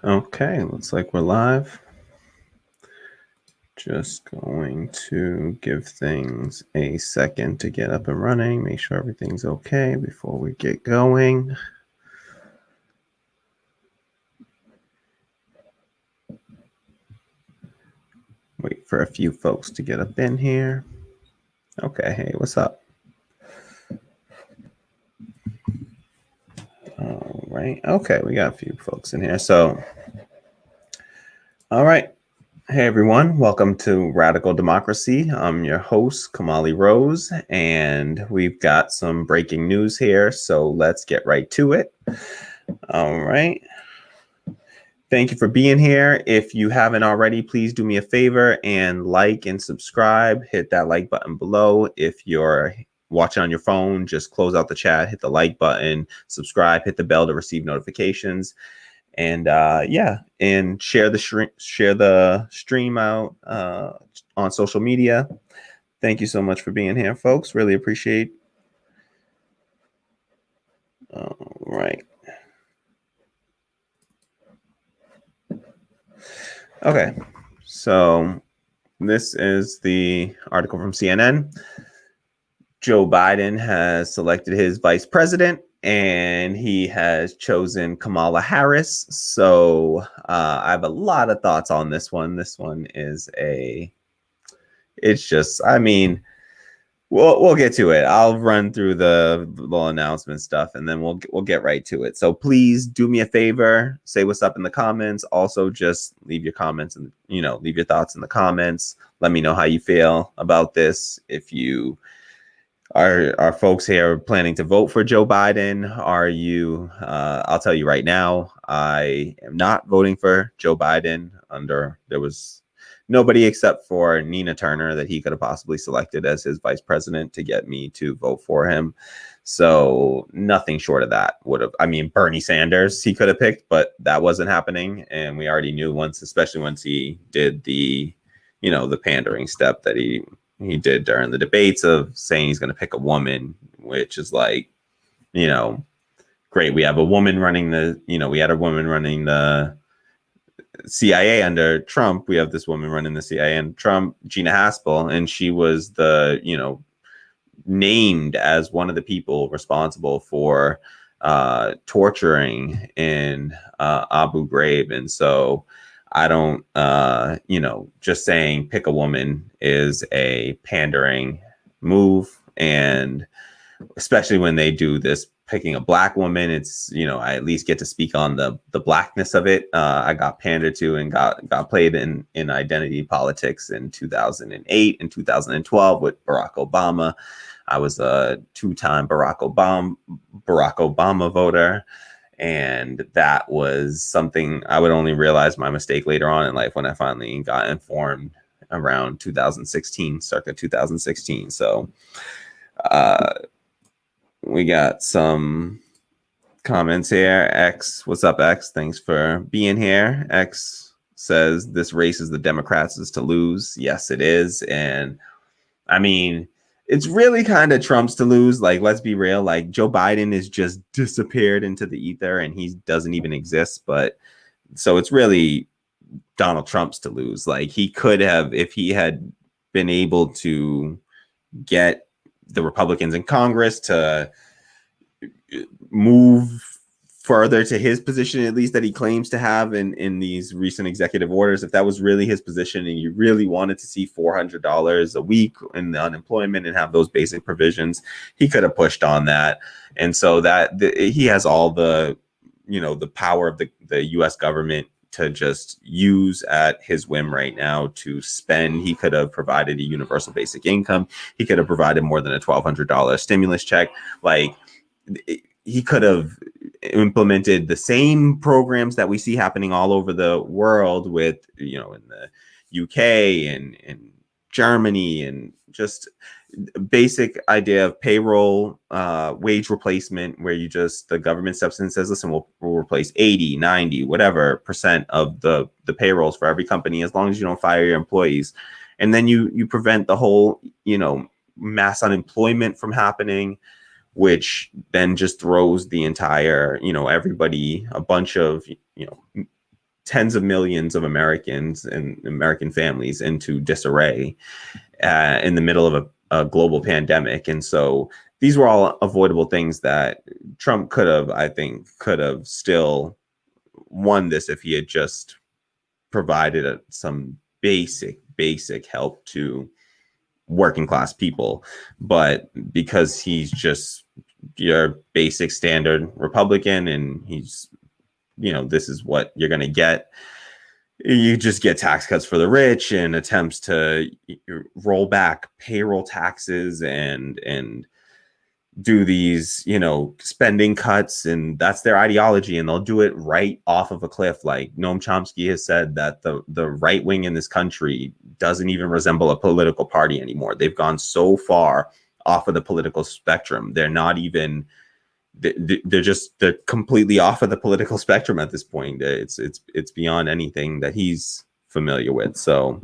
Okay, looks like we're live. Just going to give things a second to get up and running, make sure everything's okay before we get going. Wait for a few folks to get up in here. Okay, hey, what's up? All right, okay, we got a few folks in here. So, all right. Hey everyone, welcome to Radical Democracy. I'm your host, Kamala Rose, and we've got some breaking news here, so let's get right to it. All right. Thank you for being here. If you haven't already, please do me a favor and like and subscribe. Hit that like button below. If you're watching on your phone, just close out the chat, hit the like button, subscribe, hit the bell to receive notifications. And and share the stream out on social media. Thank you so much for being here, folks. Really appreciate. All right. Okay. So this is the article from CNN. Joe Biden has selected his vice president and he has chosen Kamala Harris. So I have a lot of thoughts on this one. This one is it's just, I mean, we'll get to it. I'll run through the little announcement stuff and then we'll get right to it. So please do me a favor, say what's up in the comments. Also, just leave your comments and leave your thoughts in the comments. Let me know how you feel about this. If you are folks here planning to vote for Joe Biden, are you? I'll tell you right now, I am not voting for Joe Biden. There was nobody except for Nina Turner that he could have possibly selected as his vice president to get me to vote for him. So nothing short of that would have. I mean, Bernie Sanders he could have picked, but that wasn't happening, and we already knew especially once he did the pandering step that he did during the debates of saying he's going to pick a woman, which is like, great. We have a woman running we had a woman running the CIA under Trump. We have this woman running the CIA and Trump, Gina Haspel, and she was named as one of the people responsible for torturing in Abu Ghraib. And so I don't, just saying pick a woman is a pandering move. And especially when they do this picking a black woman, it's, I at least get to speak on the blackness of it. I got pandered to and got played in identity politics in 2008 and 2012 with Barack Obama. I was a two-time Barack Obama voter. And that was something I would only realize my mistake later on in life when I finally got informed around 2016, circa 2016. So we got some comments here. X, what's up, X? Thanks for being here. X says this race is the Democrats' to lose. Yes, it is. And I mean, it's really kind of Trump's to lose. Like, let's be real. Like, Joe Biden is just disappeared into the ether and he doesn't even exist. But so it's really Donald Trump's to lose. Like, he could have, if he had been able to get the Republicans in Congress to move further to his position, at least that he claims to have in these recent executive orders, if that was really his position and you really wanted to see $400 a week in the unemployment and have those basic provisions, he could have pushed on that. And so he has all the power of the U.S. government to just use at his whim right now to spend. He could have provided a universal basic income. He could have provided more than a $1,200 stimulus check. Like, he could have implemented the same programs that we see happening all over the world with, in the UK and Germany, and just basic idea of payroll, wage replacement, where the government steps in and says, listen, we'll replace 80, 90, whatever percent of the payrolls for every company, as long as you don't fire your employees. And then you prevent the whole, mass unemployment from happening, which then just throws the entire, everybody, a bunch of, tens of millions of Americans and American families into disarray in the middle of a global pandemic. And so these were all avoidable things that Trump I think, could have still won this if he had just provided some basic help to working class people. But because he's just your basic standard Republican, and he's, this is what you're going to get. You just get tax cuts for the rich and attempts to roll back payroll taxes and do these, spending cuts, and that's their ideology, and they'll do it right off of a cliff. Like Noam Chomsky has said that the right wing in this country doesn't even resemble a political party anymore. They've gone so far off of the political spectrum. They're not even they're completely off of the political spectrum at this point. It's beyond anything that he's familiar with. So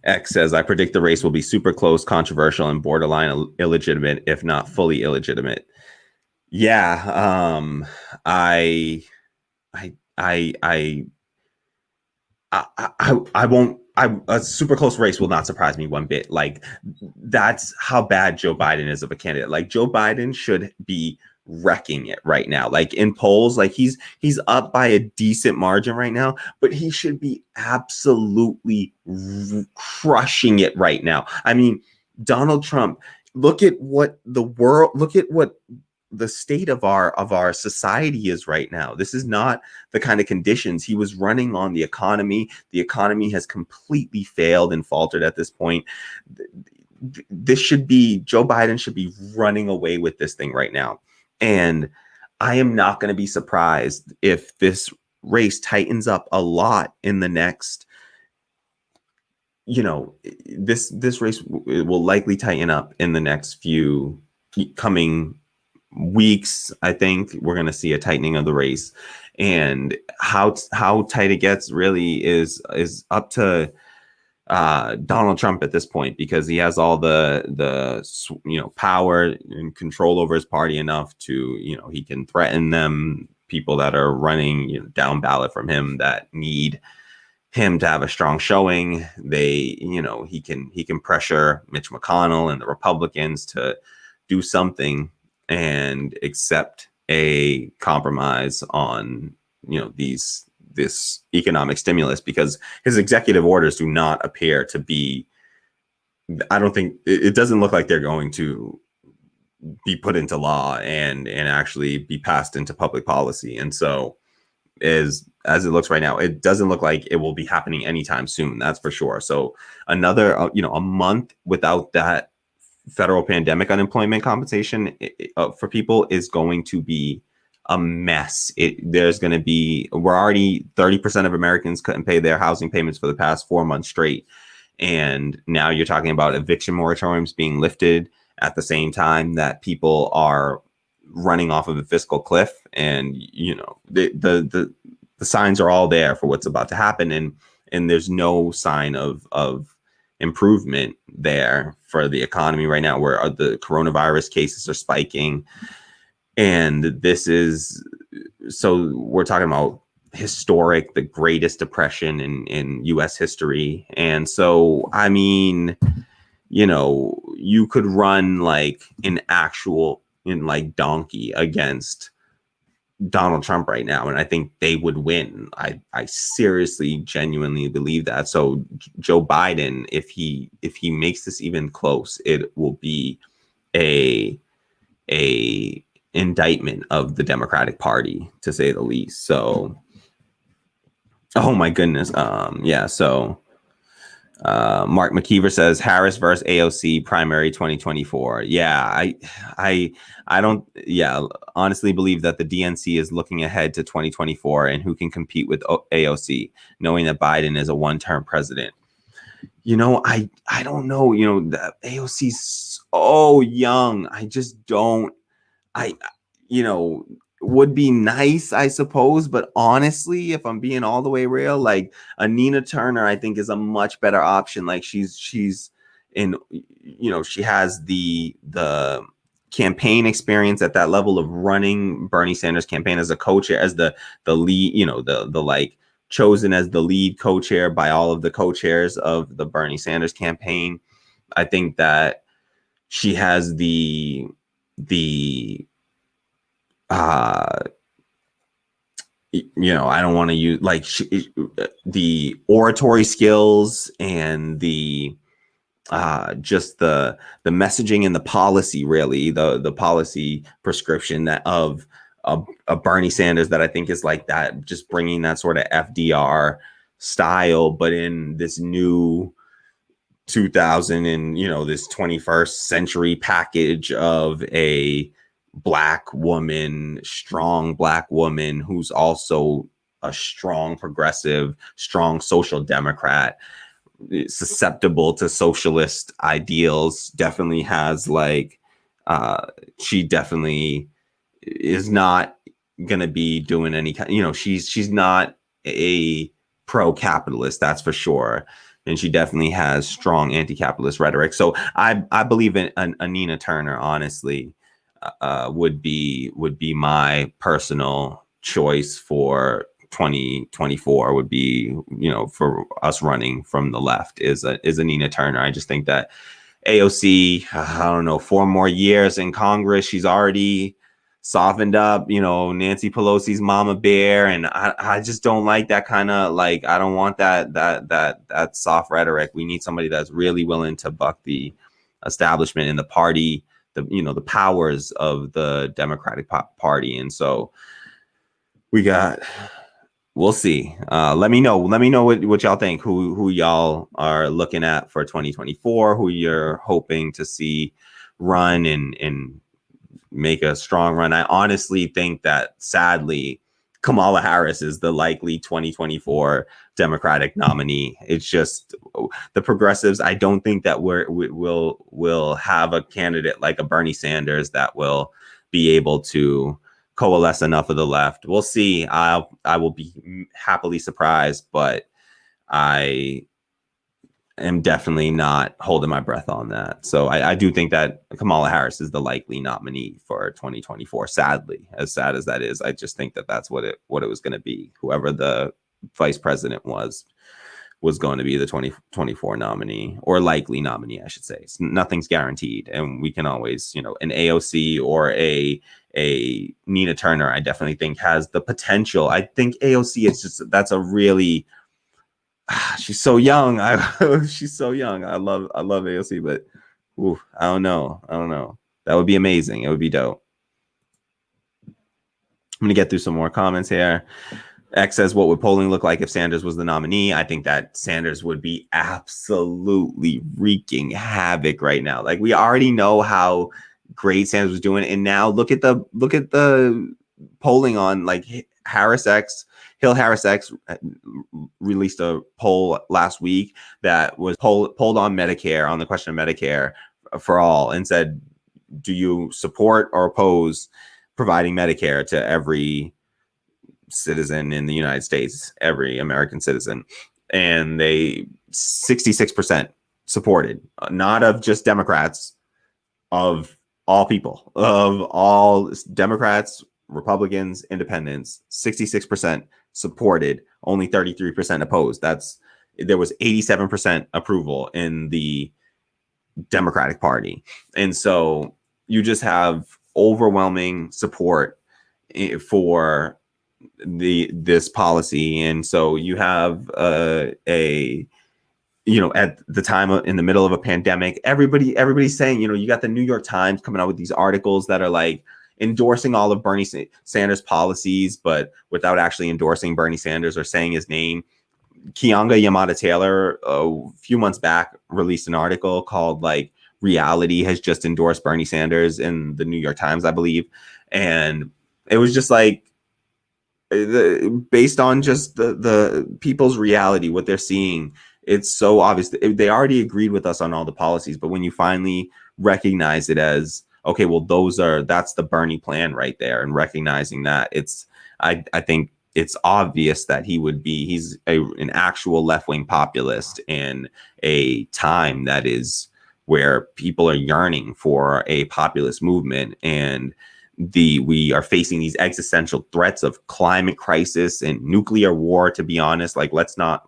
X says, I predict the race will be super close, controversial, and borderline illegitimate, if not fully illegitimate. Yeah. I won't. A super close race will not surprise me one bit. Like, that's how bad Joe Biden is of a candidate. Like, Joe Biden should be wrecking it right now. Like, in polls, like he's up by a decent margin right now, but he should be absolutely crushing it right now. I mean, Donald Trump, look at what the state of our society is right now. This is not the kind of conditions he was running on. The economy has completely failed and faltered at this point. Joe Biden should be running away with this thing right now. And I am not going to be surprised if this race tightens up a lot in the next, this race will likely tighten up in the next few coming weeks. I think we're going to see a tightening of the race, and how tight it gets really is up to Donald Trump at this point, because he has all the power and control over his party enough to, he can threaten them, people that are running down ballot from him that need him to have a strong showing. He can pressure Mitch McConnell and the Republicans to do something and accept a compromise on this economic stimulus, because his executive orders do not appear to be, I don't think, it doesn't look like they're going to be put into law and actually be passed into public policy. And so as it looks right now, it doesn't look like it will be happening anytime soon. That's for sure. So another, a month without that federal pandemic unemployment compensation for people is going to be a mess. We're already 30% of Americans couldn't pay their housing payments for the past 4 months straight. And now you're talking about eviction moratoriums being lifted at the same time that people are running off of a fiscal cliff. And, the signs are all there for what's about to happen. And there's no sign of improvement there for the economy right now, where the coronavirus cases are spiking. And so we're talking about the greatest depression in US history. And so, I mean, you could run like donkey against Donald Trump right now, and I think they would win. I seriously, genuinely believe that. So Joe Biden, if he makes this even close, it will be a indictment of the Democratic Party, to say the least. So, oh my goodness, yeah. So Mark McKeever says Harris versus AOC primary 2024. Yeah, I don't, honestly believe that the DNC is looking ahead to 2024 and who can compete with AOC, knowing that Biden is a one-term president. I don't know. The AOC's so young. I just don't. Would be nice, I suppose, but honestly, if I'm being all the way real, like a Nina Turner, I think is a much better option. Like she's in, she has the campaign experience at that level of running Bernie Sanders campaign as a co-chair, as the lead, the like chosen as the lead co-chair by all of the co-chairs of the Bernie Sanders campaign. I think that she has the I don't want to use like the oratory skills and the just the messaging and the policy, really the policy prescription that of Bernie Sanders, that I think is like that, just bringing that sort of FDR style, but in this new 2000 and this 21st century package of a strong black woman who's also a strong progressive, strong social democrat, susceptible to socialist ideals. Definitely has like she definitely is not gonna be doing any kind, she's not a pro-capitalist, that's for sure, and she definitely has strong anti-capitalist rhetoric. So I believe in a Nina Turner, honestly, would be my personal choice for 2024. Would be, for us running from the left, is a Nina Turner. I just think that AOC, I don't know, 4 more years in Congress, she's already softened up, Nancy Pelosi's mama bear, and I just don't like that kind of, like, I don't want that soft rhetoric. We need somebody that's really willing to buck the establishment in the party, the powers of the Democratic Party. And so we'll see. Let me know what y'all think, who y'all are looking at for 2024, who you're hoping to see run and make a strong run. I honestly think that, sadly, Kamala Harris is the likely 2024 Democratic nominee. It's just the progressives. I don't think that we'll have a candidate like a Bernie Sanders that will be able to coalesce enough of the left. We'll see. I will be happily surprised, but I am definitely not holding my breath on that. So I do think that Kamala Harris is the likely nominee for 2024. Sadly, as sad as that is, I just think that that's what it was going to be. Whoever the vice president was going to be the 2024 nominee, or likely nominee, I should say. Nothing's guaranteed, and we can always, an AOC or a Nina Turner, I definitely think has the potential. I think AOC is just, that's a really, she's so young. She's so young. I love AOC, but I don't know. That would be amazing. It would be dope. I'm gonna get through some more comments here. X says, what would polling look like if Sanders was the nominee? I think that Sanders would be absolutely wreaking havoc right now. Like, we already know how great Sanders was doing, and now look at the polling on, like, Hill Harris X released a poll last week that was polled on Medicare, on the question of Medicare for all, and said, do you support or oppose providing Medicare to every citizen in the United States, every American citizen? And they 66% supported, not of just Democrats, of all people, of all Democrats, Republicans, Independents. 66% supported, only 33% opposed. There was 87% approval in the Democratic Party. And so you just have overwhelming support for this policy. And so you have at the time, in the middle of a pandemic, everybody's saying, you got the New York Times coming out with these articles that are like endorsing all of Bernie Sanders policies, but without actually endorsing Bernie Sanders or saying his name. Keeanga-Yamahtta Taylor, a few months back, released an article called, like, Reality has just endorsed Bernie Sanders in the New York Times, I believe. And it was just like, based on just the people's reality, what they're seeing, it's so obvious. They already agreed with us on all the policies, but when you finally recognize it as, okay, well, that's the Bernie plan right there, and recognizing that, I think it's obvious that he's an actual left-wing populist in a time that is where people are yearning for a populist movement, and we are facing these existential threats of climate crisis and nuclear war. To be honest, like, let's not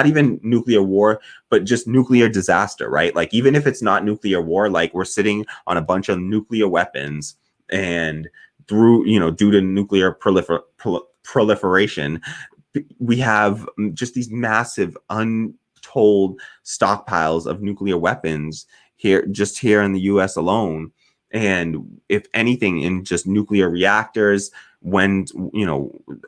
even nuclear war, but just nuclear disaster, right? Like, even if it's not nuclear war, like, we're sitting on a bunch of nuclear weapons, and through, due to nuclear proliferation, we have just these massive untold stockpiles of nuclear weapons here in the US alone. And if anything, in just nuclear reactors, when,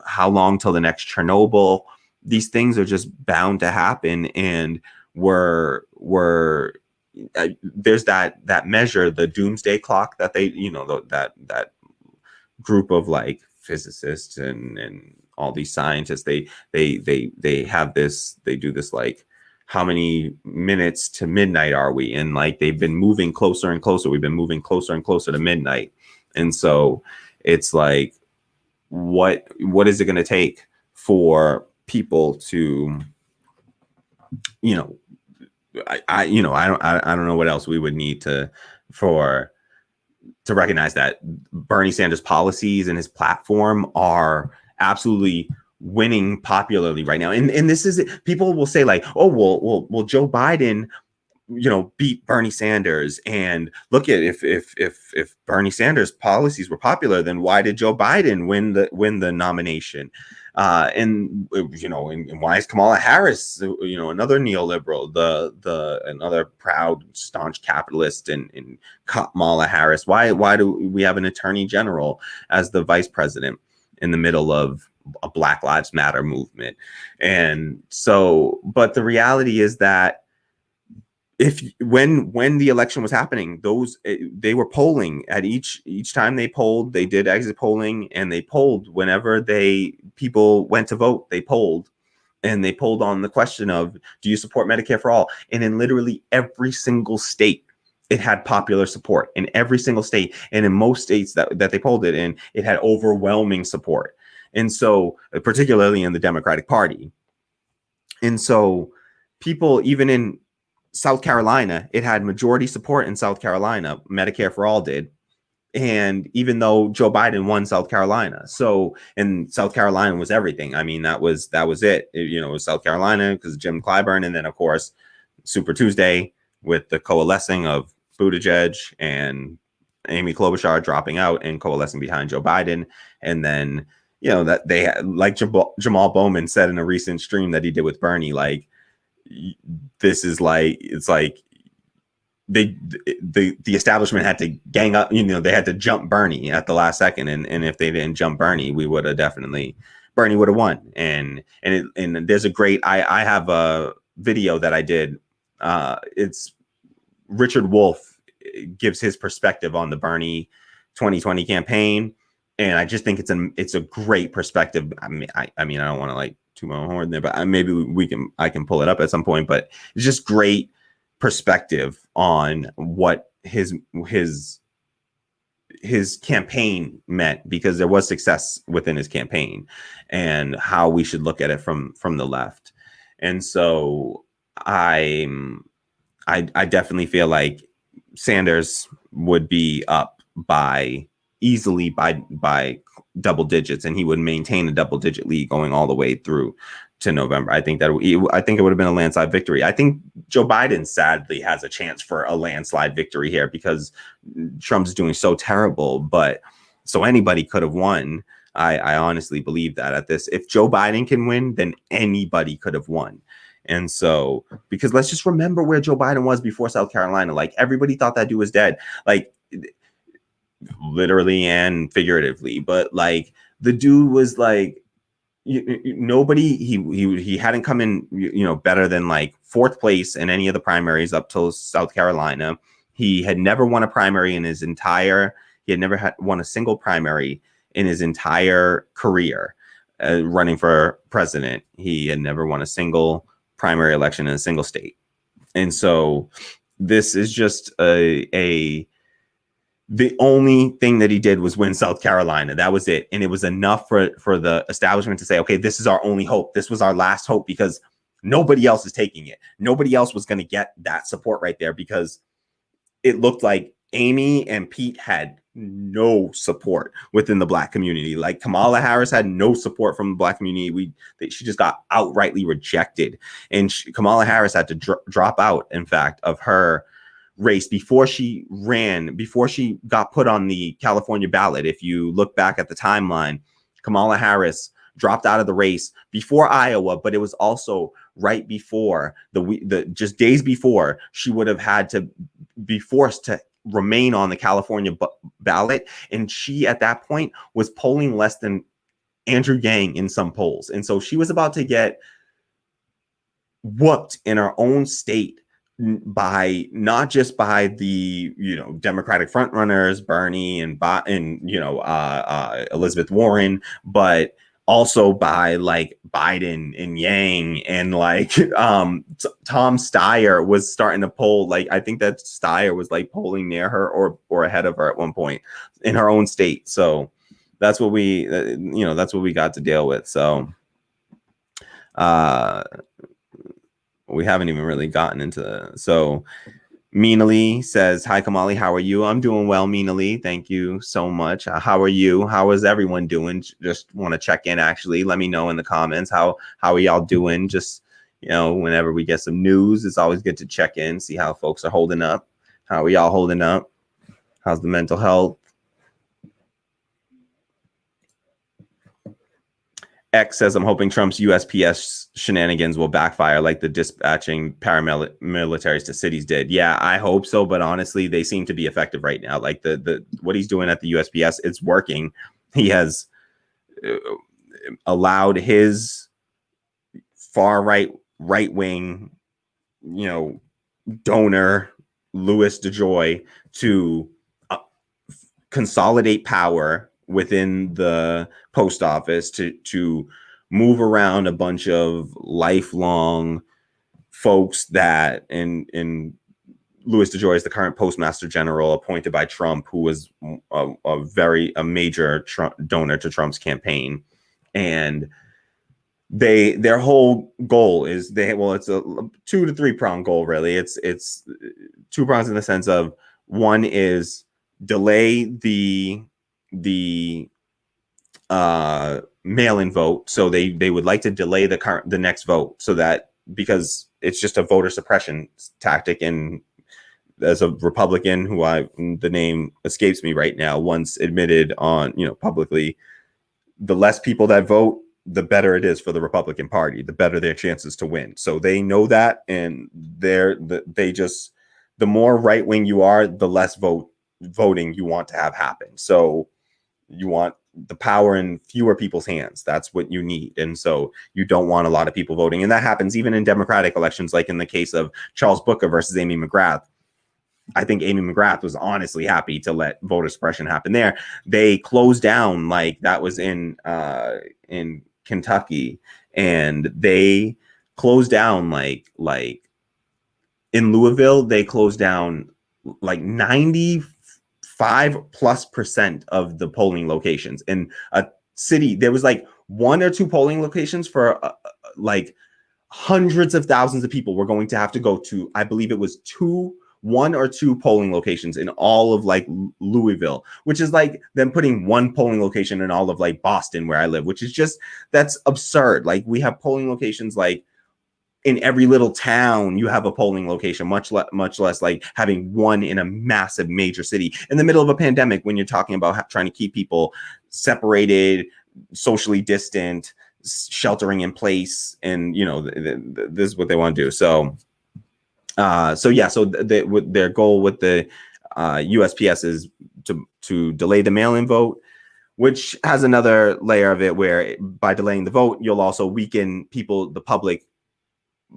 how long till the next Chernobyl? These things are just bound to happen. And there's that measure, the doomsday clock, that they, that group of like physicists and all these scientists, they have this, they do this, like, how many minutes to midnight are we? And like, they've been moving closer and closer. We've been moving closer and closer to midnight. And so it's like, what is it going to take for people to, I don't know what else we would need to recognize that Bernie Sanders' policies and his platform are absolutely winning popularly right now. And this is, people will say like, oh, well, Joe Biden, beat Bernie Sanders, and look at, if Bernie Sanders' policies were popular, then why did Joe Biden win the nomination? And why is Kamala Harris, another neoliberal, another proud, staunch capitalist, and Kamala Harris, why do we have an attorney general as the vice president in the middle of a Black Lives Matter movement? And so, but the reality is that when the election was happening, they were polling at each time they polled, they did exit polling, and they polled whenever people went to vote, they polled, and they polled on the question of, do you support Medicare for all? And in literally every single state, it had popular support, in every single state. And in most states that they polled it in, it had overwhelming support. And so, particularly in the Democratic Party. And so people, even in South Carolina, it had majority support in South Carolina. Medicare for all did. And even though Joe Biden won South Carolina, and South Carolina was everything. I mean, that was it. It was South Carolina because Jim Clyburn, and then of course Super Tuesday with the coalescing of Buttigieg and Amy Klobuchar dropping out and coalescing behind Joe Biden. And then, that they had, like Jamal Bowman said in a recent stream that he did with Bernie, like, this is like, it's like the establishment had to gang up, they had to jump Bernie at the last second. And if they didn't jump Bernie, Bernie would have won. And there's a great, I have a video that I did. It's Richard Wolff gives his perspective on the Bernie 2020 campaign. And I just think it's a great perspective. I mean, I don't want to like toot my own horn there, but maybe I can pull it up at some point. But it's just great perspective on what his campaign meant, because there was success within his campaign, and how we should look at it from the left. And so I definitely feel like Sanders would be up easily by double digits, and he would maintain a double digit lead going all the way through to November. I think it would have been a landslide victory. I think Joe Biden sadly has a chance for a landslide victory here, because Trump's doing so terrible, but so anybody could have won. I honestly believe that at this, if Joe Biden can win, then anybody could have won. And so, because let's just remember where Joe Biden was before South Carolina. Like, everybody thought that dude was dead, like literally and figuratively. But like, the dude was like, nobody, he hadn't come in, better than like fourth place in any of the primaries up till South Carolina. He had never won a primary in his entire, he had never won a single primary in his entire career running for president. He had never won a single primary election in a single state. And so this is just the only thing that he did was win South Carolina. That was it. And it was enough for the establishment to say, okay, this is our only hope. This was our last hope, because Nobody else is taking it. Nobody else was going to get that support right there, because it looked like Amy and Pete had no support within the Black community. Like Kamala Harris had no support from the Black community. She just got outrightly rejected, and Kamala Harris had to drop out, in fact, of her race before she got put on the California ballot. If you look back at the timeline, Kamala Harris dropped out of the race before Iowa, but it was also right before the just days before she would have had to be forced to remain on the California ballot. And she, at that point, was polling less than Andrew Yang in some polls. And so she was about to get whooped in her own state by not just by the Democratic frontrunners Bernie and Elizabeth Warren, but also by like Biden and Yang, and like Tom Steyer was starting to poll. Like I think that Steyer was like polling near her or ahead of her at one point in her own state. So that's what we got to deal with. So we haven't even really gotten into. So Meanally says, hi, Kamali, how are you? I'm doing well, Meanally. Thank you so much. How are you? How is everyone doing? Just want to check in, actually. Let me know in the comments. How are y'all doing? Just, whenever we get some news, it's always good to check in, see how folks are holding up. How are y'all holding up? How's the mental health? X says, I'm hoping Trump's USPS shenanigans will backfire like the dispatching paramilitaries to cities did. Yeah, I hope so. But honestly, they seem to be effective right now. Like the what he's doing at the USPS, it's working. He has allowed his far right wing, donor Louis DeJoy to consolidate power within the post office to move around a bunch of lifelong folks that and Louis DeJoy is the current postmaster general appointed by Trump, who was a major donor to Trump's campaign. And their whole goal is it's a 2 to 3 prong goal, really. It's 2 prongs in the sense of, one is delay the mail-in vote. So they would like to delay the next vote, so that, because it's just a voter suppression tactic. And as a Republican who the name escapes me right now, once admitted on publicly, the less people that vote, the better it is for the Republican Party, the better their chances to win. So they know that, and the more right wing you are, the less voting you want to have happen. So you want the power in fewer people's hands. That's what you need. And so you don't want a lot of people voting. And that happens even in Democratic elections, like in the case of Charles Booker versus Amy McGrath. I think Amy McGrath was honestly happy to let voter suppression happen there. They closed down, like that was in Kentucky, and they closed down like in Louisville, they closed down like 95+% of the polling locations. In a city, there was like 1 or 2 polling locations for like hundreds of thousands of people were going to have to go to, I believe it was 1 or 2 polling locations in all of like Louisville, which is like them putting 1 polling location in all of like Boston, where I live, which is just, that's absurd. Like we have polling locations like in every little town. You have a polling location, much less like having 1 in a massive major city in the middle of a pandemic, when you're talking about trying to keep people separated, socially distant, sheltering in place. And this is what they want to do. So their goal with the USPS is to delay the mail-in vote, which has another layer of it, where by delaying the vote, you'll also weaken the public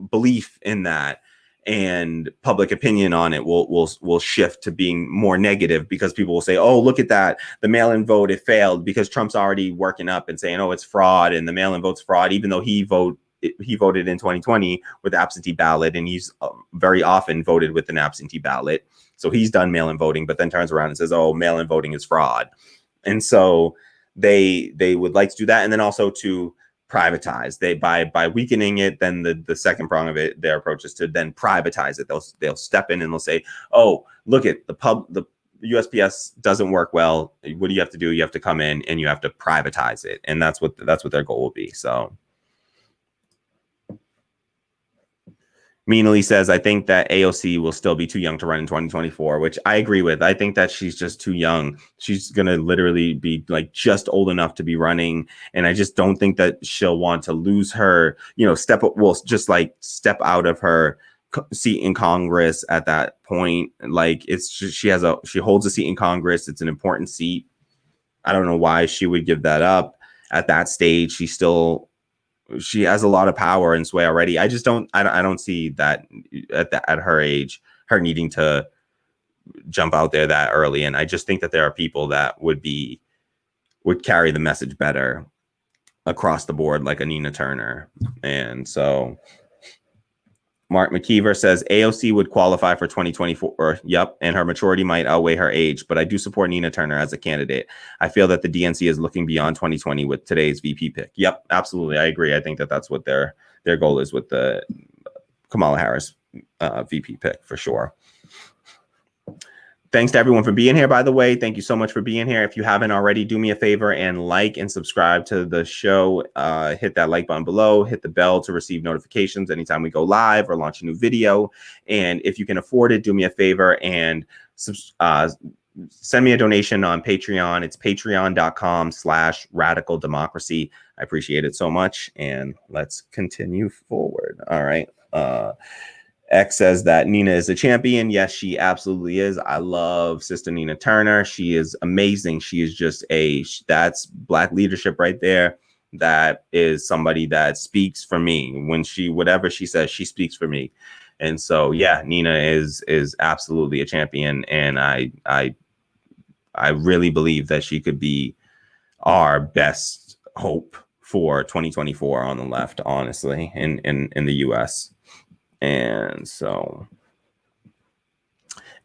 belief in that, and public opinion on it will shift to being more negative, because people will say, oh, look at that, the mail-in vote, it failed, because Trump's already working up and saying, oh, it's fraud, and the mail-in vote's fraud, even though he voted in 2020 with absentee ballot, and he's very often voted with an absentee ballot. So he's done mail-in voting, but then turns around and says, oh, mail-in voting is fraud. And so they would like to do that. And then also to privatize. They by weakening it, then the second prong of it, their approach is to then privatize it. They'll step in and they'll say, oh, look at the USPS doesn't work well. What do you have to do? You have to come in and you have to privatize it, and that's what their goal will be. So Meanly says, I think that AOC will still be too young to run in 2024, which I agree with. I think that she's just too young. She's going to literally be like just old enough to be running. And I just don't think that she'll want to lose her, step out of her seat in Congress at that point. Like she holds a seat in Congress. It's an important seat. I don't know why she would give that up at that stage. She has a lot of power and sway already. I don't see that at her age, her needing to jump out there that early. And I just think that there are people that would carry the message better across the board, like a Nina Turner. And so Mark McKeever says AOC would qualify for 2024. Yep. And her maturity might outweigh her age, but I do support Nina Turner as a candidate. I feel that the DNC is looking beyond 2020 with today's VP pick. Yep, absolutely. I agree. I think that that's what their goal is with the Kamala Harris VP pick for sure. Thanks to everyone for being here, by the way. Thank you so much for being here. If you haven't already, do me a favor and like and subscribe to the show. Hit that like button below. Hit the bell to receive notifications anytime we go live or launch a new video. And if you can afford it, do me a favor and send me a donation on Patreon. It's patreon.com/radical democracy. I appreciate it so much. And let's continue forward. All right. X says that Nina is a champion. Yes, she absolutely is. I love Sister Nina Turner. She is amazing. She is just that's Black leadership right there. That is somebody that speaks for me. Whatever she says, she speaks for me. And so, yeah, Nina is absolutely a champion. And I really believe that she could be our best hope for 2024 on the left, honestly, in the US. And so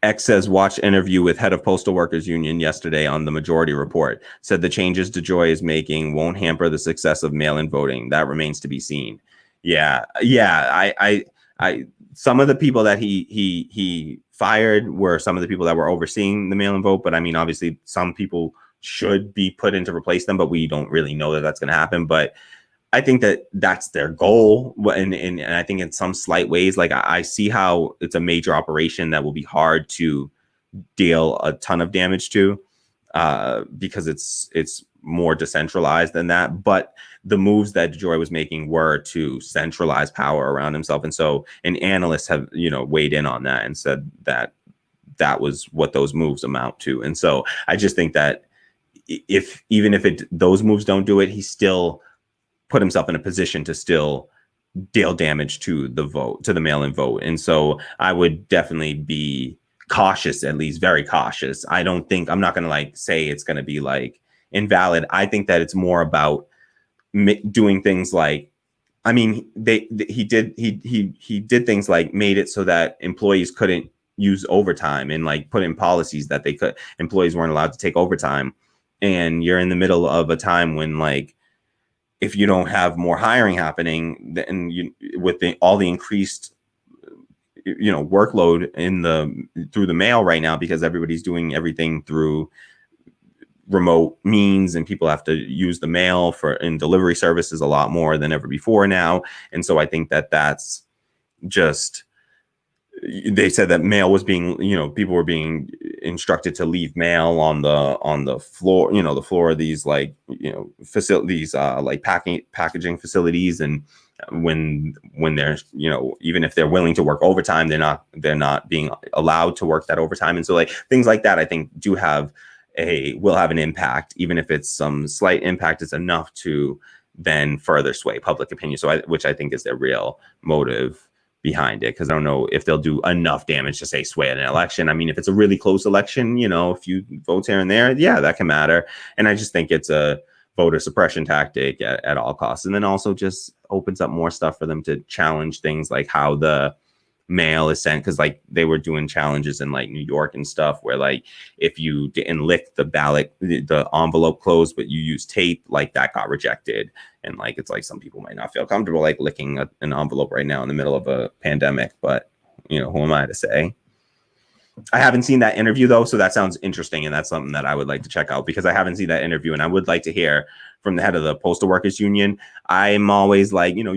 X says, watch interview with head of Postal Workers Union yesterday on the Majority Report. Said the changes DeJoy is making won't hamper the success of mail-in voting. That remains to be seen. Yeah. I some of the people that he fired were some of the people that were overseeing the mail-in vote. But I mean, obviously, some people should be put in to replace them, but we don't really know that that's going to happen. But I think that that's their goal. And I think in some slight ways, like I see how it's a major operation that will be hard to deal a ton of damage to because it's more decentralized than that. But the moves that DeJoy was making were to centralize power around himself. And analysts have, weighed in on that and said that that was what those moves amount to. And so I just think that even if those moves don't do it, he still put himself in a position to still deal damage to the mail-in vote. And so I would definitely be cautious, at least very cautious. I'm not going to say it's going to be invalid. I think that it's more about doing things he did things like made it so that employees couldn't use overtime and put in policies that employees weren't allowed to take overtime. And you're in the middle of a time when if you don't have more hiring happening, then all the increased, workload through the mail right now, because everybody's doing everything through remote means and people have to use the mail in delivery services a lot more than ever before now. And so I think that that's just, they said that mail was being, people were being instructed to leave mail on the floor, the floor of these facilities, packaging facilities. And when they're, even if they're willing to work overtime, they're not being allowed to work that overtime. And so things like that, I think will have an impact, even if it's some slight impact, it's enough to then further sway public opinion. Which I think is their real motive behind it, because I don't know if they'll do enough damage to sway an election. I mean, if it's a really close election, a few votes here and there, yeah, that can matter. And I just think it's a voter suppression tactic at all costs. And then also just opens up more stuff for them to challenge things like how the mail is sent, because like they were doing challenges in like New York and stuff where like if you didn't lick the ballot, the envelope closed, but you use tape, like that got rejected. And like it's like some people might not feel comfortable like licking an envelope right now in the middle of a pandemic, but you know, who am I to say? I haven't seen that interview though, so that sounds interesting, and that's something that I would like to check out, because I haven't seen that interview, and I would like to hear from the head of the Postal Workers Union. I'm always like, you know,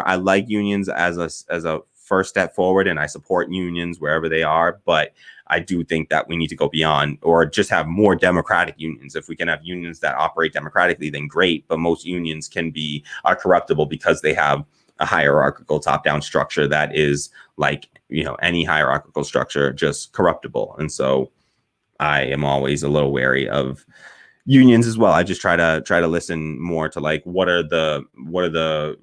I like unions as a first step forward, and I support unions wherever they are, but I do think that we need to go beyond, or just have more democratic unions. If we can have unions that operate democratically, then great, but most unions are corruptible because they have a hierarchical top-down structure that is like, you know, any hierarchical structure, just corruptible. And so I am always a little wary of unions as well. I just try to listen more to like what are the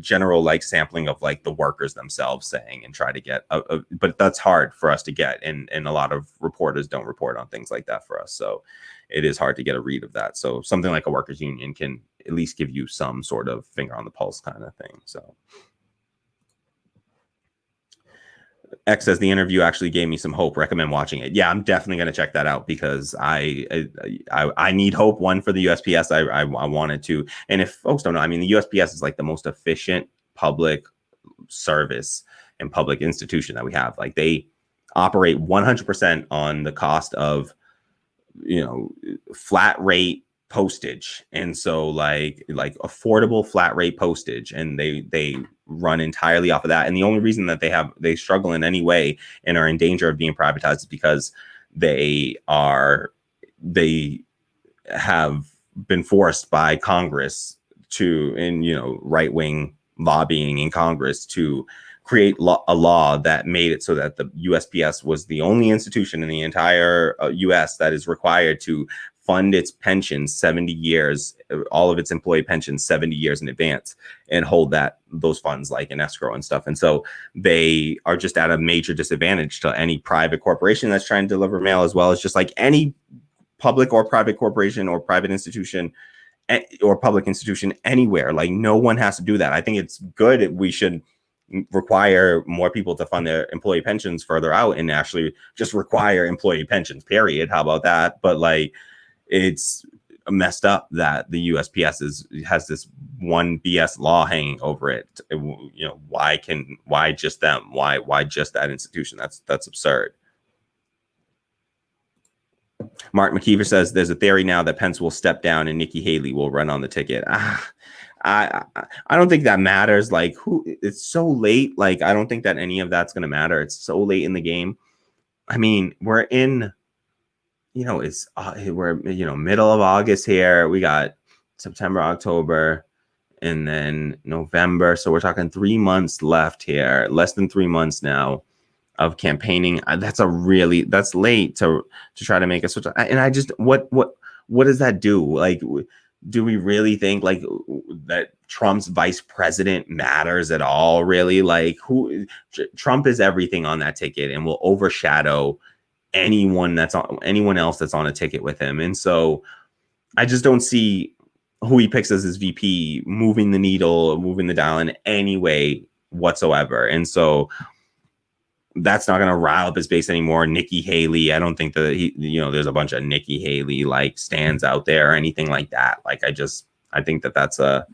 general like sampling of like the workers themselves saying, and try to get but that's hard for us to get, and a lot of reporters don't report on things like that for us, so it is hard to get a read of that. So something like a workers union can at least give you some sort of finger on the pulse kind of thing. So X says the interview actually gave me some hope. Recommend watching it. Yeah, I'm definitely going to check that out, because I need hope. One, for the USPS. I wanted to. And if folks don't know, I mean, the USPS is like the most efficient public service and public institution that we have. Like they operate 100% on the cost of, you know, flat rate postage. And so like affordable flat rate postage, and they run entirely off of that. And the only reason that they struggle in any way and are in danger of being privatized is because they have been forced by Congress to, in, you know, right-wing lobbying in Congress, to create a law that made it so that the USPS was the only institution in the entire US that is required to fund its pensions 70 years, all of its employee pensions 70 years in advance, and hold those funds like in escrow and stuff. And so they are just at a major disadvantage to any private corporation that's trying to deliver mail, as well as just like any public or private corporation or private institution or public institution anywhere. Like no one has to do that. I think it's good. We should require more people to fund their employee pensions further out, and actually just require employee pensions, period. How about that? But like, it's messed up that the USPS has this one BS law hanging over it. You know, why just them? Why just that institution? That's absurd. Mark McKeever says there's a theory now that Pence will step down and Nikki Haley will run on the ticket. I don't think that matters. Like, it's so late. Like, I don't think that any of that's going to matter. It's so late in the game. I mean, we're in, you know, we're, you know, middle of August here. We got September, October, and then November. So we're talking 3 months left here, less than 3 months now of campaigning. That's late to try to make a switch. And I just, what does that do? Like, do we really think like that Trump's vice president matters at all? Really? Like, Trump is everything on that ticket and will overshadow anyone else that's on a ticket with him. And so I just don't see who he picks as his VP moving the needle, moving the dial in any way whatsoever. And so that's not going to rile up his base anymore. Nikki Haley, I don't think that there's a bunch of Nikki Haley like stands out there or anything like that. Like, I think that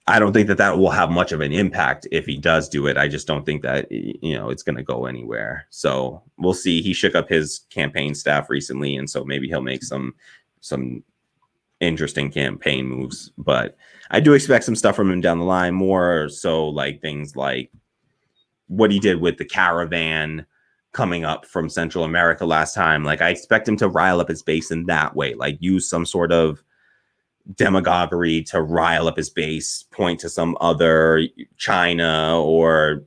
I don't think that will have much of an impact if he does do it. I just don't think that, it's going to go anywhere. So we'll see. He shook up his campaign staff recently, and so maybe he'll make some interesting campaign moves. But I do expect some stuff from him down the line, more so like things like what he did with the caravan coming up from Central America last time. Like, I expect him to rile up his base in that way, like use some sort of demagoguery to rile up his base, point to some other China or,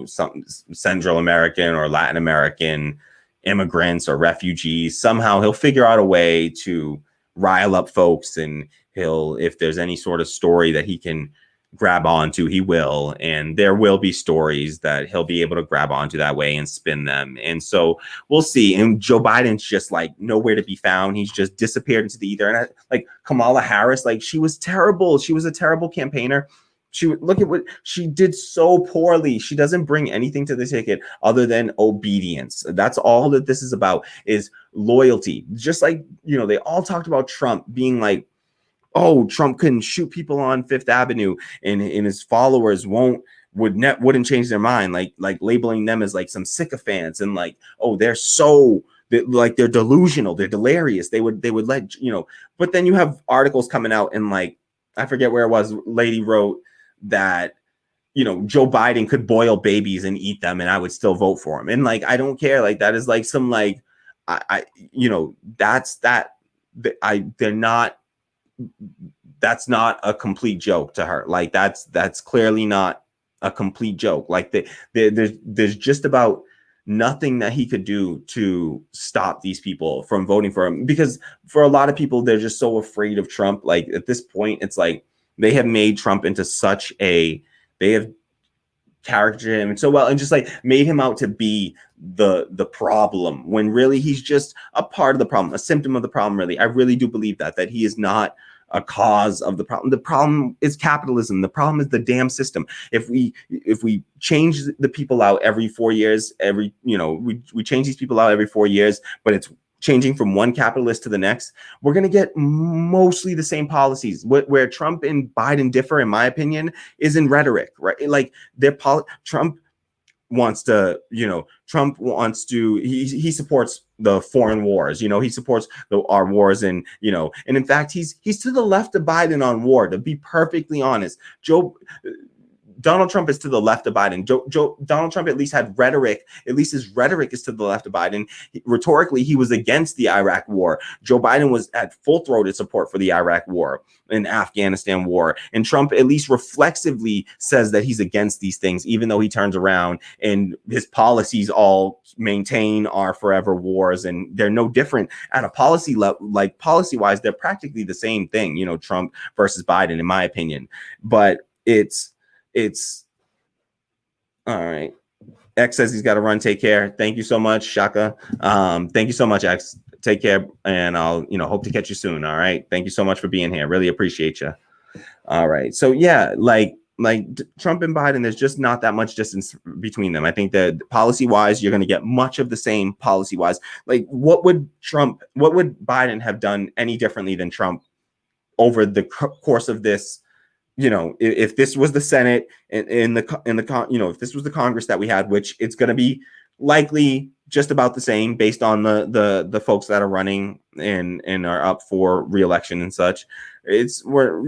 some Central American or Latin American immigrants or refugees. Somehow he'll figure out a way to rile up folks, and if there's any sort of story that he can grab onto, he will, and there will be stories that he'll be able to grab onto that way and spin them. And so we'll see. And Joe Biden's just like nowhere to be found. He's just disappeared into the ether. And like Kamala Harris, like, she was terrible. She was a terrible campaigner. look at what she did so poorly. She doesn't bring anything to the ticket other than obedience. That's all that this is about, is loyalty. Just like, they all talked about Trump being like, oh, Trump couldn't shoot people on Fifth Avenue and his followers wouldn't change their mind, like labeling them as like some sycophants and like, oh, they're delusional, they're delirious. They would let, but then you have articles coming out and like, I forget where it was, lady wrote that, Joe Biden could boil babies and eat them and I would still vote for him. And like, I don't care. Like, that is like some like, that's not a complete joke to her. Like, that's clearly not a complete joke. Like, there's just about nothing that he could do to stop these people from voting for him, because for a lot of people, they're just so afraid of Trump. Like, at this point, it's like they have made Trump into they have characterized him so well and just like made him out to be the problem, when really he's just a part of the problem, a symptom of the problem. Really, I really do believe that he is not a cause of the problem. The problem is capitalism. The problem is the damn system. If we change the people out every 4 years, we change these people out every 4 years, but it's changing from one capitalist to the next, we're going to get mostly the same policies. Where Trump and Biden differ, in my opinion, is in rhetoric, right? Like, Trump wants to, he supports the foreign wars, he supports our wars, and in fact, he's to the left of Biden on war, to be perfectly honest. Donald Trump is to the left of Biden. Donald Trump at least had rhetoric. At least his rhetoric is to the left of Biden. Rhetorically, he was against the Iraq war. Joe Biden had full-throated support for the Iraq war and Afghanistan war. And Trump at least reflexively says that he's against these things, even though he turns around and his policies all maintain our forever wars. And they're no different at a policy level. Like, policy-wise, they're practically the same thing, Trump versus Biden, in my opinion. But it's all right. X says he's got to run. Take care. Thank you so much, Shaka. Thank you so much, X. Take care, and I'll hope to catch you soon. All right. Thank you so much for being here. Really appreciate you. All right. So yeah, like Trump and Biden, there's just not that much distance between them. I think that policy wise, you're going to get much of the same policy wise. Like, what would Biden have done any differently than Trump over the course of this? If this was the Senate and if this was the Congress that we had, which it's going to be likely just about the same based on the folks that are running and are up for re-election and such, it's where,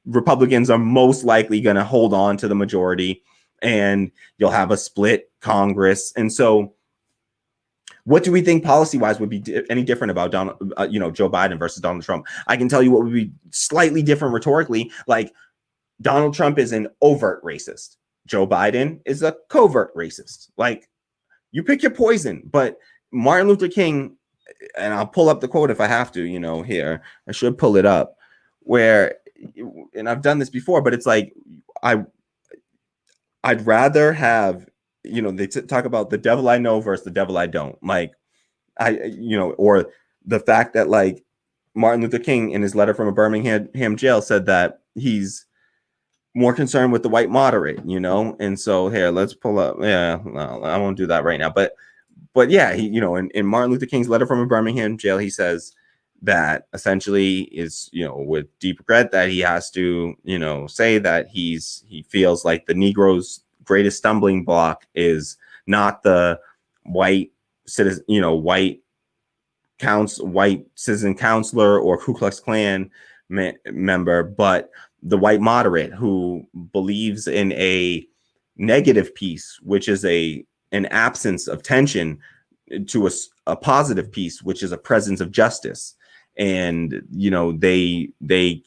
Republicans are most likely going to hold on to the majority, and you'll have a split Congress. And so, what do we think policy-wise would be any different about Joe Biden versus Donald Trump? I can tell you what would be slightly different rhetorically. Like, Donald Trump is an overt racist. Joe Biden is a covert racist. Like, you pick your poison. But Martin Luther King, and I'll pull up the quote if I have to, here. I should pull it up. And I've done this before, but it's like, I'd rather have, they talk about the devil I know versus the devil I don't. Like, or the fact that, like, Martin Luther King in his letter from a Birmingham jail said that he's more concerned with the white moderate, And so here, let's pull up. Yeah, no, I won't do that right now. But yeah, he, in Martin Luther King's letter from a Birmingham jail, he says that essentially is, with deep regret that he has to, say that he feels like the Negro's greatest stumbling block is not the white citizen, white citizen counselor or Ku Klux Klan member, but the white moderate who believes in a negative peace, which is an absence of tension, to a positive peace, which is a presence of justice. And, they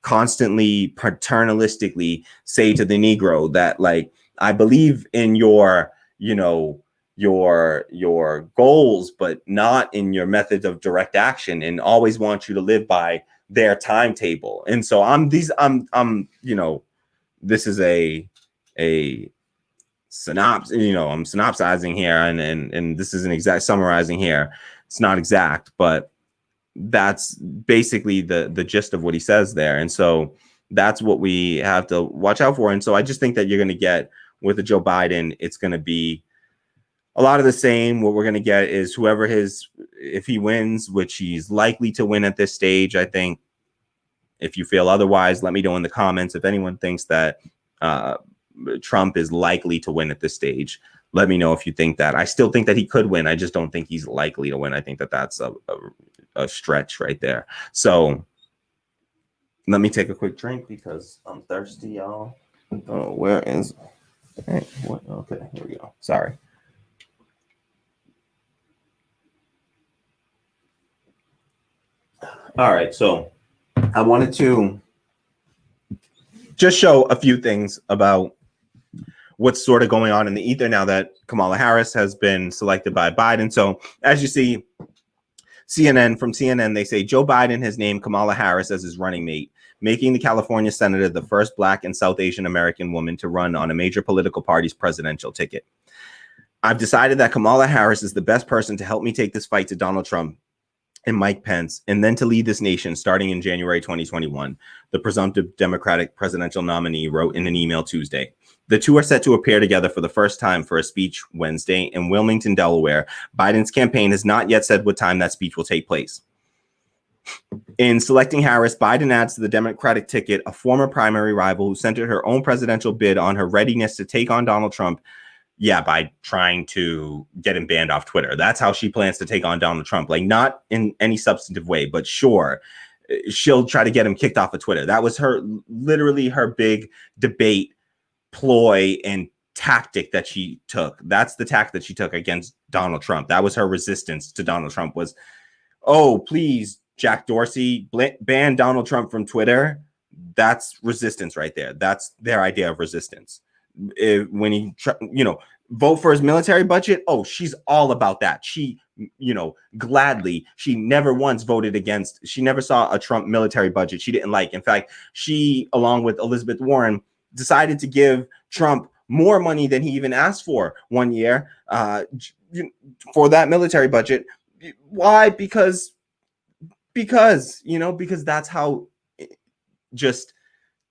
constantly paternalistically say to the Negro that, like, I believe in your goals, but not in your methods of direct action, and always want you to live by their timetable. And so this is a synopsis, I'm synopsizing here, and this isn't exact summarizing here. It's not exact, but that's basically the gist of what he says there. And so, that's what we have to watch out for. And so I just think that you're going to get with a Joe Biden, it's going to be a lot of the same. What we're going to get is whoever if he wins, which he's likely to win at this stage, I think. If you feel otherwise, let me know in the comments. If anyone thinks that Trump is likely to win at this stage, let me know if you think that. I still think that he could win. I just don't think he's likely to win. I think that that's a stretch right there. So let me take a quick drink because I'm thirsty, y'all. Oh, where is... Hey, what? Okay, here we go. Sorry. All right, so I wanted to just show a few things about what's sort of going on in the ether now that Kamala Harris has been selected by Biden. So as you see, CNN, they say Joe Biden has named Kamala Harris as his running mate, making the California senator the first Black and South Asian American woman to run on a major political party's presidential ticket. I've decided that Kamala Harris is the best person to help me take this fight to Donald Trump and Mike Pence, and then to lead this nation starting in January 2021, the presumptive Democratic presidential nominee wrote in an email Tuesday. The two are set to appear together for the first time for a speech Wednesday in Wilmington, Delaware. Biden's campaign has not yet said what time that speech will take place. In selecting Harris, Biden adds to the Democratic ticket a former primary rival who centered her own presidential bid on her readiness to take on Donald Trump. Yeah, by trying to get him banned off Twitter. That's how she plans to take on Donald Trump. Like, not in any substantive way, but sure, she'll try to get him kicked off of Twitter. That was literally her big debate ploy and tactic that she took. That's the tack that she took against Donald Trump. That was her resistance to Donald Trump was, oh, please, Jack Dorsey, ban Donald Trump from Twitter. That's resistance right there. That's their idea of resistance. When he, vote for his military budget, oh, she's all about that. She, gladly, she never once voted against, she never saw a Trump military budget she didn't like. In fact, she, along with Elizabeth Warren, decided to give Trump more money than he even asked for one year for that military budget. Why? Because that's how just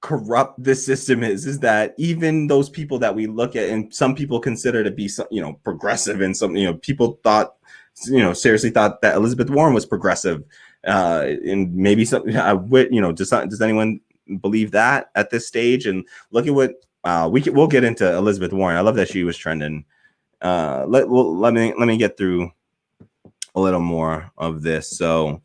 corrupt this system is that even those people that we look at and some people consider to be progressive, and some people thought seriously thought that Elizabeth Warren was progressive, and maybe some does anyone believe that at this stage? And look at what we'll get into Elizabeth Warren. I love that she was trending. Let me get through a little more of this. So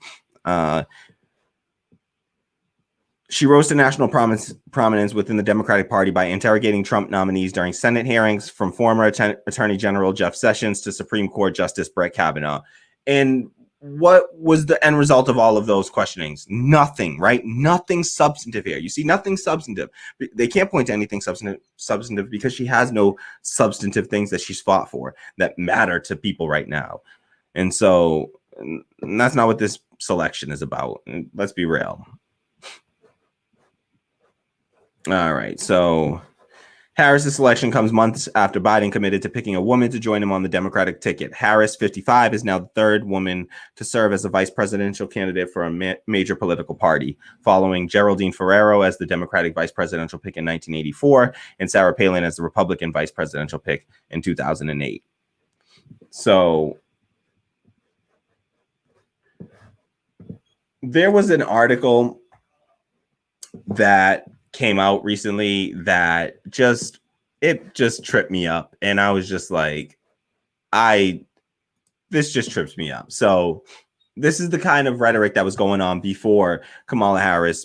she rose to national prominence within the Democratic Party by interrogating Trump nominees during Senate hearings, from former Attorney General Jeff Sessions to Supreme Court Justice Brett Kavanaugh. And what was the end result of all of those questionings? Nothing, right? Nothing substantive here. You see, nothing substantive. They can't point to anything substantive because she has no substantive things that she's fought for that matter to people right now. And so that's not what this selection is about. Let's be real. All right, so Harris's selection comes months after Biden committed to picking a woman to join him on the Democratic ticket. Harris, 55, is now the third woman to serve as a vice presidential candidate for a major political party, following Geraldine Ferraro as the Democratic vice presidential pick in 1984 and Sarah Palin as the Republican vice presidential pick in 2008. So there was an article that came out recently that just tripped me up, and I was just like, this just trips me up. So this is the kind of rhetoric that was going on before Kamala Harris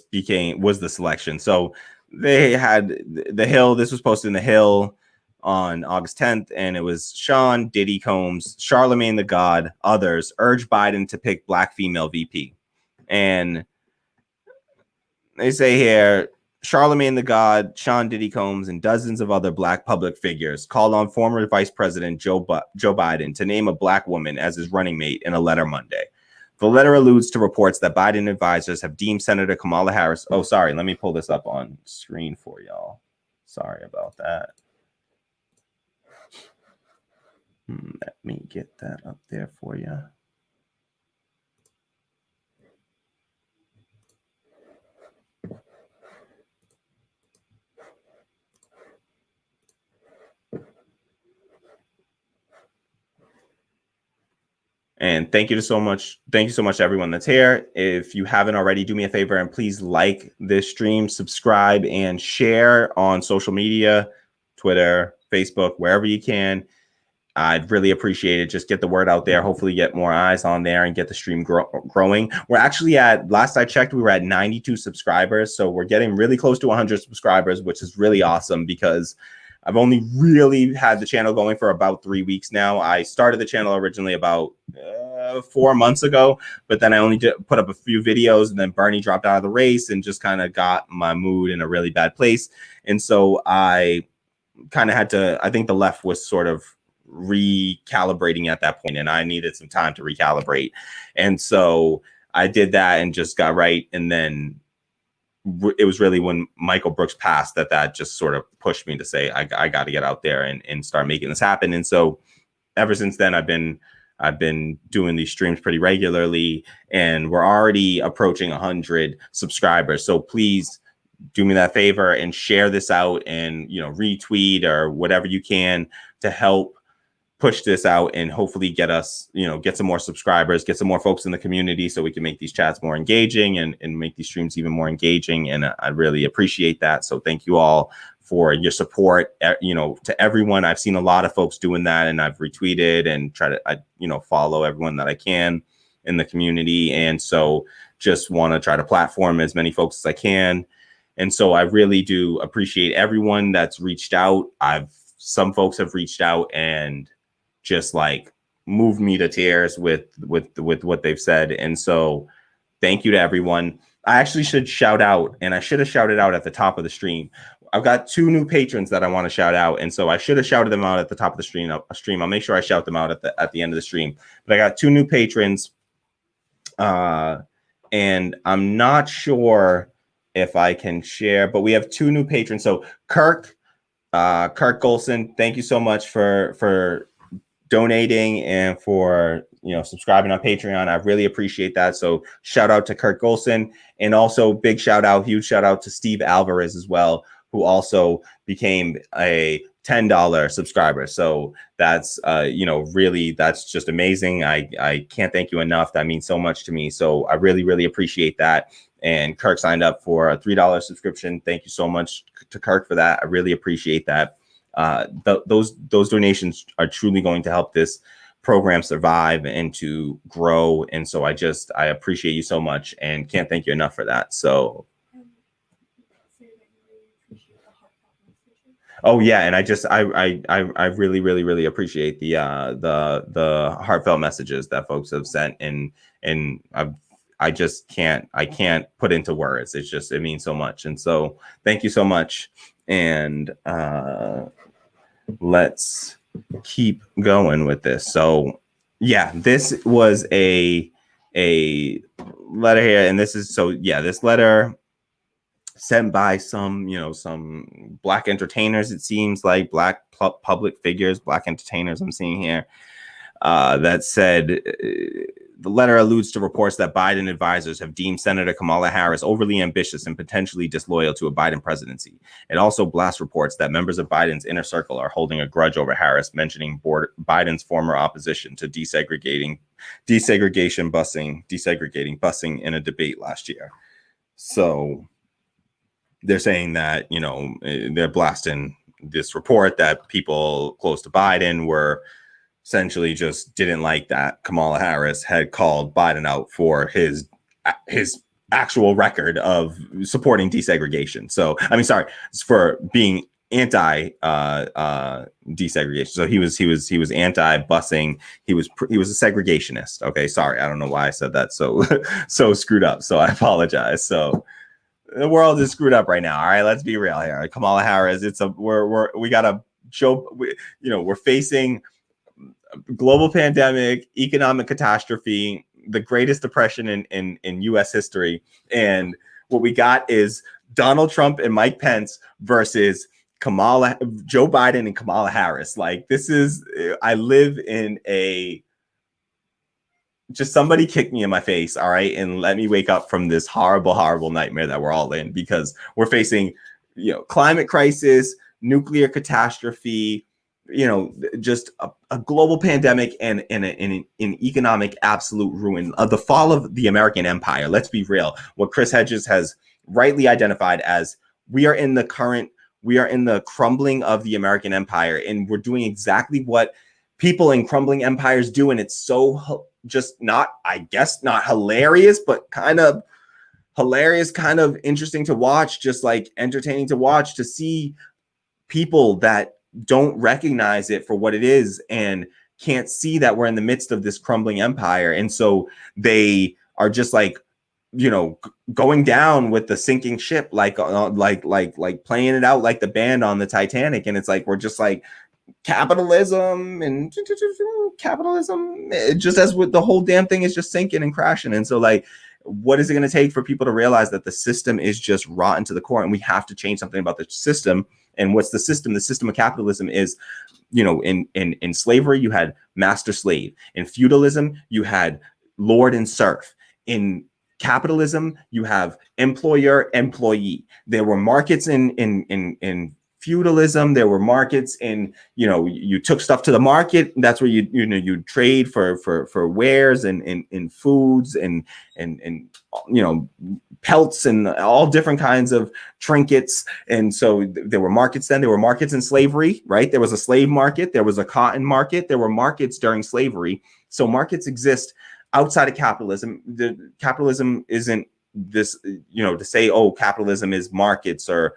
was the selection. So they had the Hill. This was posted in the Hill on August 10th, and it was Sean Diddy Combs, Charlemagne the God, others urge Biden to pick Black female VP. And they say here, Charlemagne the God, Sean Diddy Combs, and dozens of other Black public figures called on former Vice President Joe Biden to name a Black woman as his running mate in a letter Monday. The letter alludes to reports that Biden advisors have deemed Senator Kamala Harris. Oh, sorry. Let me pull this up on screen for y'all. Sorry about that. Let me get that up there for you. And thank you so much. Thank you so much to everyone that's here. If you haven't already, do me a favor and please like this stream, subscribe, and share on social media, Twitter, Facebook, wherever you can. I'd really appreciate it. Just get the word out there. Hopefully get more eyes on there and get the stream growing. We're actually at, last I checked, we were at 92 subscribers. So we're getting really close to 100 subscribers, which is really awesome because I've only really had the channel going for about 3 weeks now. I started the channel originally about 4 months ago, but then I only put up a few videos, and then Bernie dropped out of the race and just kind of got my mood in a really bad place. And so I kind of had to, I think the left was sort of recalibrating at that point, and I needed some time to recalibrate. And so I did that and just got right. And then it was really when Michael Brooks passed that just sort of pushed me to say, I got to get out there and start making this happen. And so ever since then, I've been doing these streams pretty regularly, and we're already approaching 100 subscribers. So please do me that favor and share this out, and, you know, retweet or whatever you can to help push this out and hopefully get us, you know, get some more subscribers, get some more folks in the community so we can make these chats more engaging and make these streams even more engaging. And I really appreciate that. So thank you all for your support, you know, to everyone. I've seen a lot of folks doing that, and I've retweeted and try to, you know, follow everyone that I can in the community. And so just want to try to platform as many folks as I can. And so I really do appreciate everyone that's reached out. Some folks have reached out and just like moved me to tears with what they've said. And so thank you to everyone. I actually should shout out, and I should have shouted out at the top of the stream. I've got 2 new patrons that I want to shout out. And so I should have shouted them out at the top of the stream. I'll make sure I shout them out at the end of the stream. But I got 2 new patrons. And I'm not sure if I can share, but we have 2 new patrons. So Kirk Golson, thank you so much for donating and for, you know, subscribing on Patreon. I really appreciate that. So shout out to Kirk Golson, and also huge shout out to Steve Alvarez as well, who also became a $10 subscriber. So that's, you know, really, that's just amazing. I can't thank you enough. That means so much to me. So I really, really appreciate that. And Kirk signed up for a $3 subscription. Thank you so much to Kirk for that. I really appreciate that. Those donations are truly going to help this program survive and to grow. And so I appreciate you so much and can't thank you enough for that. So oh yeah, and I really, really, really appreciate the heartfelt messages that folks have sent, and I can't put into words. It means so much. And so thank you so much. And let's keep going with this. So yeah, this was a letter here, and this letter sent by some Black entertainers. It seems like Black public figures, Black entertainers I'm seeing here, that said, the letter alludes to reports that Biden advisors have deemed Senator Kamala Harris overly ambitious and potentially disloyal to a Biden presidency. It also blasts reports that members of Biden's inner circle are holding a grudge over Harris, mentioning Biden's former opposition to desegregating busing in a debate last year. So they're saying that, you know, they're blasting this report that people close to Biden were essentially just didn't like that Kamala Harris had called Biden out for his actual record of supporting desegregation. So, I mean, sorry, for being anti desegregation. So he was anti busing. He was a segregationist. Okay, sorry, I don't know why I said that so screwed up. So I apologize. So the world is screwed up right now. All right, let's be real here. Kamala Harris, we got a joke. We're facing global pandemic, economic catastrophe, the greatest depression in U.S. history. And what we got is Donald Trump and Mike Pence versus Joe Biden and Kamala Harris. Like, I live in just somebody kick me in my face, all right, and let me wake up from this horrible, horrible nightmare that we're all in, because we're facing, climate crisis, nuclear catastrophe, just a global pandemic and an economic absolute ruin of the fall of the American empire. Let's be real. What Chris Hedges has rightly identified as we are in the crumbling of the American empire, and we're doing exactly what people in crumbling empires do. And it's so just not, I guess, not hilarious, but kind of hilarious, kind of interesting to watch, just like entertaining to watch, to see people that don't recognize it for what it is and can't see that we're in the midst of this crumbling empire. And so they are just like, going down with the sinking ship, like playing it out like the band on the Titanic. And it's like, we're just like, capitalism, just as with the whole damn thing is just sinking and crashing. And so like, what is it going to take for people to realize that the system is just rotten to the core and we have to change something about the system? And what's the system? The system of capitalism is, in slavery, you had master slave. In feudalism, you had lord and serf. In capitalism, you have employer employee. There were markets in feudalism. There were markets in, you took stuff to the market. That's where you trade for wares and foods and pelts and all different kinds of trinkets. And so there were markets then. There were markets in slavery, right? There was a slave market. There was a cotton market. There were markets during slavery. So markets exist outside of capitalism. Capitalism isn't this, to say, oh, capitalism is markets or,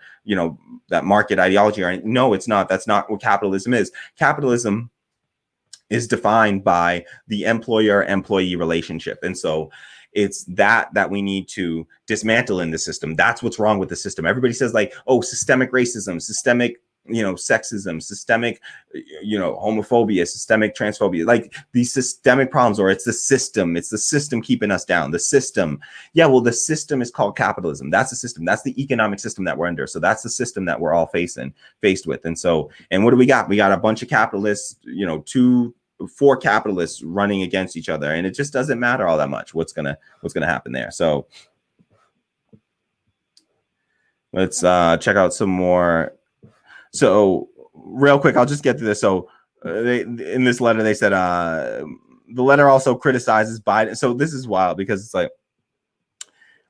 that market ideology. Or no, it's not. That's not what capitalism is. Capitalism is defined by the employer-employee relationship. And so it's that we need to dismantle in the system. That's what's wrong with the system. Everybody says like, oh, systemic racism, systemic, sexism, systemic, homophobia, systemic transphobia, like these systemic problems, or it's the system keeping us down. The system. Yeah, well, the system is called capitalism. That's the system. That's the economic system that we're under. So that's the system that we're all faced with. And so, and what do we got? We got a bunch of capitalists, 4 capitalists running against each other, and it just doesn't matter all that much what's gonna happen there. So let's check out some more. So real quick, I'll just get to this. So in this letter, they said the letter also criticizes Biden. So this is wild because it's like,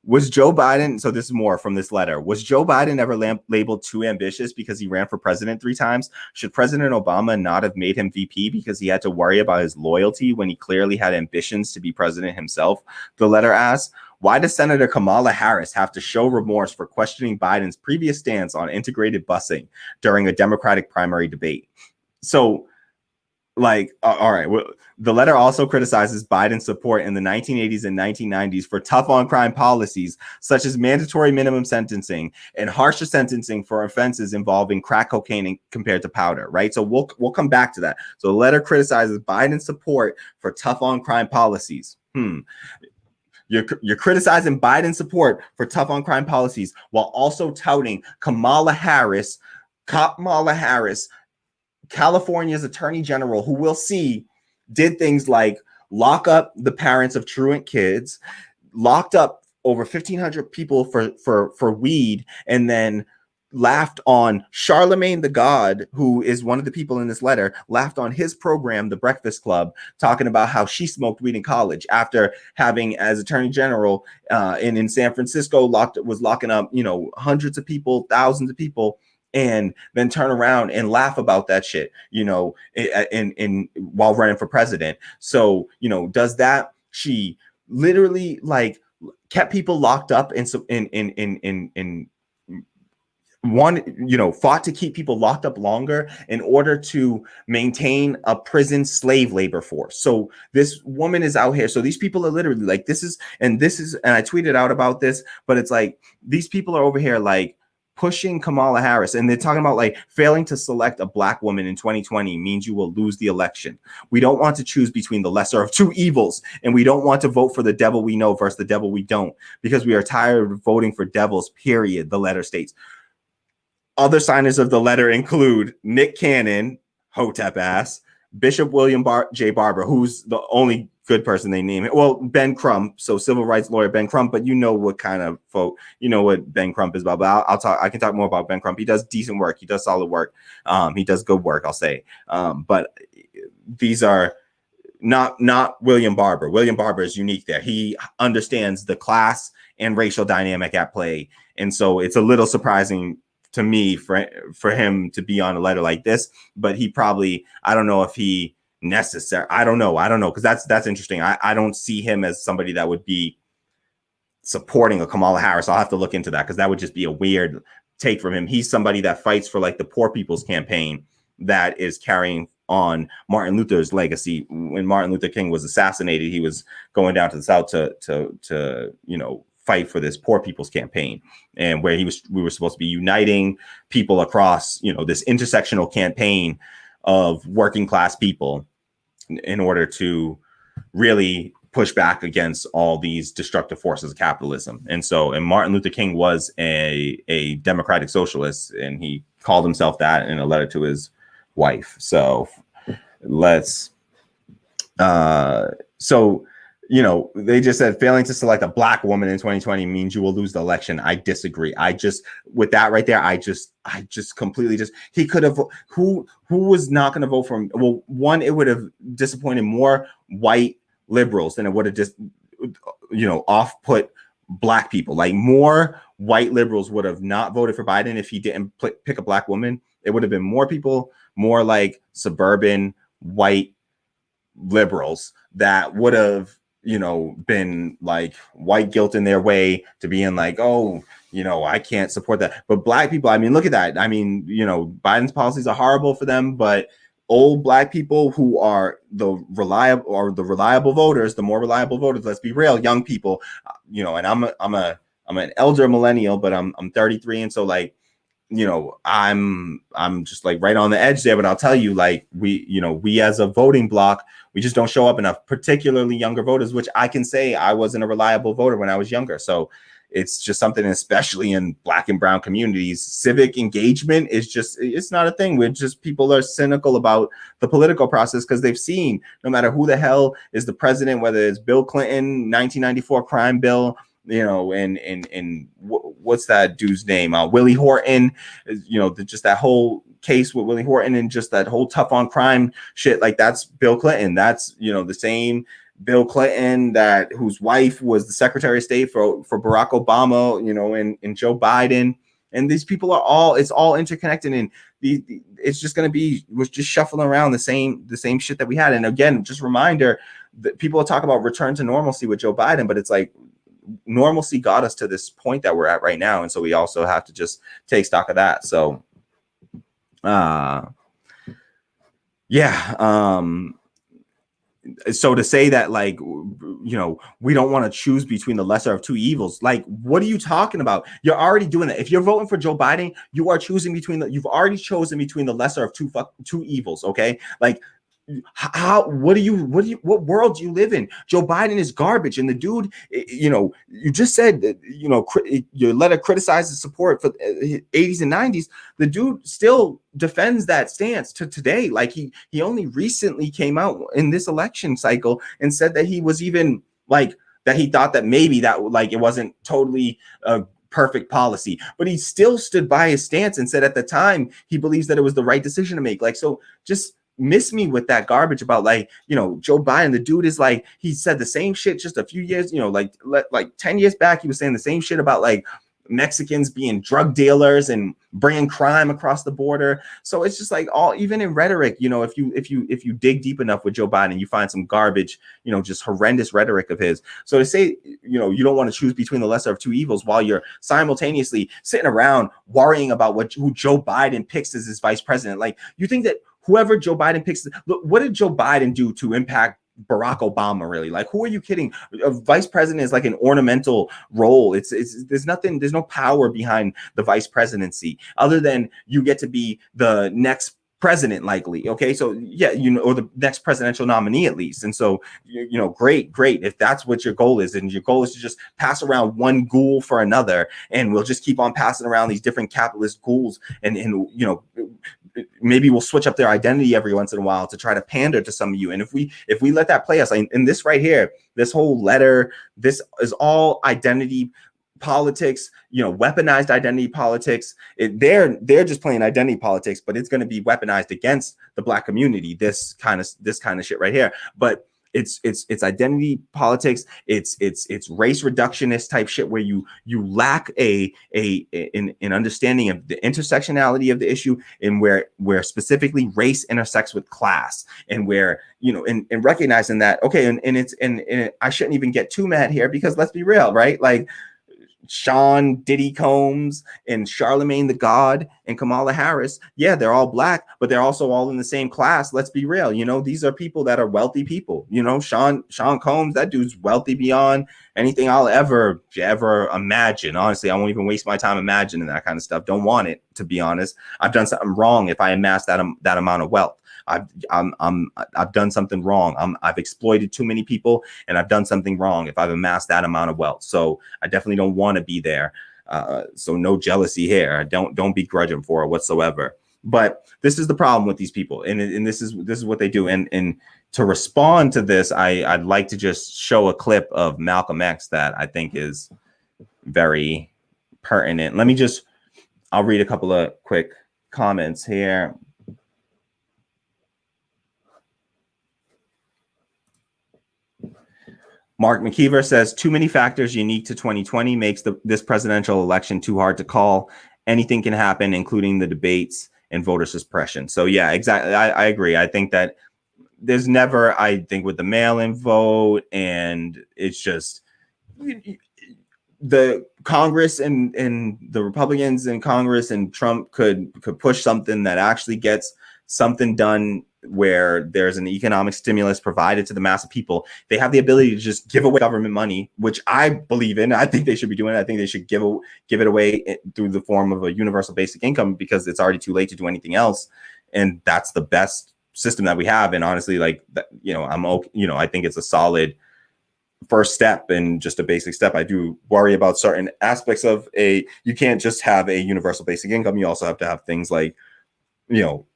was Joe Biden, so this is more from this letter, was Joe Biden ever labeled too ambitious because he ran for president 3 times? Should President Obama not have made him VP because he had to worry about his loyalty when he clearly had ambitions to be president himself? The letter asks, why does Senator Kamala Harris have to show remorse for questioning Biden's previous stance on integrated busing during a Democratic primary debate? So, like, all right, well, the letter also criticizes Biden's support in the 1980s and 1990s for tough on crime policies, such as mandatory minimum sentencing and harsher sentencing for offenses involving crack cocaine compared to powder, right? So we'll come back to that. So the letter criticizes Biden's support for tough on crime policies. You're criticizing Biden's support for tough on crime policies while also touting Kamala Harris, California's attorney general, who we'll see did things like lock up the parents of truant kids, locked up over 1,500 people for weed, and then laughed on Charlemagne the God, who is one of the people in this letter, laughed on his program, The Breakfast Club, talking about how she smoked weed in college after having, as attorney general in San Francisco, was locking up, hundreds of people, thousands of people, and then turn around and laugh about that shit, in while running for president. So, does that, she literally like kept people locked up in fought to keep people locked up longer in order to maintain a prison slave labor force. So this woman is out here. So these people are literally like, and I tweeted out about this, but it's like, these people are over here like pushing Kamala Harris, and they're talking about like failing to select a black woman in 2020 means you will lose the election. We don't want to choose between the lesser of 2 evils, and we don't want to vote for the devil we know versus the devil we don't, because we are tired of voting for devils, period, the letter states. Other signers of the letter include Nick Cannon, Hotep ass, Bishop William J. Barber, who's the only good person they name it. Well, Ben Crump, so civil rights lawyer Ben Crump, but you know what kind of folk, you know what Ben Crump is about. But I'll talk. I can talk more about Ben Crump. He does decent work. He does solid work. He does good work, I'll say. But these are not William Barber. William Barber is unique there. He understands the class and racial dynamic at play, and so it's a little surprising to me for him to be on a letter like this. But he probably, I don't know if he necessary. I don't know because that's interesting. I don't see him as somebody that would be supporting a Kamala Harris. I'll have to look into that because that would just be a weird take from him. He's somebody that fights for like the Poor People's Campaign that is carrying on Martin Luther's legacy. When Martin Luther King was assassinated, he was going down to the South to fight for this Poor People's Campaign, and where we were supposed to be uniting people across this intersectional campaign of working class people in order to really push back against all these destructive forces of capitalism. And Martin Luther King was a democratic socialist, and he called himself that in a letter to his wife. So they just said failing to select a black woman in 2020 means you will lose the election. I disagree. With that right there, I just completely he could have, who was not going to vote for him? Well, one, it would have disappointed more white liberals than it would have just, off-put black people. Like, more white liberals would have not voted for Biden if he didn't pick a black woman. It would have been more people, more like suburban white liberals that would have been like white guilt in their way to being like, oh, I can't support that. But black people, I mean, look at that. I mean, Biden's policies are horrible for them, but old black people who are the reliable voters, the more reliable voters, let's be real, young people, and I'm an elder millennial, but I'm 33. And so like, I'm just like right on the edge there, but I'll tell you, like, we as a voting bloc, we just don't show up enough, particularly younger voters, which I can say I wasn't a reliable voter when I was younger. So it's just something, especially in black and brown communities, civic engagement is it's not a thing. People are cynical about the political process because they've seen no matter who the hell is the president, whether it's Bill Clinton, 1994 crime bill, and what's that dude's name? Willie Horton, just that whole case with Willie Horton and just that whole tough on crime shit. Like, that's Bill Clinton. That's, the same Bill Clinton whose wife was the Secretary of State for Barack Obama, and Joe Biden. And these people it's all interconnected, and it's just going to be, we're just shuffling around the same shit that we had. And again, just reminder that people talk about return to normalcy with Joe Biden, but it's like, normalcy got us to this point that we're at right now. And so we also have to just take stock of that. So, so to say that, like, we don't want to choose between the lesser of two evils. Like, what are you talking about? You're already doing that. If you're voting for Joe Biden, you are choosing you've already chosen between the lesser of two evils. Okay. Like, what world do you live in? Joe Biden is garbage, and the dude, you just said that, your letter criticizes support for the 80s and 90s. The dude still defends that stance to today. Like, he only recently came out in this election cycle and said that he was even like that he thought that maybe that, like, it wasn't totally perfect policy, but he still stood by his stance and said at the time he believes that it was the right decision to make. Like, so just miss me with that garbage about, like, Joe Biden. The dude is like, he said the same shit just a few years, like 10 years back, he was saying the same shit about like Mexicans being drug dealers and bringing crime across the border. So it's just like, even in rhetoric, if you dig deep enough with Joe Biden, you find some garbage, just horrendous rhetoric of his. So to say, you don't want to choose between the lesser of two evils while you're simultaneously sitting around worrying about who Joe Biden picks as his vice president. Like, you think that whoever Joe Biden picks, look, what did Joe Biden do to impact Barack Obama, really? Like, who are you kidding? A vice president is like an ornamental role. There's no power behind the vice presidency other than you get to be the next president, likely. Okay, so yeah, or the next presidential nominee at least. And so, great. If that's what your goal is, and your goal is to just pass around one ghoul for another, and we'll just keep on passing around these different capitalist ghouls, and maybe we'll switch up their identity every once in a while to try to pander to some of you. And if we let that play us, in this right here, this whole letter, this is all identity politics, weaponized identity politics. They're just playing identity politics, but it's going to be weaponized against the Black community. This kind of shit right here. But it's identity politics. It's race reductionist type shit where you lack an understanding of the intersectionality of the issue, and where specifically race intersects with class, and where and recognizing that, okay, and I shouldn't even get too mad here, because let's be real, right? Like Sean Diddy Combs and Charlemagne the God and Kamala Harris, yeah, they're all Black, but they're also all in the same class. Let's be real. These are people that are wealthy people. Sean Combs, that dude's wealthy beyond anything I'll ever imagine. Honestly, I won't even waste my time imagining that kind of stuff. Don't want it, to be honest. I've done something wrong if I amass that amount of wealth. I've done something wrong. I've exploited too many people, and I've done something wrong if I've amassed that amount of wealth. So I definitely don't want to be there. So no jealousy here. Don't begrudge them for it whatsoever. But this is the problem with these people, and this is what they do. And to respond to this, I'd like to just show a clip of Malcolm X that I think is very pertinent. I'll read a couple of quick comments here. Mark McKeever says, too many factors unique to 2020 makes this presidential election too hard to call. Anything can happen, including the debates and voter suppression. So yeah, exactly. I agree. I think that there's never, I think with the mail-in vote, and it's just the Congress and the Republicans in Congress and Trump could push something that actually gets something done, where there's an economic stimulus provided to the mass of people. They have the ability to just give away government money, which I believe in. I think they should be doing it. I think they should give it away through the form of a universal basic income, because it's already too late to do anything else. And that's the best system that we have. And honestly, like, I think it's a solid first step and just a basic step. I do worry about certain aspects of you can't just have a universal basic income. You also have to have things like,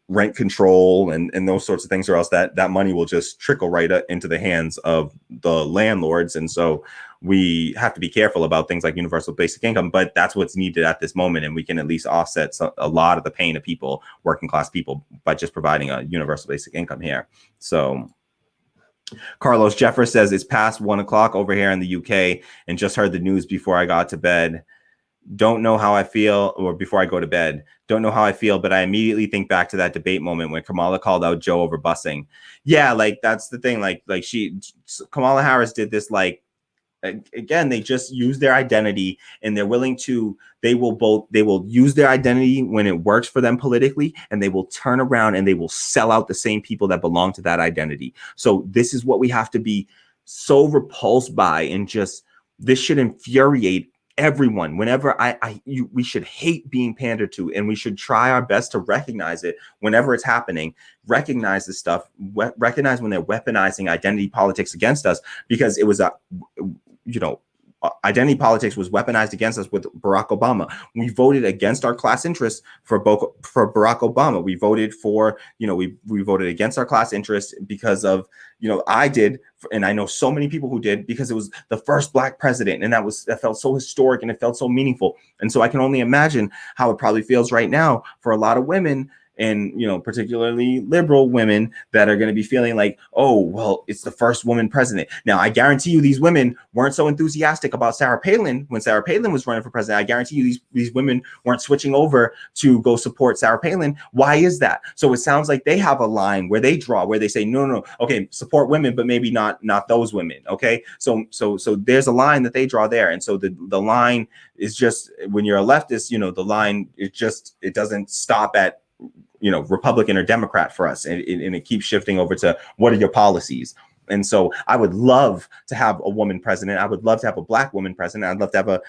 rent control and those sorts of things, or else that money will just trickle right into the hands of the landlords. And so we have to be careful about things like universal basic income, but that's what's needed at this moment. And we can at least offset a lot of the pain of people, working class people, by just providing a universal basic income here. So Carlos Jeffers says, it's past 1 o'clock over here in the UK and just heard the news before I got to bed. Don't know how I feel, or before I go to bed, don't know how I feel, but I immediately think back to that debate moment when Kamala called out Joe over busing. Yeah, like that's the thing. Like Kamala Harris did this, like, again, they just use their identity, and they're willing to, they will use their identity when it works for them politically, and they will turn around and they will sell out the same people that belong to that identity. So this is what we have to be so repulsed by, and just, this should infuriate everyone. Whenever we should hate being pandered to, and we should try our best to recognize it whenever it's happening. Recognize this stuff. Recognize when they're weaponizing identity politics against us, because it was identity politics was weaponized against us with Barack Obama. We voted against our class interests for Barack Obama. We voted for, we voted against our class interests because of, I did, and I know so many people who did, because it was the first Black president, and that felt so historic and it felt so meaningful. And so I can only imagine how it probably feels right now for a lot of women, and particularly liberal women, that are going to be feeling like, oh, well, it's the first woman president. Now, I guarantee you these women weren't so enthusiastic about Sarah Palin when Sarah Palin was running for president. I guarantee you these women weren't switching over to go support Sarah Palin. Why is that? So it sounds like they have a line where they draw, where they say, no, okay, support women, but maybe not those women. Okay, so there's a line that they draw there. And so the line is just, when you're a leftist, the line, it doesn't stop at Republican or Democrat for us, and it keeps shifting over to, what are your policies? And so I would love to have a woman president. I would love to have a Black woman president. I'd love to have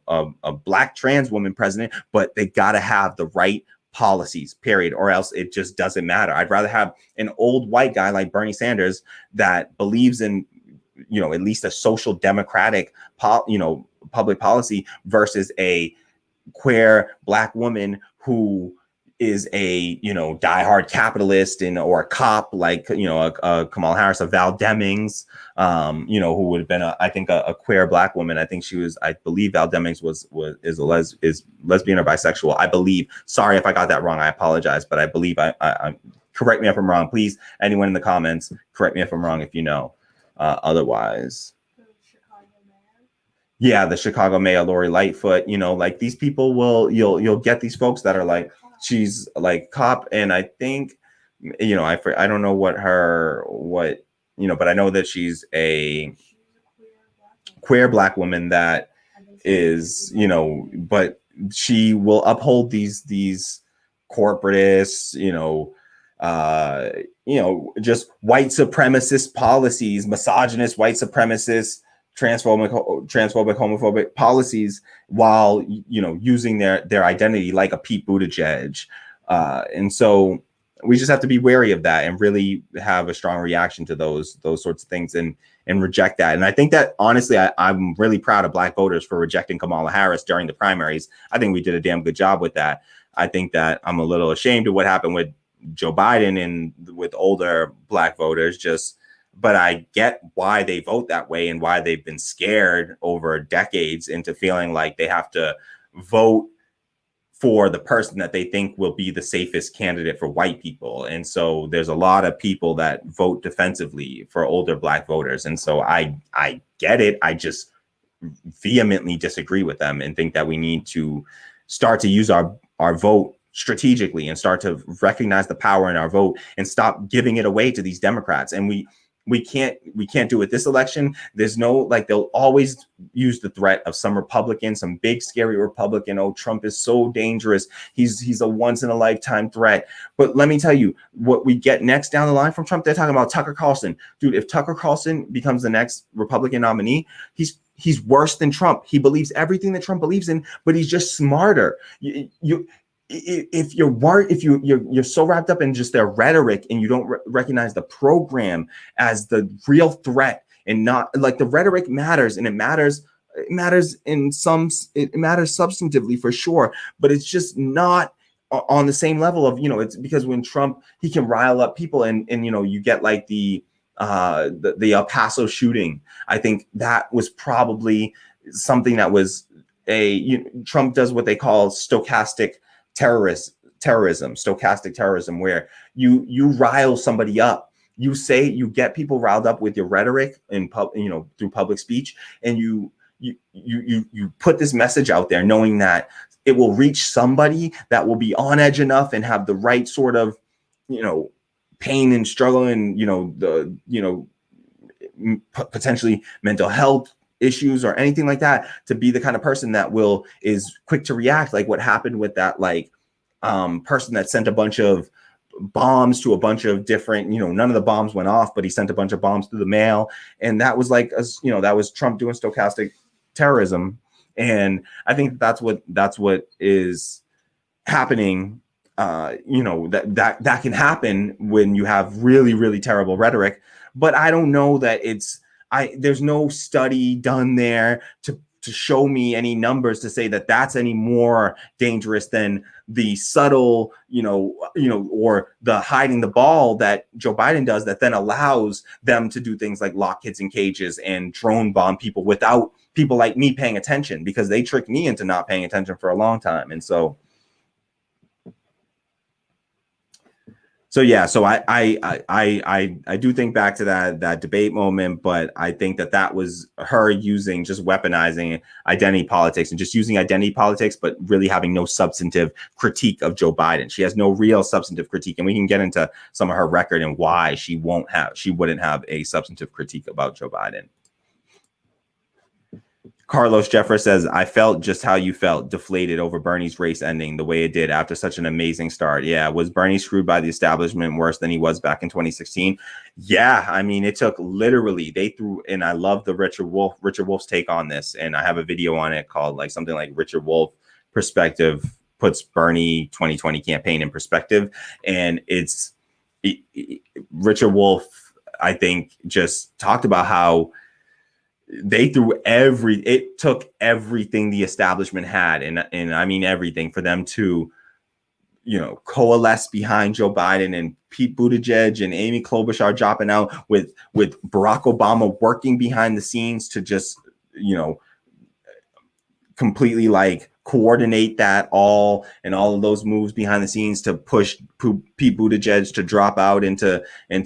a Black trans woman president, but they got to have the right policies, period, or else it just doesn't matter. I'd rather have an old white guy like Bernie Sanders that believes in, at least a social democratic, public policy, versus a queer Black woman who is a, you know, diehard capitalist or a cop like, you know, a Kamala Harris, a Val Demings, you know, who would have been I think a queer Black woman. I think she was, I believe Val Demings is lesbian or bisexual, I believe. Sorry if I got that wrong, I apologize, but I believe I correct me if I'm wrong, please. Anyone in the comments, correct me if I'm wrong if you know. Otherwise, yeah, the Chicago mayor, Lori Lightfoot, you know, like these people you'll get these folks that are like, she's like cop. And I think, you know, I don't know what, you know, but I know that she's a queer Black woman that is, you know, but she will uphold these corporatists, you know, just white supremacist policies, misogynist, white supremacist, transphobic, homophobic policies, while, you know, using their identity like a Pete Buttigieg. And so we just have to be wary of that and really have a strong reaction to those sorts of things and reject that. And I think that honestly, I'm really proud of Black voters for rejecting Kamala Harris during the primaries. I think we did a damn good job with that. I think that I'm a little ashamed of what happened with Joe Biden and with older Black voters, but I get why they vote that way and why they've been scared over decades into feeling like they have to vote for the person that they think will be the safest candidate for white people. And so there's a lot of people that vote defensively for older Black voters. And so I get it. I just vehemently disagree with them and think that we need to start to use our vote strategically and start to recognize the power in our vote and stop giving it away to these Democrats. And we can't do it this election. There's no, like, they'll always use the threat of some Republican, some big scary Republican. Oh, Trump is so dangerous. He's a once in a lifetime threat. But let me tell you what we get next down the line from Trump. They're talking about Tucker Carlson. Dude, if Tucker Carlson becomes the next Republican nominee, he's worse than Trump. He believes everything that Trump believes in, but he's just smarter. If you're so wrapped up in just their rhetoric and you don't recognize the program as the real threat, and not like the rhetoric matters, and it matters substantively for sure, but it's just not on the same level of, you know, it's because when Trump, he can rile up people and you know, you get like the El Paso shooting. I think that was probably something that was Trump does what they call stochastic stochastic terrorism, where you rile somebody up. You get people riled up with your rhetoric and through public speech, and you put this message out there knowing that it will reach somebody that will be on edge enough and have the right sort of, you know, pain and struggle and, you know, potentially mental health issues or anything like that, to be the kind of person that is quick to react, like what happened with that person that sent a bunch of bombs to a bunch of different, you know, none of the bombs went off, but he sent a bunch of bombs through the mail, and that was like, you know, that was Trump doing stochastic terrorism. And I think that's what is happening. You know, that can happen when you have really, really terrible rhetoric, but I don't know that there's no study done there to show me any numbers to say that that's any more dangerous than the subtle, you know, or the hiding the ball that Joe Biden does, that then allows them to do things like lock kids in cages and drone bomb people without people like me paying attention, because they tricked me into not paying attention for a long time. And so yeah, so I do think back to that debate moment, but I think that was her using, just weaponizing identity politics and just using identity politics, but really having no substantive critique of Joe Biden. She has no real substantive critique, and we can get into some of her record and why she wouldn't have a substantive critique about Joe Biden. Carlos Jeffer says, I felt just how you felt, deflated over Bernie's race ending the way it did after such an amazing start. Yeah. Was Bernie screwed by the establishment worse than he was back in 2016? Yeah. I mean, it took literally, they threw, and I love the Richard Wolff's take on this. And I have a video on it called like something like Richard Wolff Perspective puts Bernie 2020 campaign in perspective. And Richard Wolff, I think, just talked about how it took everything the establishment had, and I mean everything, for them to coalesce behind Joe Biden, and Pete Buttigieg and Amy Klobuchar dropping out with Barack Obama working behind the scenes to just, completely like coordinate that all of those moves behind the scenes to push Pete Buttigieg to drop out and to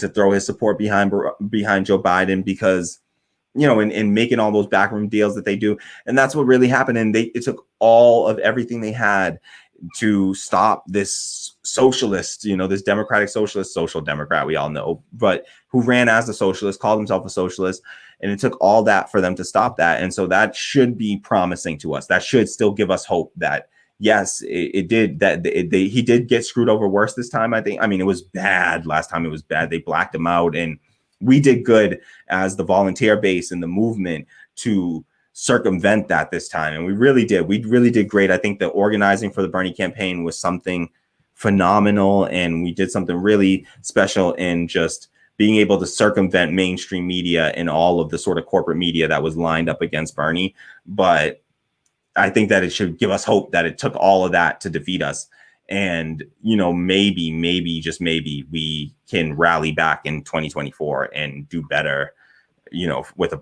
throw his support behind Joe Biden, because in making all those backroom deals that they do. And that's what really happened. And it took all of everything they had to stop this socialist, this democratic socialist, social democrat, we all know, but who ran as a socialist, called himself a socialist. And it took all that for them to stop that. And so that should be promising to us. That should still give us hope that, yes, it did, that he did get screwed over worse this time, I think. I mean, it was bad. Last time it was bad. They blacked him out. And we did good as the volunteer base and the movement to circumvent that this time. And we really did. We really did great. I think the organizing for the Bernie campaign was something phenomenal. And we did something really special in just being able to circumvent mainstream media and all of the sort of corporate media that was lined up against Bernie. But I think that it should give us hope that it took all of that to defeat us. And, maybe, just maybe we can rally back in 2024 and do better, with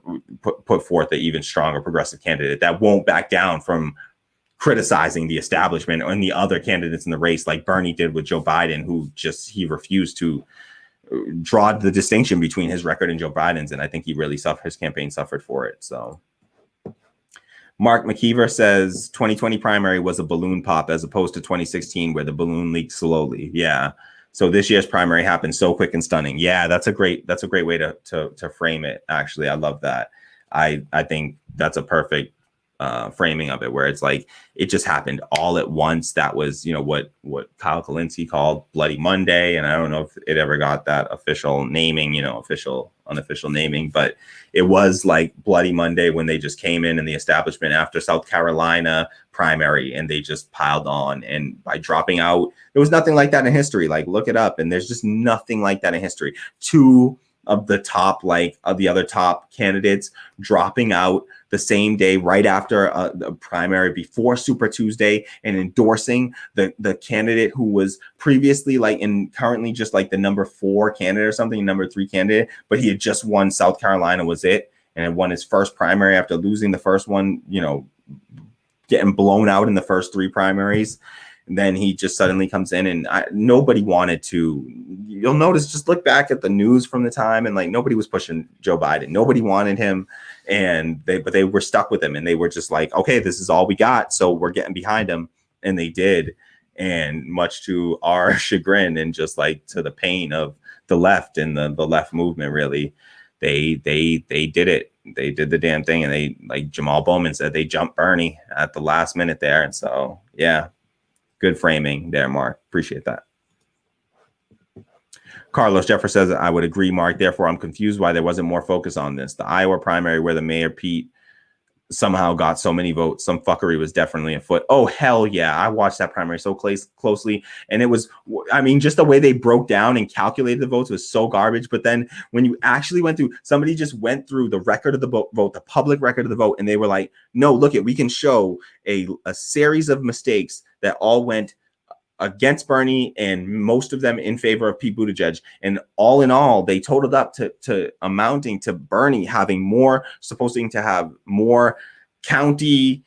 put forth an even stronger progressive candidate that won't back down from criticizing the establishment and the other candidates in the race, like Bernie did with Joe Biden, he refused to draw the distinction between his record and Joe Biden's. And I think his campaign suffered for it. So Mark McKeever says 2020 primary was a balloon pop as opposed to 2016 where the balloon leaked slowly. Yeah. So this year's primary happened so quick and stunning. Yeah, that's a great way to frame it. Actually, I love that. I think that's a perfect framing of it, where it's like it just happened all at once. That was, what Kyle Kalinske called Bloody Monday, and I don't know if it ever got that official naming, unofficial naming, but it was like Bloody Monday when they just came in the establishment after South Carolina primary, and they just piled on. And by dropping out, there was nothing like that in history. Like, look it up, and there's just nothing like that in history. Two of the top, of the other top candidates dropping out the same day, right after the primary, before Super Tuesday, and endorsing the candidate who was previously currently just the number 4 candidate or something, number 3 candidate, but he had just won South Carolina, was it, and had won his first primary after losing the first one, getting blown out in the first 3 primaries. And then he just suddenly comes in, and nobody wanted to. You'll notice, just look back at the news from the time, and nobody was pushing Joe Biden. Nobody wanted him, and they were stuck with him, and they were just like, okay, this is all we got, so we're getting behind him, and they did. And much to our chagrin, and just to the pain of the left and the left movement, really, they did it. They did the damn thing, and they, like Jamal Bowman said, they jumped Bernie at the last minute there. And so, yeah. Good framing there, Mark. Appreciate that. Carlos Jeffer says, I would agree, Mark. Therefore, I'm confused why there wasn't more focus on this. The Iowa primary where the mayor, Pete, somehow got so many votes. Some fuckery was definitely afoot. Oh, hell yeah. I watched that primary so closely. And it was, just the way they broke down and calculated the votes was so garbage. But then when you actually went through, somebody just went through the record of the vote, the public record of the vote. And they were like, no, look we can show a series of mistakes that all went against Bernie and most of them in favor of Pete Buttigieg. And all in all, they totaled up to amounting to Bernie supposing to have more county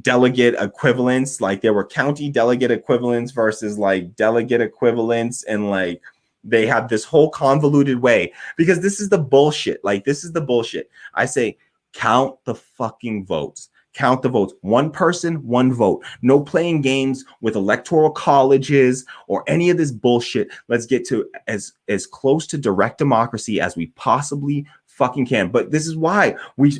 delegate equivalents. There were county delegate equivalents versus delegate equivalents. And they have this whole convoluted way, because this is the bullshit. This is the bullshit. I say, count the fucking votes. Count the votes. One person, one vote. No playing games with electoral colleges or any of this bullshit. Let's get to as close to direct democracy as we possibly fucking can. But this is why we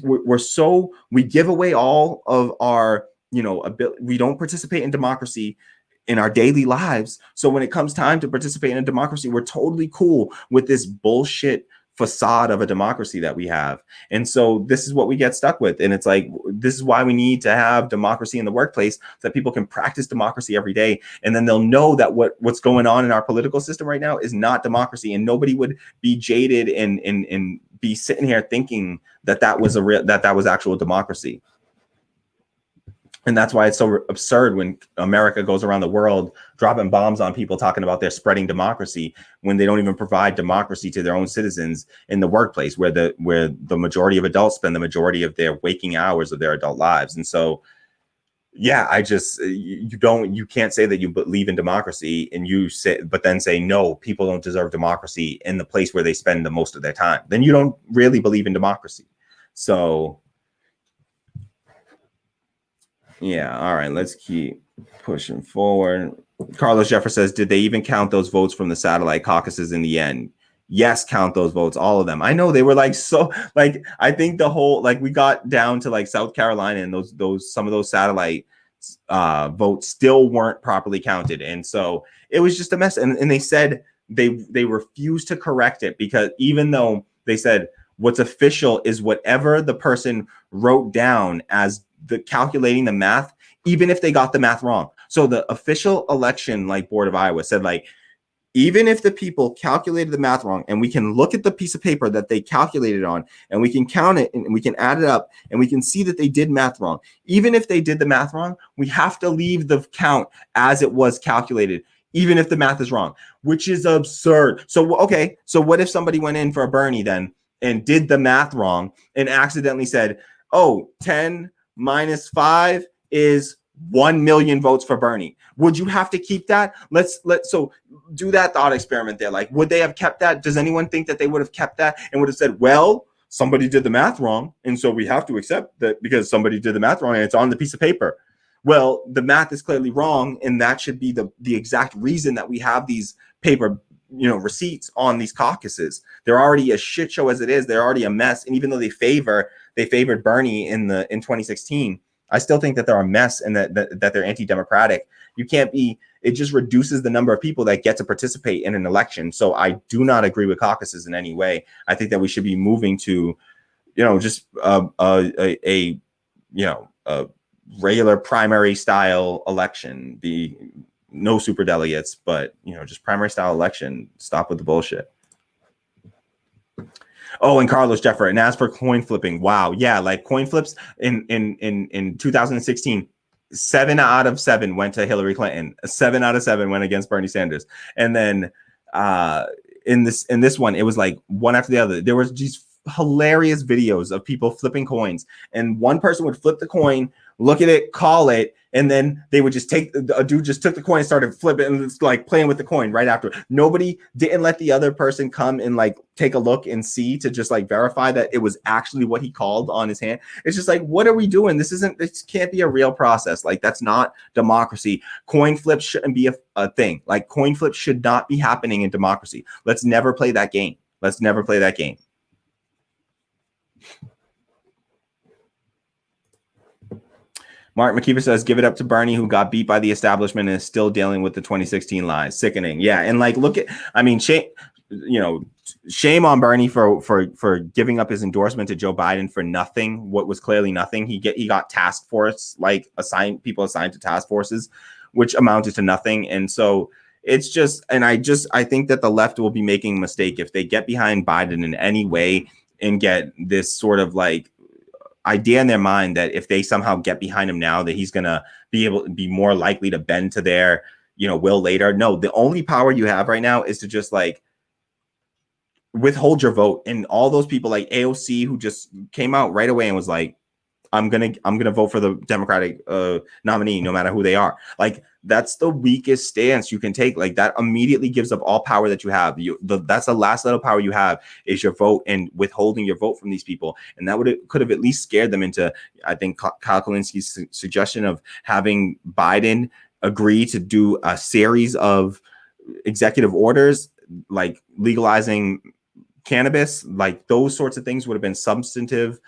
give away all of our, we don't participate in democracy in our daily lives. So when it comes time to participate in a democracy, we're totally cool with this bullshit facade of a democracy that we have. And so this is what we get stuck with. And it's this is why we need to have democracy in the workplace, so that people can practice democracy every day. And then they'll know that what's going on in our political system right now is not democracy. And nobody would be jaded and be sitting here thinking that was actual democracy. And that's why it's so absurd when America goes around the world dropping bombs on people talking about they're spreading democracy when they don't even provide democracy to their own citizens in the workplace where the majority of adults spend the majority of their waking hours of their adult lives. And so, yeah, you can't say that you believe in democracy and but then say, no, people don't deserve democracy in the place where they spend the most of their time. Then you don't really believe in democracy. So, yeah, all right, let's keep pushing forward. Carlos Jeffer says, did they even count those votes from the satellite caucuses in the end? Yes, count those votes, all of them. I know they were like so like I think the whole like we got down to like South Carolina and those some of those satellite votes still weren't properly counted. And so it was just a mess. And they said they refused to correct it because even though they said what's official is whatever the person wrote down as the calculating the math, even if they got the math wrong. So the official election like board of Iowa said like even if the people calculated the math wrong and we can look at the piece of paper that they calculated on and we can count it and we can add it up and we can see that they did math wrong. Even if they did the math wrong, we have to leave the count as it was calculated, even if the math is wrong, which is absurd. So, okay, so what if somebody went in for a Bernie then and did the math wrong and accidentally said, oh, 10 minus 5 is 1 million votes for Bernie. Would you have to keep that? So do that thought experiment there. Like, would they have kept that? Does anyone think that they would have kept that and would have said, well, somebody did the math wrong, and so we have to accept that because somebody did the math wrong and it's on the piece of paper. Well, the math is clearly wrong, and that should be the exact reason that we have these paper receipts on these caucuses. They're already a shit show as it is. They're already a mess. And even though they favored Bernie in 2016, I still think that they're a mess and that they're anti-democratic. You can't be. It just reduces the number of people that get to participate in an election. So I do not agree with caucuses in any way. I think that we should be moving to, just a regular primary style election. Be no super delegates, but just primary style election. Stop with the bullshit. Oh, and Carlos Jeffer. And as for coin flipping, wow, yeah, like coin flips in 2016, 7 out of 7 went to Hillary Clinton. 7 out of 7 went against Bernie Sanders. And then in this one, it was like one after the other. There was these hilarious videos of people flipping coins, and one person would flip the coin, look at it, call it, and then they would just a dude just took the coin and started flipping and it's like playing with the coin right after. Nobody didn't let the other person come and like take a look and see to just like verify that it was actually what he called on his hand. It's just like, what are we doing? This can't be a real process. Like, that's not democracy. Coin flips shouldn't be a thing. Like, coin flips should not be happening in democracy. Let's never play that game. Let's never play that game. Mark McKeever says, give it up to Bernie, who got beat by the establishment and is still dealing with the 2016 lies. Sickening. Yeah. And like, shame on Bernie for giving up his endorsement to Joe Biden for nothing, what was clearly nothing. He got task force, like people assigned to task forces, which amounted to nothing. And so it's just, and I think that the left will be making a mistake if they get behind Biden in any way and get this sort of like idea in their mind that if they somehow get behind him now, that he's going to be able to be more likely to bend to their, will later. No, the only power you have right now is to just like withhold your vote. And all those people like AOC who just came out right away and was like, I'm going to vote for the Democratic nominee, no matter who they are. Like, that's the weakest stance you can take. Like, that immediately gives up all power that you have. That's the last little power you have is your vote and withholding your vote from these people. And that could have at least scared them into, I think, Kyle Kulinski's suggestion of having Biden agree to do a series of executive orders, like legalizing cannabis. Like, those sorts of things would have been substantive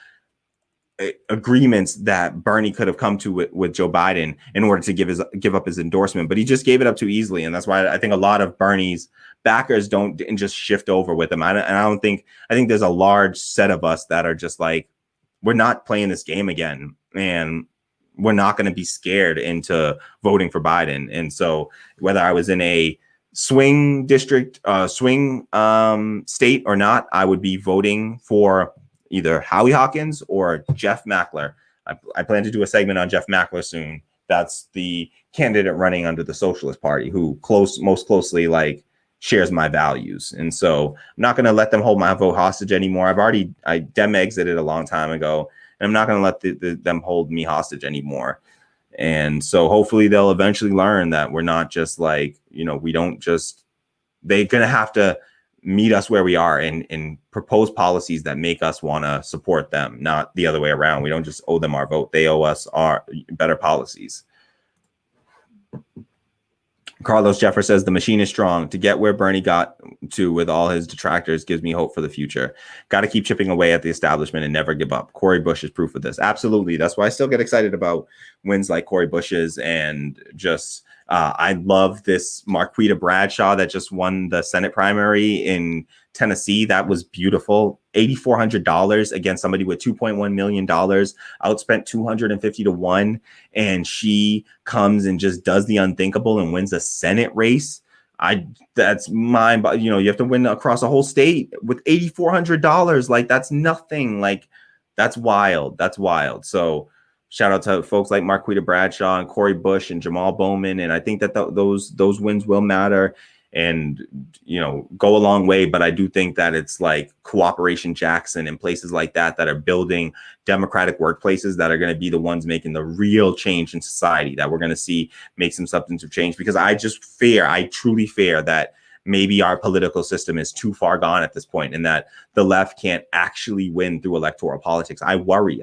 agreements that Bernie could have come to with Joe Biden in order to give up his endorsement, but he just gave it up too easily, and that's why I think a lot of Bernie's backers didn't just shift over with him. I think there's a large set of us that are just like, we're not playing this game again, and we're not going to be scared into voting for Biden. And so whether I was in a swing district, swing state or not, I would be voting for either Howie Hawkins or Jeff Mackler. I plan to do a segment on Jeff Mackler soon. That's the candidate running under the Socialist Party who most closely like shares my values. And so I'm not going to let them hold my vote hostage anymore. I dem exited a long time ago, and I'm not going to let them hold me hostage anymore. And so hopefully they'll eventually learn that we're not just like, we don't just, they're going to have to meet us where we are and propose policies that make us want to support them, not the other way around. We don't just owe them our vote. They owe us our better policies. Carlos Jeffer says the machine is strong. To get where Bernie got to with all his detractors gives me hope for the future. Got to keep chipping away at the establishment and never give up. Cori Bush is proof of this. Absolutely. That's why I still get excited about wins like Cori Bush's, and just I love this Marquita Bradshaw that just won the Senate primary in Tennessee. That was beautiful. $8,400 against somebody with $2.1 million, outspent 250 to 1. And she comes and just does the unthinkable and wins a Senate race. That's mine. But you have to win across a whole state with $8,400. Like, that's nothing. Like, that's wild. That's wild. So shout out to folks like Marquita Bradshaw and Cori Bush and Jamal Bowman. And I think that those wins will matter and, go a long way. But I do think that it's like Cooperation Jackson and places like that are building democratic workplaces that are going to be the ones making the real change in society, that we're going to see make some substantive change. Because I truly fear that maybe our political system is too far gone at this point, and that the left can't actually win through electoral politics. I worry.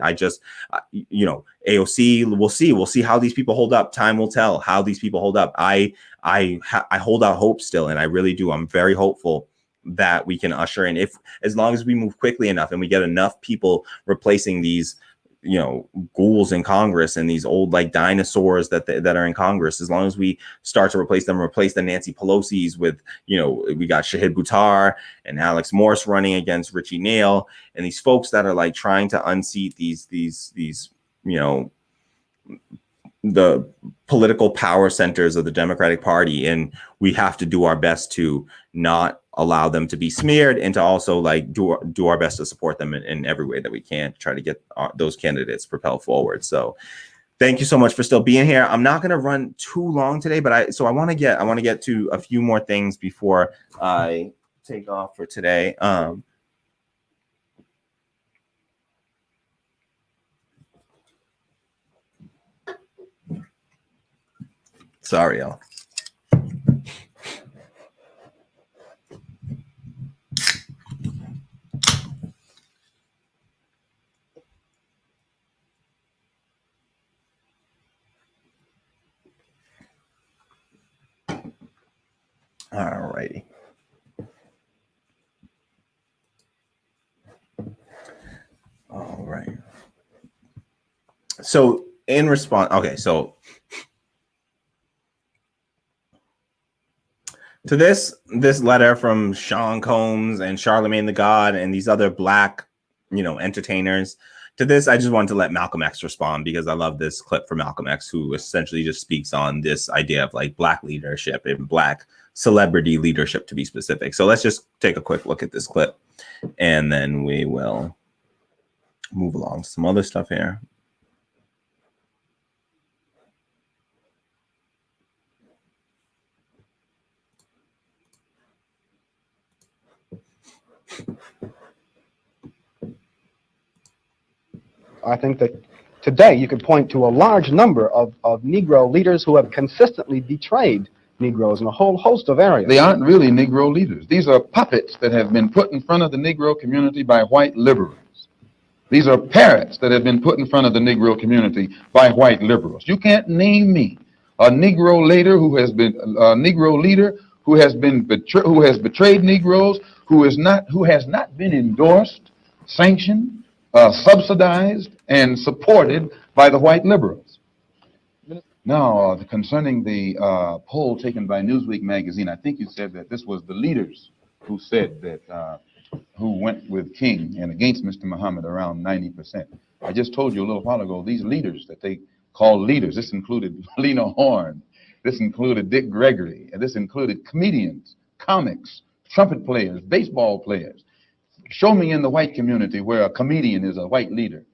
AOC, we'll see how these people hold up. Time will tell how these people hold up. I hold out hope still, and I really do. I'm very hopeful that we can usher in, as long as we move quickly enough and we get enough people replacing these ghouls in Congress and these old like dinosaurs that are in Congress. As long as we start to replace the Nancy Pelosi's with, we got Shahid Buttar and Alex Morse running against Richie Nail, and these folks that are like trying to unseat these the political power centers of the Democratic Party. And we have to do our best to not allow them to be smeared, and to also like do our best to support them in every way that we can to try to get those candidates propelled forward. So thank you so much for still being here. I'm not going to run too long today, but I want to get to a few more things before I take off for today. Sorry, y'all. All righty. All right. So in response, okay, so to this letter from Sean Combs and Charlemagne the God and these other black, entertainers, to this, I just wanted to let Malcolm X respond, because I love this clip from Malcolm X, who essentially just speaks on this idea of like black leadership and black celebrity leadership, to be specific. So let's just take a quick look at this clip, and then we will move along to some other stuff here. I think that today you could point to a large number of Negro leaders who have consistently betrayed Negroes in a whole host of areas. They aren't really Negro leaders. These are puppets that have been put in front of the Negro community by white liberals. These are parrots that have been put in front of the Negro community by white liberals. You can't name me a Negro leader who has been betrayed Negroes, who has not been endorsed, sanctioned, subsidized, and supported by the white liberals. Now, concerning the poll taken by Newsweek magazine, I think you said that this was the leaders who said that, who went with King and against Mr. Muhammad, around 90%. I just told you a little while ago, these leaders that they call leaders, this included Lena Horne, this included Dick Gregory, and this included comedians, comics, trumpet players, baseball players. Show me in the white community where a comedian is a white leader.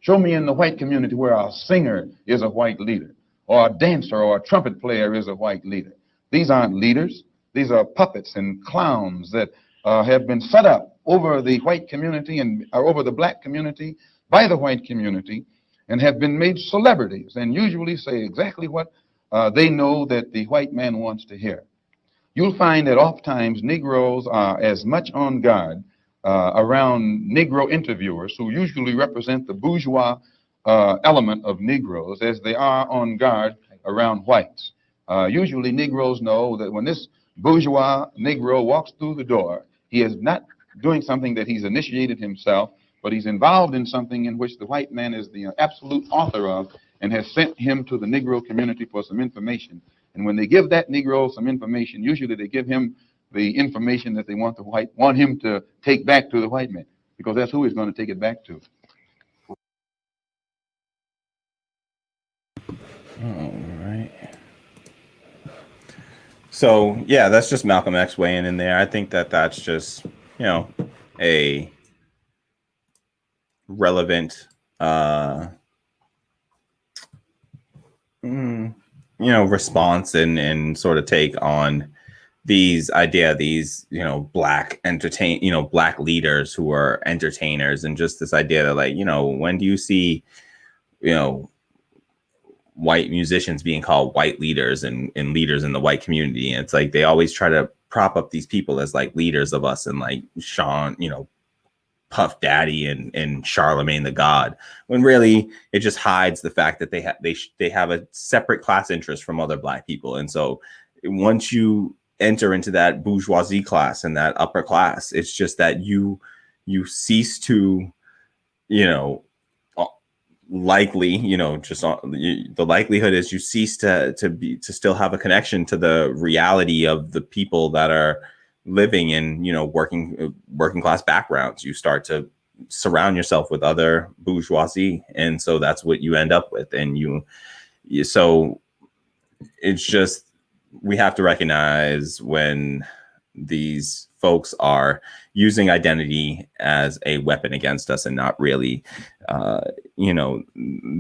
Show me in the white community where a singer is a white leader, or a dancer or a trumpet player is a white leader. These aren't leaders. These are puppets and clowns that have been set up over the white community and over the black community by the white community, and have been made celebrities and usually say exactly what they know that the white man wants to hear. You'll find that oftentimes Negroes are as much on guard around Negro interviewers, who usually represent the bourgeois element of Negroes, as they are on guard around whites. Usually Negroes know that when this bourgeois Negro walks through the door, he is not doing something that he's initiated himself, but he's involved in something in which the white man is the absolute author of and has sent him to the Negro community for some information. And when they give that Negro some information, usually they give him the information that they want him to take back to the white man, because that's who he's going to take it back to. All right. So yeah, that's just Malcolm X weighing in there. I think that that's just, you know, a relevant, response and sort of take on these, you know, black leaders who are entertainers, and just this idea that, like, you know, when do you see, you know, white musicians being called white leaders and leaders in the white community? And it's like they always try to prop up these people as like leaders of us, and like Sean, you know, Puff Daddy and Charlemagne the God, when really it just hides the fact that they have a separate class interest from other black people. And so once you enter into that bourgeoisie class and that upper class, it's just that you cease to, you know, likely, you know, just the likelihood is you cease to still have a connection to the reality of the people that are living in, you know, working class backgrounds. You start to surround yourself with other bourgeoisie, and so that's what you end up with. And so it's just, we have to recognize when these folks are using identity as a weapon against us and not really, you know,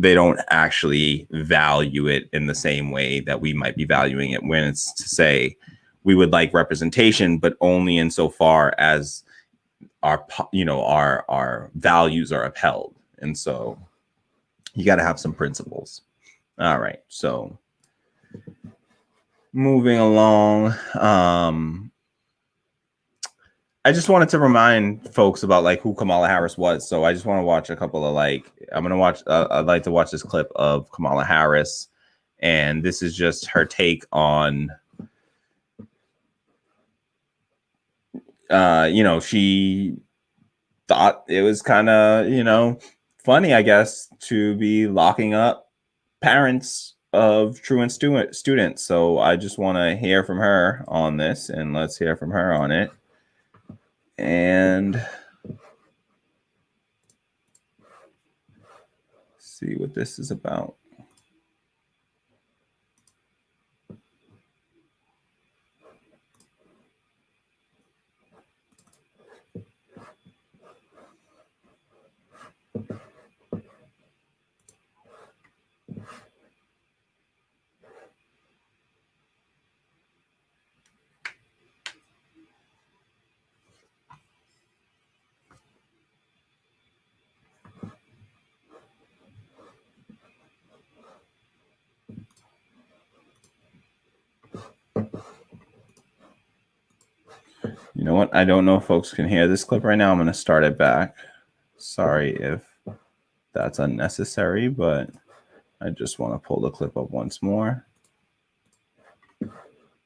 they don't actually value it in the same way that we might be valuing it, when it's to say we would like representation, but only insofar as our values are upheld. And so you got to have some principles. All right. So moving along, I just wanted to remind folks about like who Kamala Harris was. So I just want to watch a couple of I'd like to watch this clip of Kamala Harris. And this is just her take on, you know, she thought it was kind of, you know, funny, I guess, to be locking up parents of truant students. So I just want to hear from her on this, and let's hear from her on it. And see what this is about. You know what? I don't know if folks can hear this clip right now. I'm going to start it back. Sorry if that's unnecessary, but I just want to pull the clip up once more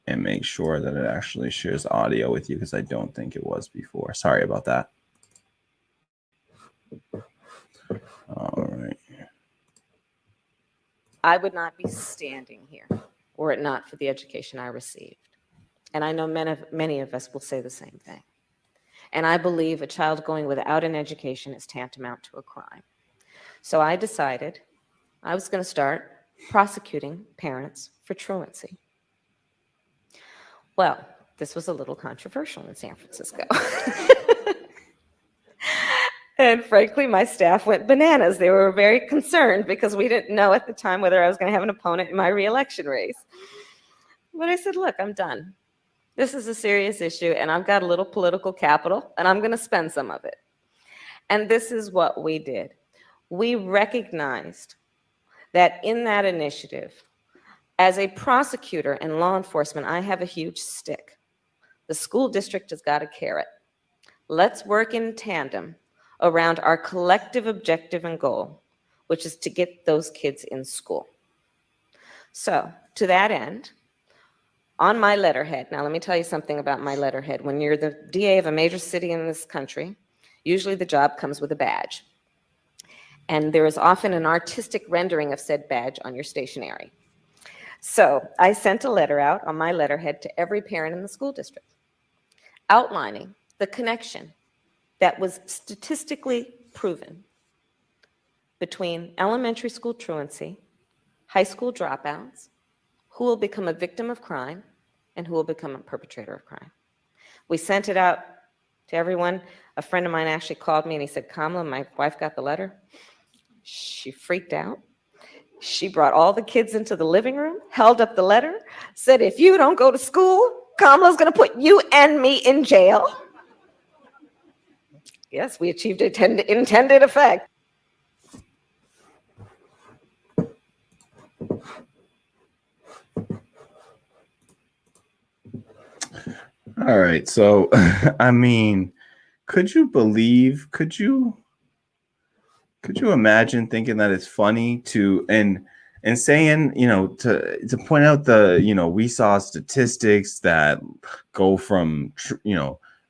and make sure that it actually shares audio with you, because I don't think it was before. Sorry about that. All right. I would not be standing here were it not for the education I received. And I know many of us will say the same thing. And I believe a child going without an education is tantamount to a crime. So I decided I was going to start prosecuting parents for truancy. Well, this was a little controversial in San Francisco. And frankly, my staff went bananas. They were very concerned because we didn't know at the time whether I was going to have an opponent in my reelection race. But I said, look, I'm done. This is a serious issue, and I've got a little political capital, and I'm going to spend some of it. And this is what we did. We recognized that in that initiative, as a prosecutor and law enforcement, I have a huge stick. The school district has got a carrot. Let's work in tandem around our collective objective and goal, which is to get those kids in school. So to that end, on my letterhead, now let me tell you something about my letterhead. When you're the DA of a major city in this country, usually the job comes with a badge. And there is often an artistic rendering of said badge on your stationery. So I sent a letter out on my letterhead to every parent in the school district, outlining the connection that was statistically proven between elementary school truancy, high school dropouts, who will become a victim of crime, and who will become a perpetrator of crime. We sent it out to everyone. A friend of mine actually called me and he said, Kamala, my wife got the letter. She freaked out. She brought all the kids into the living room, held up the letter, said, if you don't go to school, Kamala's going to put you and me in jail. Yes, we achieved intended effect. All right. So, I mean, could you imagine thinking that it's funny to, and saying, to point out the, we saw statistics that go from,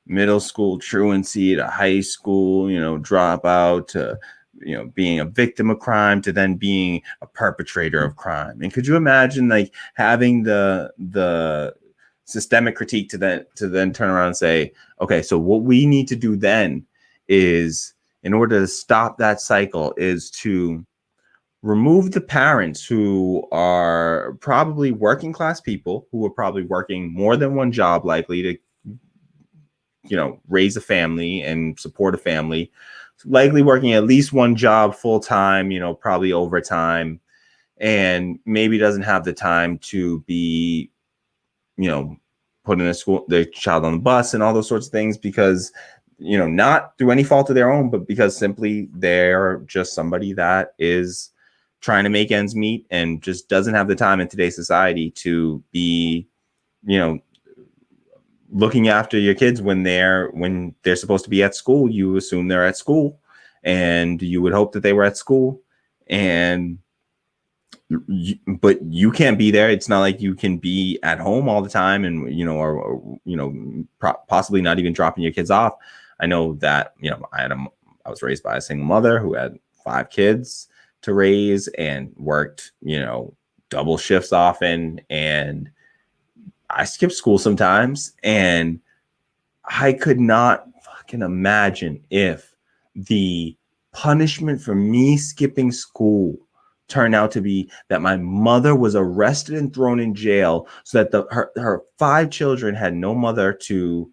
middle school truancy to high school, dropout to, being a victim of crime to then being a perpetrator of crime. And could you imagine like having the systemic critique to then turn around and say, okay, so what we need to do then is, in order to stop that cycle, is to remove the parents who are probably working class people, who are probably working more than one job, likely to, raise a family and support a family, likely working at least one job full time, probably overtime, and maybe doesn't have the time to be, putting their child on the bus and all those sorts of things because, not through any fault of their own, but because simply they're just somebody that is trying to make ends meet and just doesn't have the time in today's society to be, looking after your kids when they're supposed to be at school. You assume they're at school and you would hope that they were at school, but you can't be there. It's not like you can be at home all the time and, possibly not even dropping your kids off. I know that, I was raised by a single mother who had 5 kids to raise and worked, double shifts often. And I skipped school sometimes, and I could not fucking imagine if the punishment for me skipping school turned out to be that my mother was arrested and thrown in jail so that her 5 children had no mother to,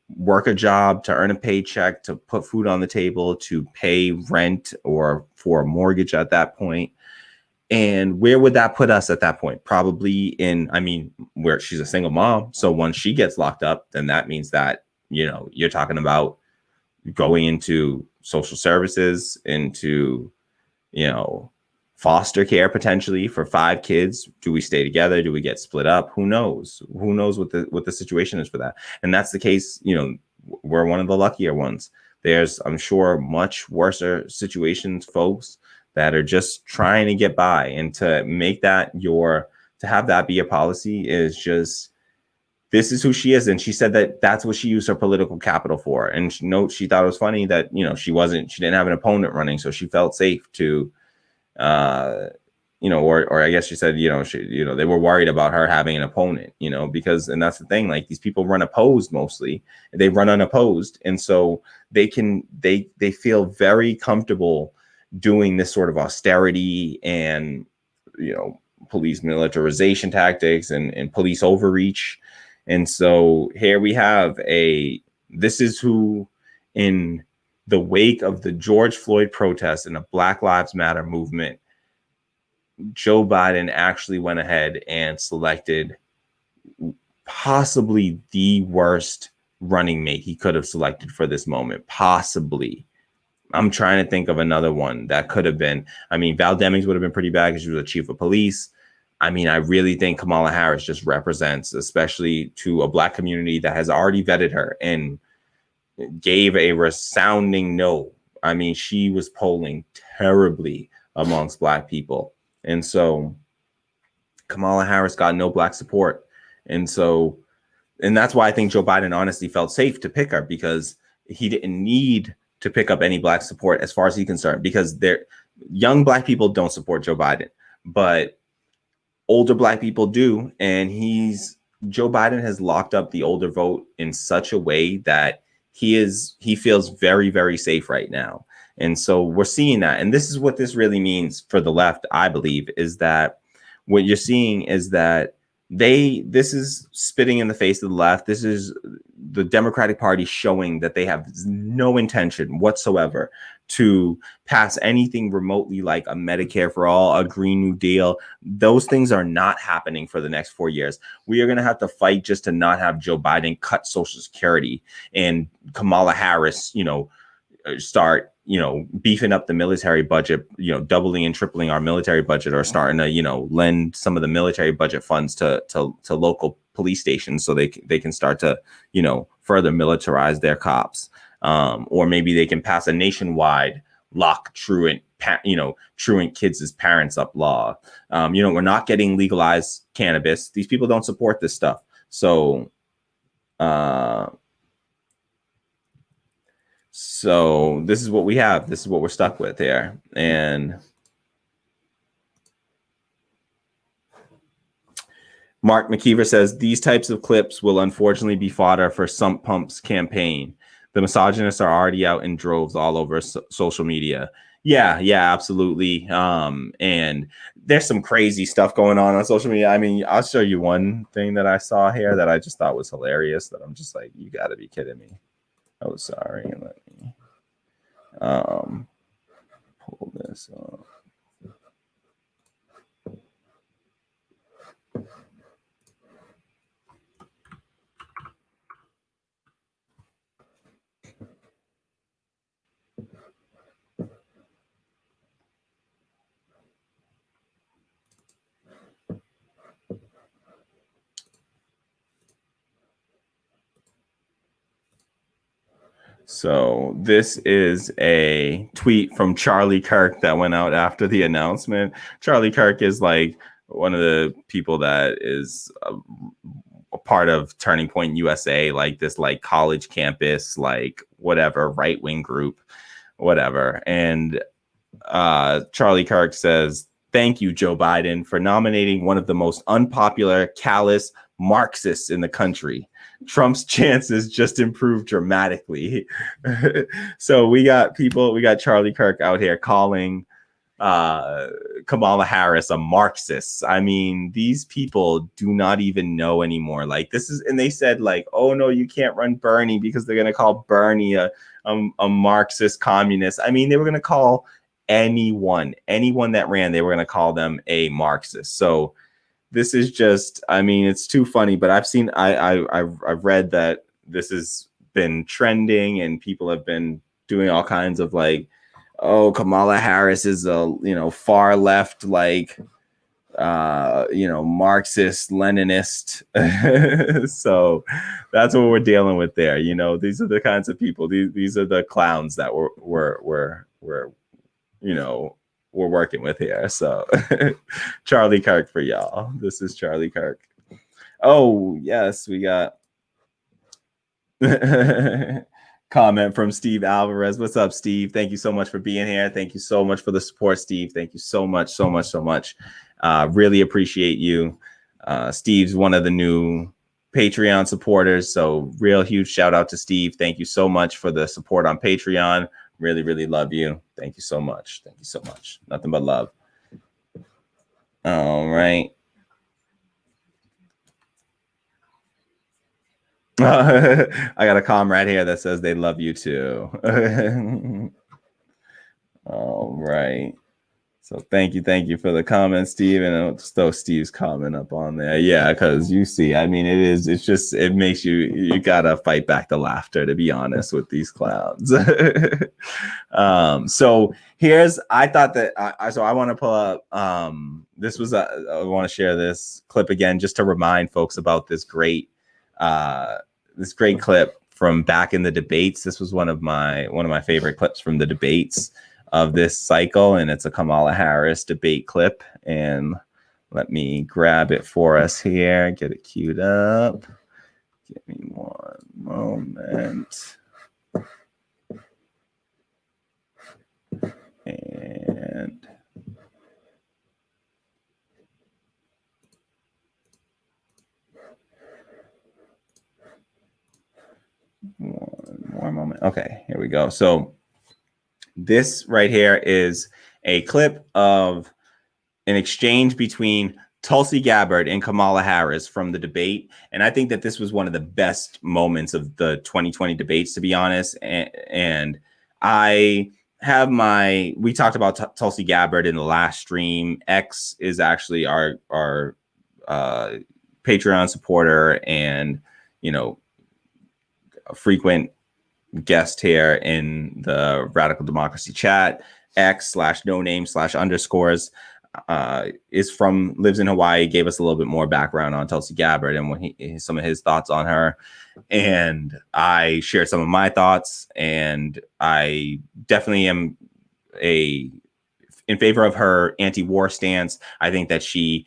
work a job, to earn a paycheck, to put food on the table, to pay rent or for a mortgage at that point. And where would that put us at that point? Probably where she's a single mom. So once she gets locked up, then that means that, you're talking about going into social services, into, foster care potentially for 5 kids. Do we stay together? Do we get split up? Who knows? Who knows what the situation is for that? And that's the case. We're one of the luckier ones. There's, I'm sure, much worse situations, folks, that are just trying to get by, and to make that to have that be a policy is just, this is who she is. And she said that that's what she used her political capital for. And she thought it was funny that, she didn't have an opponent running. So she felt safe to, or I guess she said, they were worried about her having an opponent, because, and that's the thing, like, these people run opposed mostly, they run unopposed. And so they feel very comfortable doing this sort of austerity and, police militarization tactics and police overreach. And so here we have this is who in the wake of the George Floyd protests and the Black Lives Matter movement, Joe Biden actually went ahead and selected possibly the worst running mate he could have selected for this moment. Possibly. I'm trying to think of another one that could have been. I mean, Val Demings would have been pretty bad because she was a chief of police. I mean, I really think Kamala Harris just represents, especially to a Black community that has already vetted her and gave a resounding no. I mean, she was polling terribly amongst Black people. And so Kamala Harris got no Black support. And that's why I think Joe Biden honestly felt safe to pick her, because he didn't need to pick up any Black support as far as he's concerned, because young Black people don't support Joe Biden, but older Black people do. And Joe Biden has locked up the older vote in such a way that he feels very, very safe right now. And so we're seeing that. And this is what this really means for the left, I believe, is that what you're seeing is that this is spitting in the face of the left. This is the Democratic Party showing that they have no intention whatsoever to pass anything remotely like a Medicare for all, a Green New Deal. Those things are not happening for the next 4 years. We are going to have to fight just to not have Joe Biden cut Social Security and Kamala Harris, start, beefing up the military budget, doubling and tripling our military budget, or starting to, lend some of the military budget funds to local police stations so they can start to, further militarize their cops. Or maybe they can pass a nationwide lock truant kids' parents up law. We're not getting legalized cannabis. These people don't support this stuff. So this is what we have. This is what we're stuck with here. And Mark McKeever says, these types of clips will unfortunately be fodder for Sump Pump's campaign. The misogynists are already out in droves all over social media. Yeah, absolutely. And there's some crazy stuff going on social media. I mean, I'll show you one thing that I saw here that I just thought was hilarious, that I'm just like, you got to be kidding me. Oh, sorry. Let me pull this up. So this is a tweet from Charlie Kirk that went out after the announcement. Charlie Kirk is like one of the people that is a part of Turning Point USA, like this like college campus, like whatever, right-wing group, whatever. And Charlie Kirk says, thank you, Joe Biden, for nominating one of the most unpopular, callous Marxists in the country. Trump's chances just improved dramatically. So we got Charlie Kirk out here calling Kamala Harris a Marxist. I mean, these people do not even know anymore. Like and they said like, oh no, you can't run Bernie because they're going to call Bernie a Marxist communist. I mean, they were going to call anyone that ran, they were going to call them a Marxist. So this is just, I mean, it's too funny, but I've read that this has been trending and people have been doing all kinds of like, oh, Kamala Harris is a, far left, like, Marxist, Leninist. So that's what we're dealing with there. These are the kinds of people, these are the clowns that we're working with here. So Charlie Kirk for y'all. This is Charlie Kirk. Oh, yes, we got comment from Steve Alvarez. What's up, Steve? Thank you so much for being here. Thank you so much for the support, Steve. Thank you so much. Really appreciate you. Steve's one of the new Patreon supporters. So real huge shout out to Steve. Thank you so much for the support on Patreon. Really, really love you. Thank you so much. Thank you so much. Nothing but love. All right. I got a comrade here that says they love you too. All right. So thank you for the comment, Steve, and I'll just throw Steve's comment up on there. Yeah, because you see, I mean, it makes you gotta fight back the laughter, to be honest, with these clowns. So I thought that I want to pull up. I want to share this clip again just to remind folks about this great clip from back in the debates. This was one of my favorite clips from the debates of this cycle, and it's a Kamala Harris debate clip. And let me grab it for us here, get it queued up. Give me one moment. And one more moment. Okay, here we go. So this right here is a clip of an exchange between Tulsi Gabbard and Kamala Harris from the debate. And I think that this was one of the best moments of the 2020 debates, to be honest. And we talked about Tulsi Gabbard in the last stream. X is actually our Patreon supporter and, a frequent guest here in the Radical Democracy chat. X/no name/_. Lives in Hawaii, gave us a little bit more background on Tulsi Gabbard and some of his thoughts on her. And I shared some of my thoughts, and I definitely am in favor of her anti-war stance. I think that she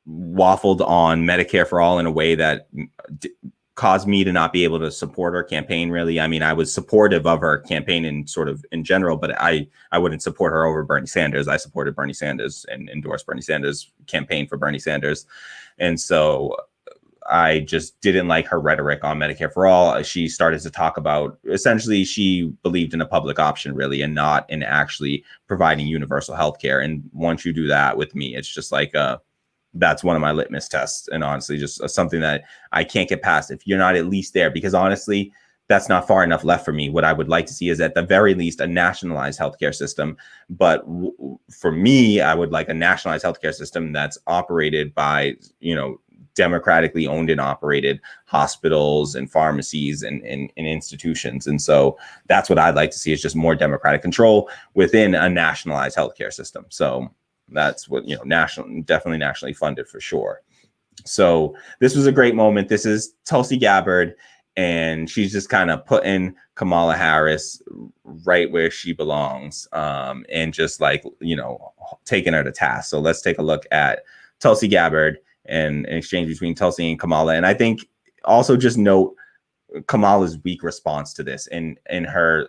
waffled on Medicare for all in a way that caused me to not be able to support her campaign, really. I mean, I was supportive of her campaign in general, but I wouldn't support her over Bernie Sanders. I supported Bernie Sanders and endorsed Bernie Sanders' campaign for Bernie Sanders. And so I just didn't like her rhetoric on Medicare for all. She started to talk about, essentially, she believed in a public option, really, and not in actually providing universal health care. And once you do that with me, it's just like that's one of my litmus tests, and honestly just something that I can't get past if you're not at least there, because honestly that's not far enough left for me. What I would like to see is at the very least a nationalized healthcare system, but for me I would like a nationalized healthcare system that's operated by democratically owned and operated hospitals and pharmacies and institutions. And so that's what I'd like to see, is just more democratic control within a nationalized healthcare system. So that's what, definitely nationally funded for sure. So this was a great moment. This is Tulsi Gabbard, and she's just kind of putting Kamala Harris right where she belongs, and just taking her to task. So let's take a look at Tulsi Gabbard and an exchange between Tulsi and Kamala. And I think also just note Kamala's weak response to this and her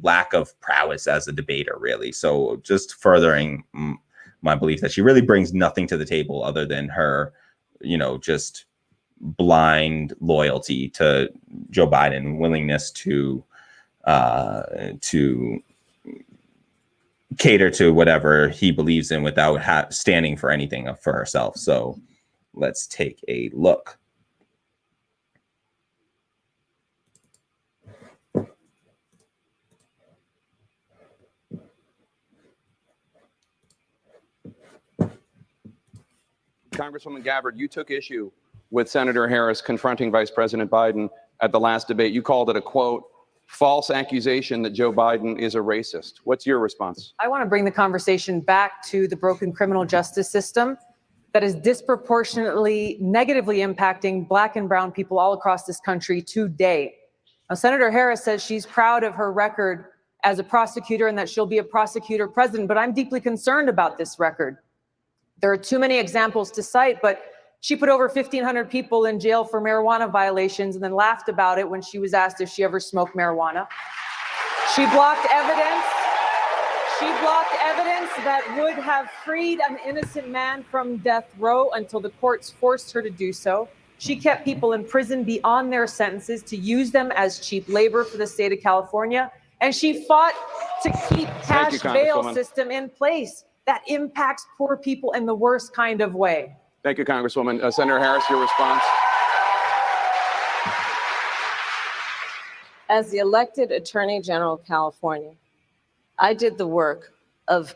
lack of prowess as a debater, really. So just furthering my belief that she really brings nothing to the table other than her, just blind loyalty to Joe Biden, willingness to cater to whatever he believes in without standing for anything for herself. So let's take a look. Congresswoman Gabbard, you took issue with Senator Harris confronting Vice President Biden at the last debate. You called it a, quote, false accusation that Joe Biden is a racist. What's your response? I want to bring the conversation back to the broken criminal justice system that is disproportionately negatively impacting Black and brown people all across this country today. Now, Senator Harris says she's proud of her record as a prosecutor and that she'll be a prosecutor president, but I'm deeply concerned about this record. There are too many examples to cite, but she put over 1,500 people in jail for marijuana violations and then laughed about it when she was asked if she ever smoked marijuana. She blocked evidence. She blocked evidence that would have freed an innocent man from death row until the courts forced her to do so. She kept people in prison beyond their sentences to use them as cheap labor for the state of California. And she fought to keep cash bail system in place that impacts poor people in the worst kind of way. Thank you, Congresswoman. Senator Harris, your response. As the elected Attorney General of California, I did the work of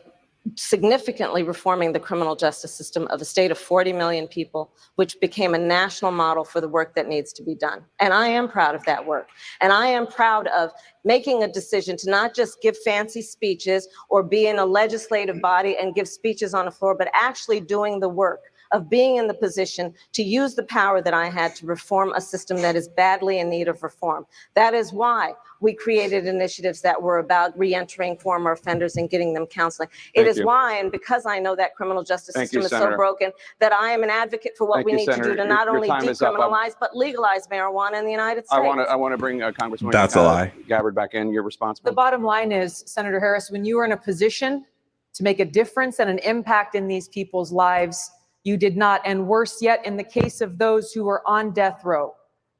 significantly reforming the criminal justice system of a state of 40 million people, which became a national model for the work that needs to be done. And I am proud of that work. And I am proud of making a decision to not just give fancy speeches or be in a legislative body and give speeches on the floor, but actually doing the work of being in the position to use the power that I had to reform a system that is badly in need of reform. That is why we created initiatives that were about reentering former offenders and getting them counseling. It is why, and because I know that criminal justice system is so broken, that I am an advocate for what we need to do to not only decriminalize, but legalize marijuana in the United States. I want to bring Congresswoman That's a lie. Gabbard back in. Your response. The bottom line is, Senator Harris, when you were in a position to make a difference and an impact in these people's lives, you did not. And worse yet, in the case of those who were on death row,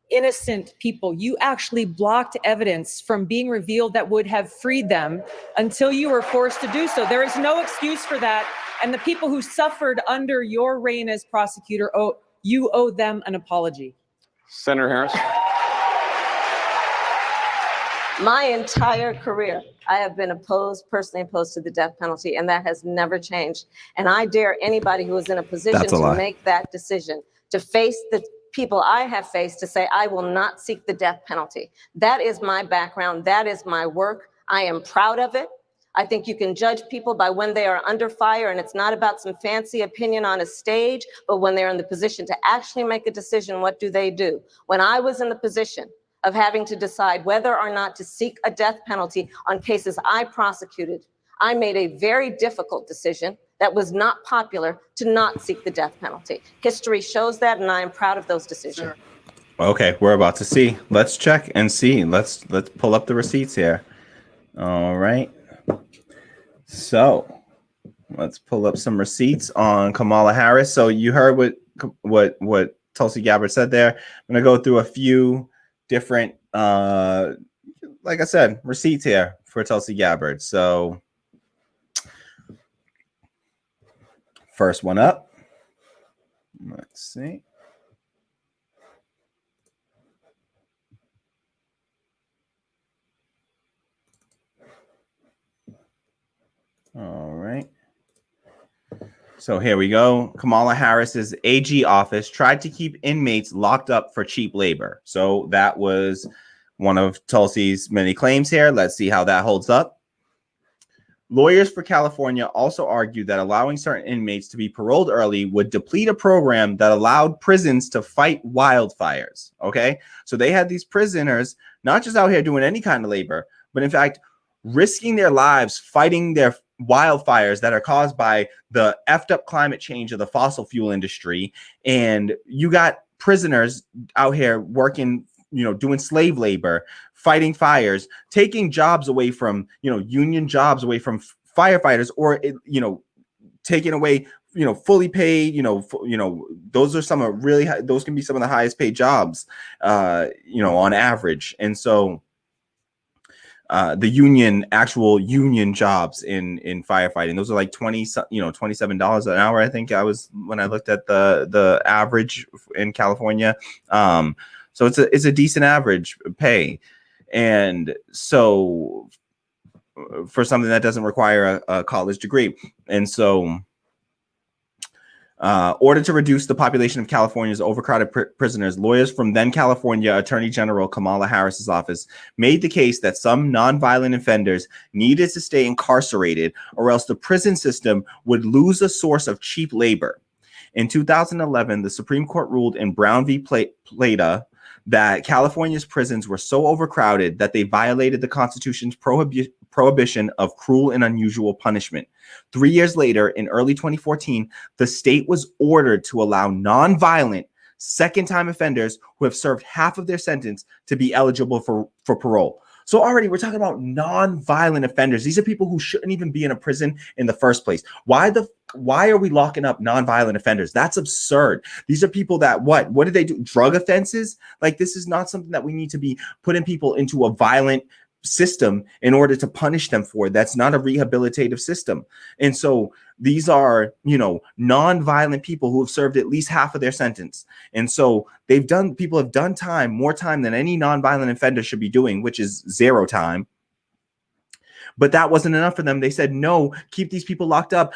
innocent people, you actually blocked evidence from being revealed that would have freed them until you were forced to do so. There is no excuse for that. And the people who suffered under your reign as prosecutor, you owe them an apology. Senator Harris. My entire career, I have been personally opposed to the death penalty, and that has never changed. And I dare anybody who is in a position to make that decision, to face the people I have faced, to say, I will not seek the death penalty. That is my background. That is my work. I am proud of it. I think you can judge people by when they are under fire, and it's not about some fancy opinion on a stage, but when they're in the position to actually make a decision, what do they do? When I was in the position of having to decide whether or not to seek a death penalty on cases I prosecuted, I made a very difficult decision that was not popular to not seek the death penalty. History shows that, and I am proud of those decisions. Okay, we're about to see. Let's check and see. Let's pull up the receipts here. All right. So let's pull up some receipts on Kamala Harris. So you heard what Tulsi Gabbard said there. I'm gonna go through a few different, like I said, receipts here for Tulsi Gabbard. So first one up. Let's see. All right. So here we go. Kamala Harris's AG office tried to keep inmates locked up for cheap labor. So that was one of Tulsi's many claims here. Let's see how that holds up. Lawyers for California also argued that allowing certain inmates to be paroled early would deplete a program that allowed prisons to fight wildfires. Okay, so they had these prisoners not just out here doing any kind of labor, but in fact, risking their lives fighting their wildfires that are caused by the effed up climate change of the fossil fuel industry. And you got prisoners out here working, doing slave labor, fighting fires, taking jobs away from, union jobs away from firefighters, or, taking away, fully paid, those are some of really, those can be some of the highest paid jobs, on average. And so the actual union jobs in firefighting, those are like $27 an hour. I think when I looked at the average in California. So it's a decent average pay. And so for something that doesn't require a college degree. And so order to reduce the population of California's overcrowded prisoners, lawyers from then California Attorney General Kamala Harris's office made the case that some nonviolent offenders needed to stay incarcerated, or else the prison system would lose a source of cheap labor. In 2011, the Supreme Court ruled in Brown v. Plata that California's prisons were so overcrowded that they violated the Constitution's prohibition of cruel and unusual punishment. 3 years later, in early 2014, the state was ordered to allow nonviolent second-time offenders who have served half of their sentence to be eligible for parole. So already we're talking about non-violent offenders. These are people who shouldn't even be in a prison in the first place. Why are we locking up non-violent offenders? That's absurd. These are people that what did they do? Drug offenses? Like, this is not something that we need to be putting people into a violent system in order to punish them for it. That's not a rehabilitative system. And so these are, non-violent people who have served at least half of their sentence. And so people have done time, more time than any non-violent offender should be doing, which is 0 time. But that wasn't enough for them. They said, no, keep these people locked up.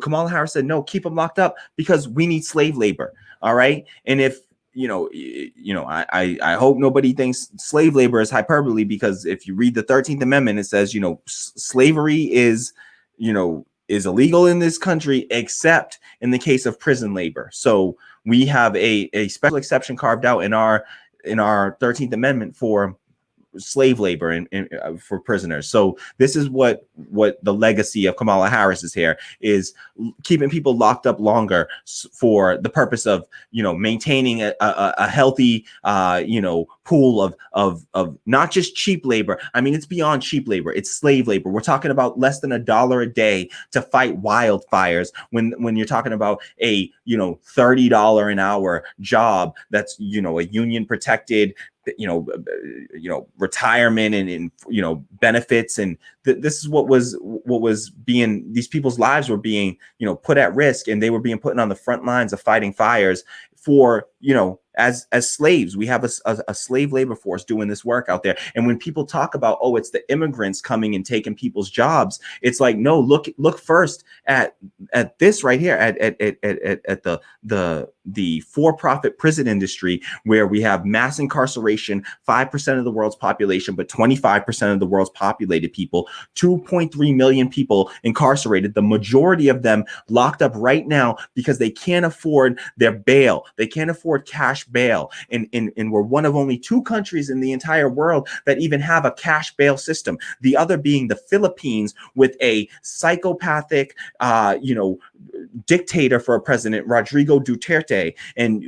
Kamala Harris said, no, keep them locked up because we need slave labor. All right. And if, I hope nobody thinks slave labor is hyperbole, because if you read the 13th Amendment, it says, slavery is illegal in this country, except in the case of prison labor. So we have a special exception carved out in our 13th Amendment for slave labor and for prisoners. So this is what the legacy of Kamala Harris is here, is keeping people locked up longer for the purpose of maintaining a healthy pool of not just cheap labor. I mean, it's beyond cheap labor, it's slave labor. We're talking about less than $1 a day to fight wildfires when you're talking about a $30 an hour job that's a union protected retirement and benefits. And this is what was being, these people's lives were being put at risk, and they were being put on the front lines of fighting fires for as slaves. We have a slave labor force doing this work out there. And when people talk about, oh, it's the immigrants coming and taking people's jobs, it's like, no, look first at this right here, at the for-profit prison industry, where we have mass incarceration, 5% of the world's population, but 25% of the world's populated people, 2.3 million people incarcerated, the majority of them locked up right now because they can't afford their bail. They can't afford cash bail. And we're one of only 2 countries in the entire world that even have a cash bail system. The other being the Philippines, with a psychopathic, dictator for a president, Rodrigo Duterte, and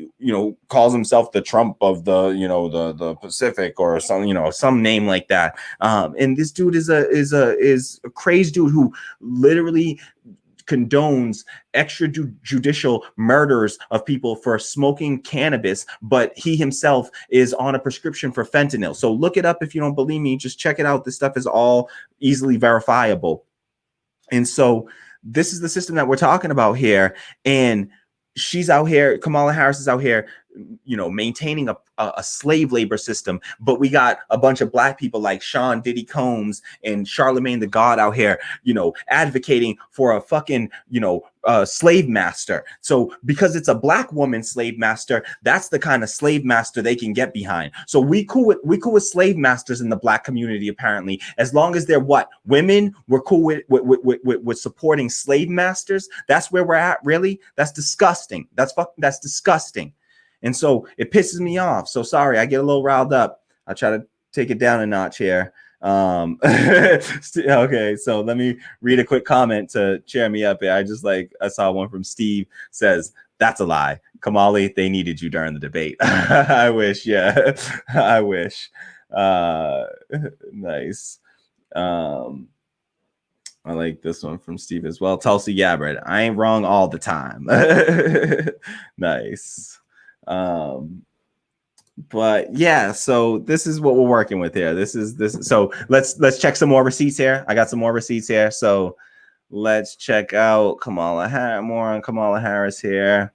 calls himself the Trump of the Pacific, or some name like that. And this dude is a crazed dude who literally condones extrajudicial murders of people for smoking cannabis, but he himself is on a prescription for fentanyl. So look it up if you don't believe me. Just check it out. This stuff is all easily verifiable. And so this is the system that we're talking about here. And she's out here, Kamala Harris is out here, maintaining a slave labor system. But we got a bunch of black people like Sean Diddy Combs and Charlemagne the God out here, advocating for a fucking, slave master. So because it's a black woman slave master, that's the kind of slave master they can get behind. So we cool with slave masters in the black community, apparently, as long as they're what? Women. We're cool with supporting slave masters. That's where we're at, really? That's disgusting. That's disgusting. And so it pisses me off. So sorry, I get a little riled up. I'll try to take it down a notch here. Okay, so let me read a quick comment to cheer me up here. I saw one from Steve, says, "That's a lie. Kamala, they needed you during the debate." I wish, yeah. I wish. Nice. I like this one from Steve as well. Tulsi Gabbard, I ain't wrong all the time. Nice. But yeah, so this is what we're working with here. This. So let's check some more receipts here. I got some more receipts here. So let's check out more on Kamala Harris here.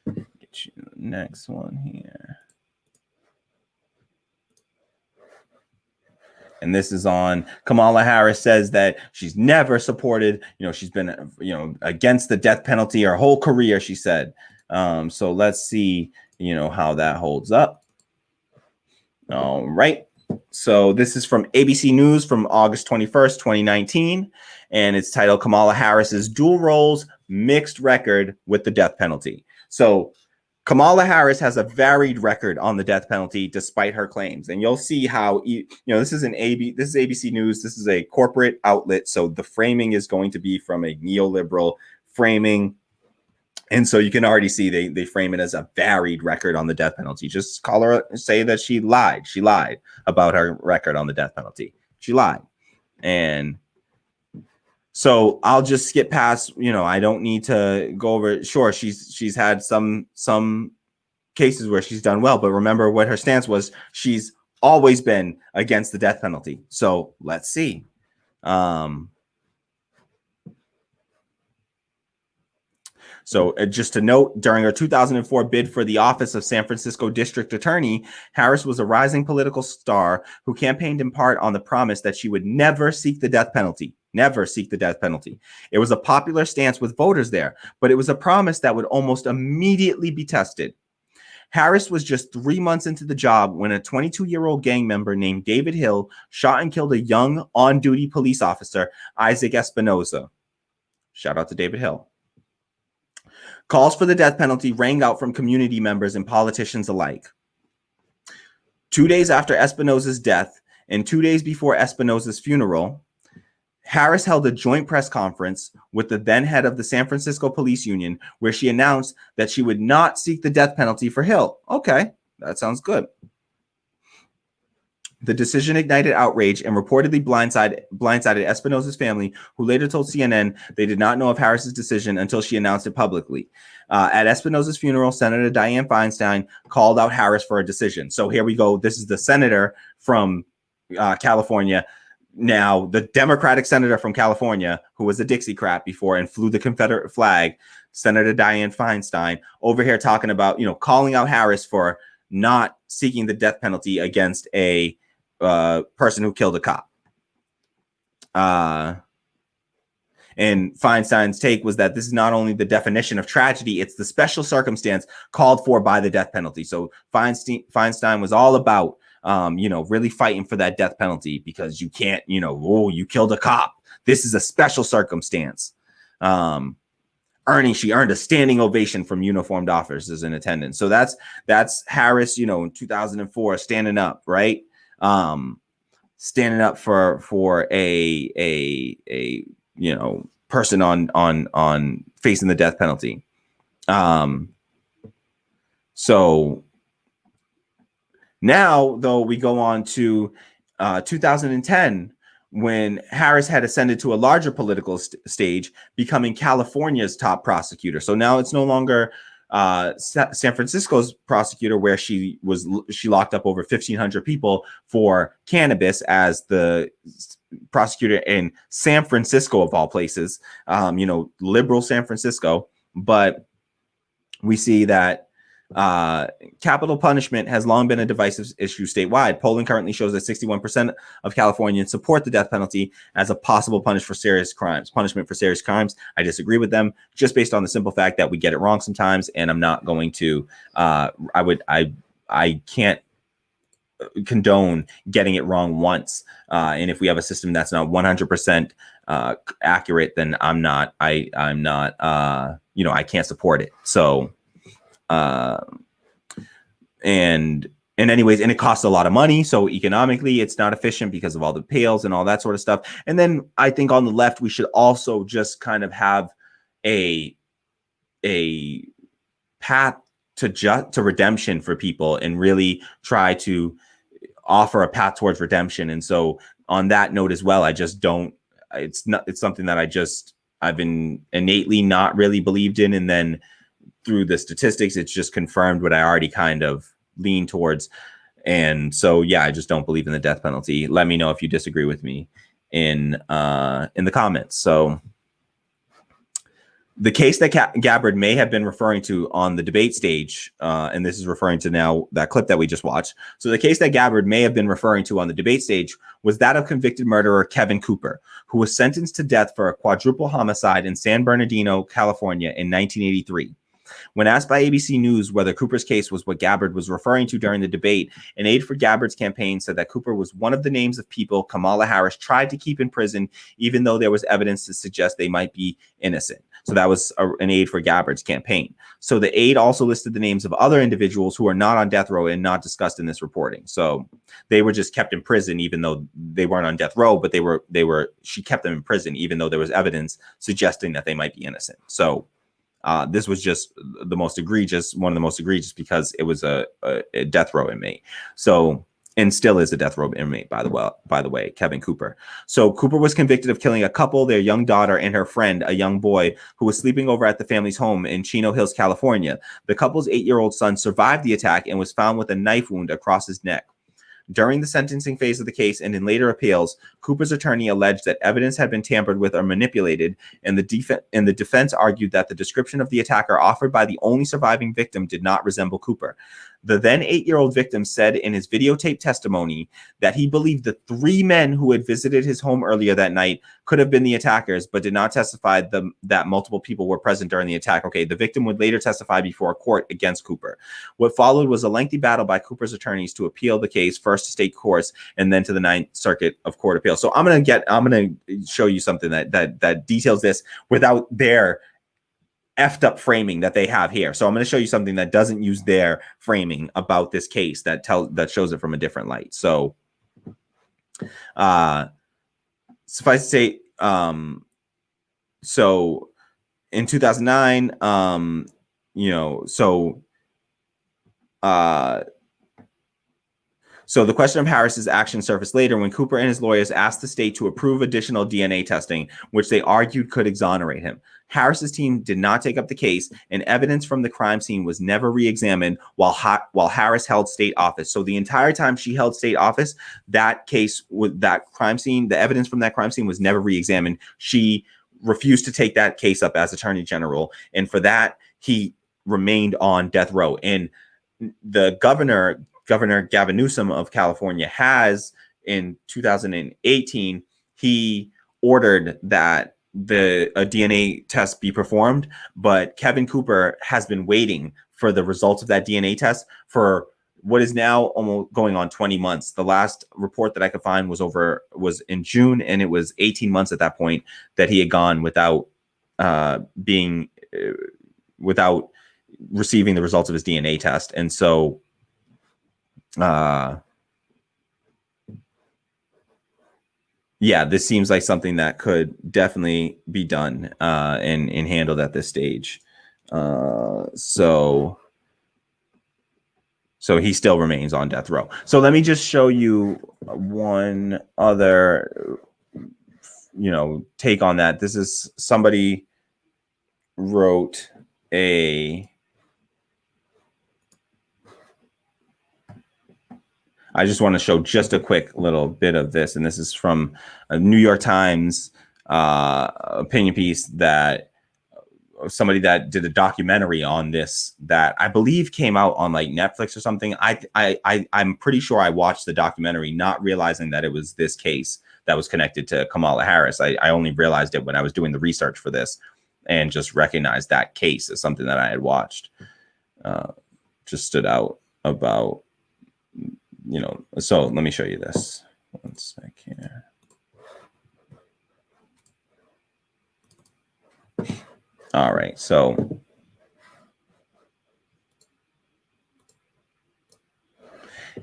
Get you the next one here. And this is on Kamala Harris says that she's never supported, she's been, against the death penalty her whole career, she said. So let's see, how that holds up. All right. So this is from ABC News from August 21st, 2019. And it's titled Kamala Harris's Dual Roles, Mixed Record with the Death Penalty. So Kamala Harris has a varied record on the death penalty despite her claims. And you'll see how, this is ABC News. This is a corporate outlet. So the framing is going to be from a neoliberal framing. And so you can already see they frame it as a varied record on the death penalty. Just call her, say that she lied. She lied about her record on the death penalty. She lied. And so I'll just skip past, I don't need to go over it. Sure, she's had some cases where she's done well, but remember what her stance was. She's always been against the death penalty. So let's see. So just to note, during her 2004 bid for the office of San Francisco District Attorney, Harris was a rising political star who campaigned in part on the promise that she would never seek the death penalty. Never seek the death penalty. It was a popular stance with voters there, but it was a promise that would almost immediately be tested. Harris was just 3 months into the job when a 22-year-old gang member named David Hill shot and killed a young on-duty police officer, Isaac Espinoza. Shout out to David Hill. Calls for the death penalty rang out from community members and politicians alike. 2 days after Espinoza's death and 2 days before Espinoza's funeral, Harris held a joint press conference with the then head of the San Francisco Police Union, where she announced that she would not seek the death penalty for Hill. Okay, that sounds good. The decision ignited outrage and reportedly blindsided Espinoza's family, who later told CNN they did not know of Harris's decision until she announced it publicly. At Espinoza's funeral, Senator Dianne Feinstein called out Harris for a decision. So here we go. This is the senator from California. Now, the Democratic senator from California, who was a Dixiecrat before and flew the Confederate flag, Senator Dianne Feinstein, over here talking about, calling out Harris for not seeking the death penalty against a person who killed a cop. And Feinstein's take was that this is not only the definition of tragedy, it's the special circumstance called for by the death penalty. So Feinstein was all about, really fighting for that death penalty because you can't, you killed a cop. This is a special circumstance. She earned a standing ovation from uniformed officers in attendance. So that's Harris, in 2004, standing up, right? Standing up for a person on facing the death penalty. So now, though, we go on to 2010, when Harris had ascended to a larger political stage, becoming California's top prosecutor. So now it's no longer San Francisco's prosecutor, where she locked up over 1,500 people for cannabis as the prosecutor in San Francisco, of all places, liberal San Francisco. But we see that capital punishment has long been a divisive issue statewide. Polling currently shows that 61% of Californians support the death penalty as a possible punishment for serious crimes. I disagree with them, just based on the simple fact that we get it wrong sometimes, and I'm not going to. I can't condone getting it wrong once. And if we have a system that's not 100% accurate, then I'm not. I can't support it. So. And it costs a lot of money. So economically, it's not efficient because of all the pails and all that sort of stuff. And then I think on the left, we should also just kind of have a path to redemption for people and really try to offer a path towards redemption. And so on that note as well, it's something that I've been innately not really believed in. And then through the statistics, it's just confirmed what I already kind of lean towards. And so, yeah, I just don't believe in the death penalty. Let me know if you disagree with me in the comments. So the case that Gabbard may have been referring to on the debate stage, and this is referring to now that clip that we just watched. So the case that Gabbard may have been referring to on the debate stage was that of convicted murderer Kevin Cooper, who was sentenced to death for a quadruple homicide in San Bernardino, California in 1983. When asked by ABC News whether Cooper's case was what Gabbard was referring to during the debate, an aide for Gabbard's campaign said that Cooper was one of the names of people Kamala Harris tried to keep in prison, even though there was evidence to suggest they might be innocent. So that was an aide for Gabbard's campaign. So the aide also listed the names of other individuals who are not on death row and not discussed in this reporting. So they were just kept in prison, even though they weren't on death row, but she kept them in prison, even though there was evidence suggesting that they might be innocent. So this was just one of the most egregious, because it was a death row inmate. So, and still is a death row inmate, by the way, Kevin Cooper. So Cooper was convicted of killing a couple, their young daughter and her friend, a young boy who was sleeping over at the family's home in Chino Hills, California. The couple's 8-year-old son survived the attack and was found with a knife wound across his neck. During the sentencing phase of the case and in later appeals, Cooper's attorney alleged that evidence had been tampered with or manipulated, and the defense argued that the description of the attacker offered by the only surviving victim did not resemble Cooper. The then 8-year-old victim said in his videotape testimony that he believed the 3 men who had visited his home earlier that night could have been the attackers, but did not testify that multiple people were present during the attack. Okay, the victim would later testify before a court against Cooper. What followed was a lengthy battle by Cooper's attorneys to appeal the case first to state courts and then to the Ninth Circuit of Court of Appeals. So I'm gonna show you something that details this without their effed up framing that they have here. So I'm going to show you something that doesn't use their framing about this case that shows it from a different light. So suffice to say, so in 2009, so the question of Harris's action surfaced later when Cooper and his lawyers asked the state to approve additional DNA testing, which they argued could exonerate him. Harris's team did not take up the case, and evidence from the crime scene was never re-examined while Harris held state office. So the entire time she held state office, that case with that crime scene, the evidence from that crime scene was never re-examined. She refused to take that case up as Attorney General, and for that, he remained on death row. And the Governor Gavin Newsom of California has, in 2018, he ordered that a DNA test be performed, but Kevin Cooper has been waiting for the results of that DNA test for what is now almost going on 20 months. The last report that I could find was in June, and it was 18 months at that point that he had gone without without receiving the results of his DNA test. And so yeah, this seems like something that could definitely be done and handled at this stage. So he still remains on death row. So let me just show you one other, take on that. This is somebody wrote I just want to show just a quick little bit of this. And this is from a New York Times opinion piece that somebody that did a documentary on this that I believe came out on like Netflix or something. I'm pretty sure I watched the documentary, not realizing that it was this case that was connected to Kamala Harris. I only realized it when I was doing the research for this and just recognized that case as something that I had watched. Just stood out about, so let me show you this. One sec here. All right, so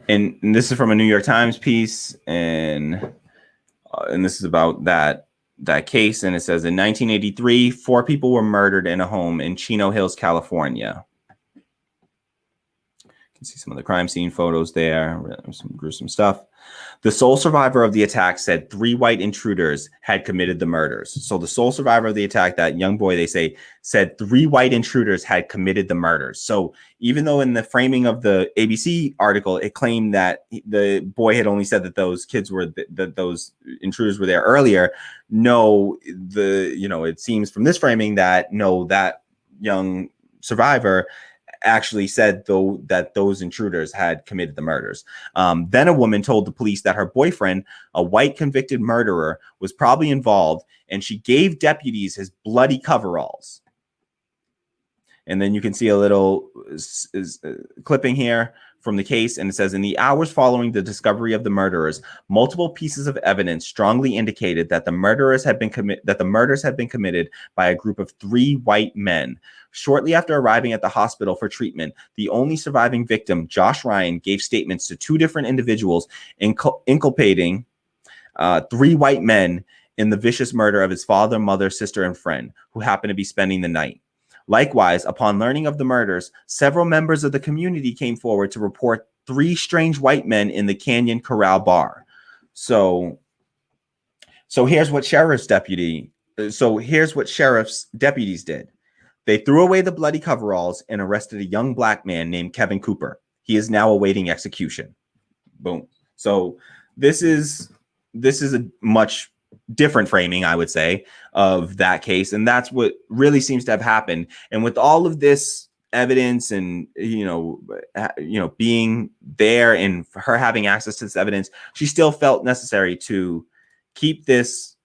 and this is from a New York Times piece, and this is about that case, and it says in 1983, 4 people were murdered in a home in Chino Hills, California. You can see some of the crime scene photos there, some gruesome stuff. The sole survivor of the attack said 3 white intruders had committed the murders. So the sole survivor of the attack, that young boy, they say, said 3 white intruders had committed the murders. So even though in the framing of the ABC article, it claimed that the boy had only said that those kids were, that those intruders were there earlier, no, it seems from this framing that no, that young survivor actually said though that those intruders had committed the murders. Then a woman told the police that her boyfriend, a white convicted murderer, was probably involved, and she gave deputies his bloody coveralls. And then you can see a little clipping here from the case, and it says, in the hours following the discovery of the murderers, multiple pieces of evidence strongly indicated that the murders had been committed by a group of 3 white men. Shortly after arriving at the hospital for treatment, the only surviving victim, Josh Ryan, gave statements to 2 different individuals inculpating 3 white men in the vicious murder of his father, mother, sister, and friend, who happened to be spending the night. Likewise, upon learning of the murders, several members of the community came forward to report 3 strange white men in the Canyon Corral bar. So here's what sheriff's deputies did. They threw away the bloody coveralls and arrested a young black man named Kevin Cooper. He is now awaiting execution. Boom. So this is a much different framing, I would say, of that case, and that's what really seems to have happened. And with all of this evidence, and being there and her having access to this evidence, she still felt necessary to keep this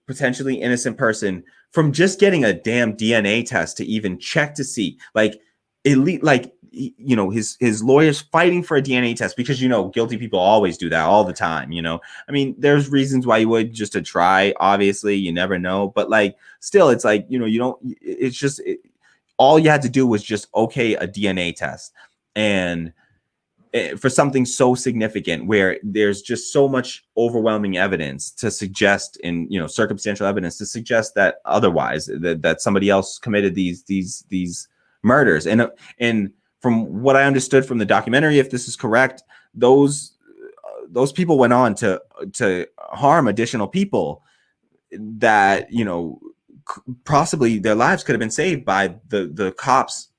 potentially innocent person from just getting a damn DNA test to even check to see, like, elite, like, his lawyers fighting for a DNA test, because guilty people always do that all the time. I mean, there's reasons why you would, just to try, obviously, you never know, but like, still, it's like, you don't, it's just all you had to do was just okay a DNA test, and for something so significant, where there's just so much overwhelming evidence to suggest, and circumstantial evidence to suggest that otherwise, that somebody else committed these murders. And from what I understood from the documentary, if this is correct, those people went on to harm additional people that possibly their lives could have been saved by the cops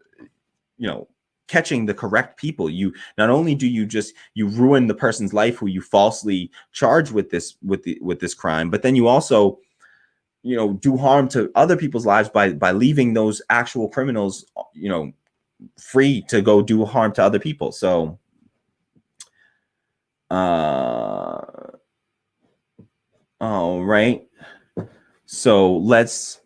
catching the correct people. You not only do you ruin the person's life who you falsely charge with this crime, but then you also do harm to other people's lives by leaving those actual criminals free to go do harm to other people. So all right, so let's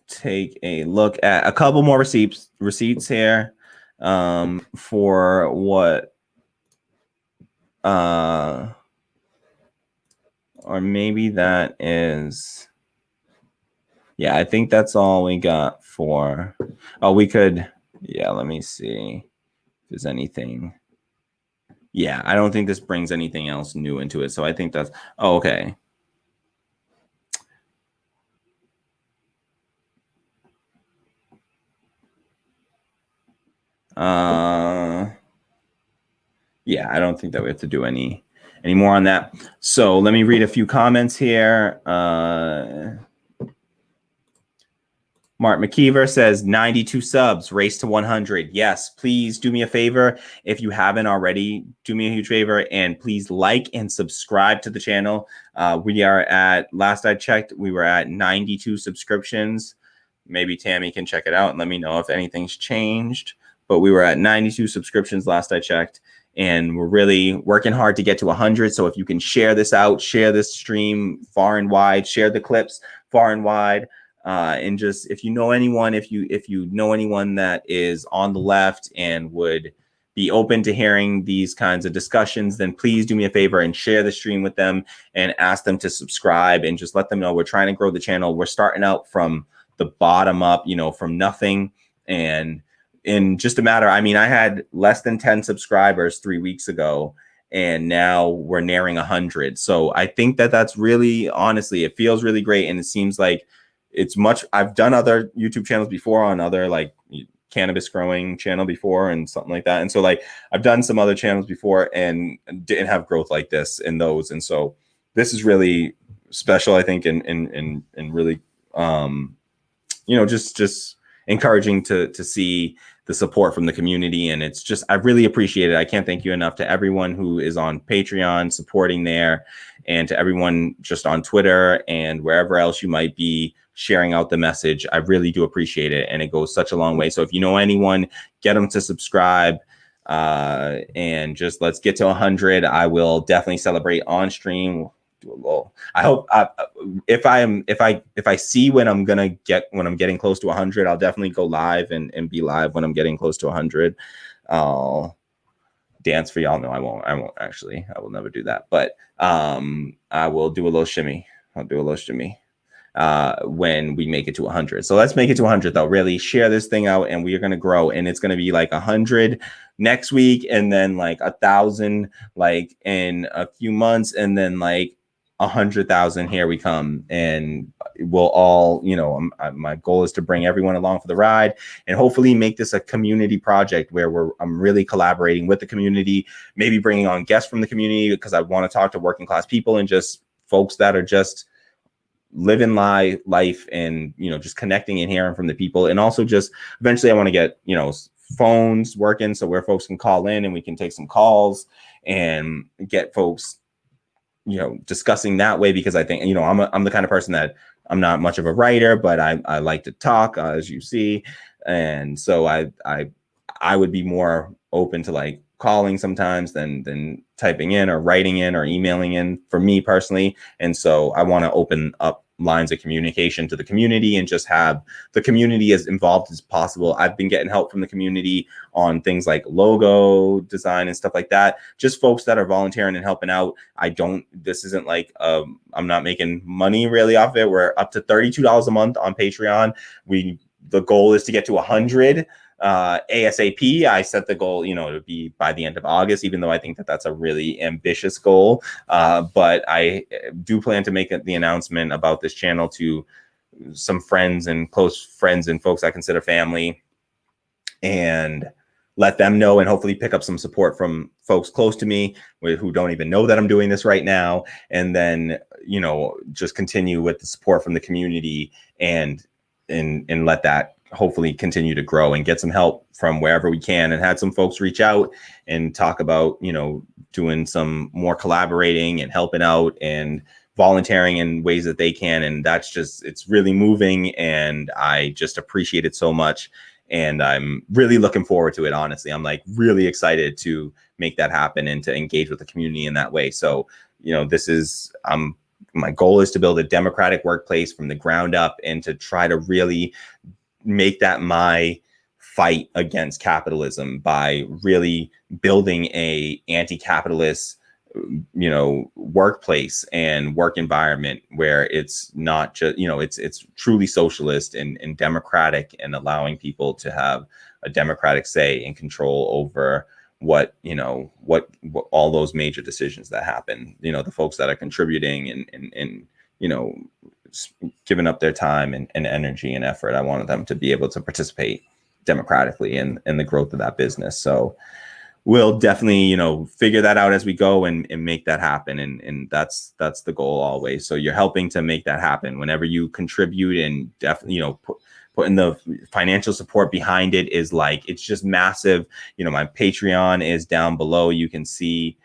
take a look at a couple more receipts here for what or maybe that is, yeah, I think that's all we got for, we could, let me see if there's anything. Yeah, I don't think this brings anything else new into it, so I think that's okay. Yeah, I don't think that we have to do any more on that. So let me read a few comments here. Mark McKeever says 92 subs, race to 100. Yes, please do me a favor. If you haven't already, do me a huge favor, and please like and subscribe to the channel. We are at, last I checked, we were at 92 subscriptions. Maybe Tammy can check it out and let me know if anything's changed. But we were at 92 subscriptions last I checked, and we're really working hard to get to 100. So if you can share this out, share this stream far and wide, share the clips far and wide. And just, if you know anyone, if you know anyone that is on the left and would be open to hearing these kinds of discussions, then please do me a favor and share the stream with them and ask them to subscribe, and just let them know we're trying to grow the channel. We're starting out from the bottom up, from nothing. And in just a matter, I mean, I had less than 10 subscribers 3 weeks ago, and now we're nearing 100. So I think that that's really, honestly, it feels really great. And it seems like it's much, I've done other YouTube channels before, on other like cannabis growing channel before and something like that. And so like I've done some other channels before and didn't have growth like this in those. And so this is really special, I think, and really, just encouraging to see the support from the community. And it's just, I really appreciate it. I can't thank you enough to everyone who is on Patreon supporting there, and to everyone just on Twitter and wherever else you might be sharing out the message. I really do appreciate it, and it goes such a long way. So if you know anyone, get them to subscribe, and just let's get to 100. I will definitely celebrate on stream. Do a little, I hope, if I see when I'm getting close to 100, I'll definitely go live and be live when I'm getting close to 100. I'll dance for y'all. No, I won't actually. I will never do that. But I will do a little shimmy. I'll do a little shimmy when we make it to 100. So let's make it to 100 though. Really share this thing out, and we are going to grow, and it's going to be like 100 next week, and then like 1,000 like in a few months, and then like 100,000. Here we come, and we'll all, my goal is to bring everyone along for the ride, and hopefully make this a community project where I'm really collaborating with the community, maybe bringing on guests from the community, because I want to talk to working class people and just folks that are just living life and just connecting and hearing from the people. And also just eventually I want to get phones working, so where folks can call in and we can take some calls and get folks, discussing that way, because I think, I'm the kind of person that I'm not much of a writer, but I like to talk, as you see. And so I would be more open to like calling sometimes than typing in or writing in or emailing in for me personally. And so I want to open up lines of communication to the community and just have the community as involved as possible. I've been getting help from the community on things like logo design and stuff like that. Just folks that are volunteering and helping out. This isn't like, I'm not making money really off it. We're up to $32 a month on Patreon. The goal is to get to 100 ASAP. I set the goal, to be by the end of August, even though I think that that's a really ambitious goal. But I do plan to make the announcement about this channel to some friends and close friends and folks I consider family, and let them know, and hopefully pick up some support from folks close to me who don't even know that I'm doing this right now. And then, just continue with the support from the community and let that hopefully continue to grow and get some help from wherever we can. And had some folks reach out and talk about, doing some more collaborating and helping out and volunteering in ways that they can. And it's really moving, and I just appreciate it so much. And I'm really looking forward to it. Honestly, I'm like really excited to make that happen and to engage with the community in that way. So, my goal is to build a democratic workplace from the ground up, and to try to really make that my fight against capitalism by really building a anti-capitalist, workplace and work environment where it's not just, it's truly socialist and democratic, and allowing people to have a democratic say and control over what all those major decisions that happen, the folks that are contributing and giving up their time and energy and effort. I wanted them to be able to participate democratically in the growth of that business. So we'll definitely, figure that out as we go and make that happen. And that's the goal always. So you're helping to make that happen whenever you contribute, and definitely, putting the financial support behind it is like, it's just massive. My Patreon is down below. You can see,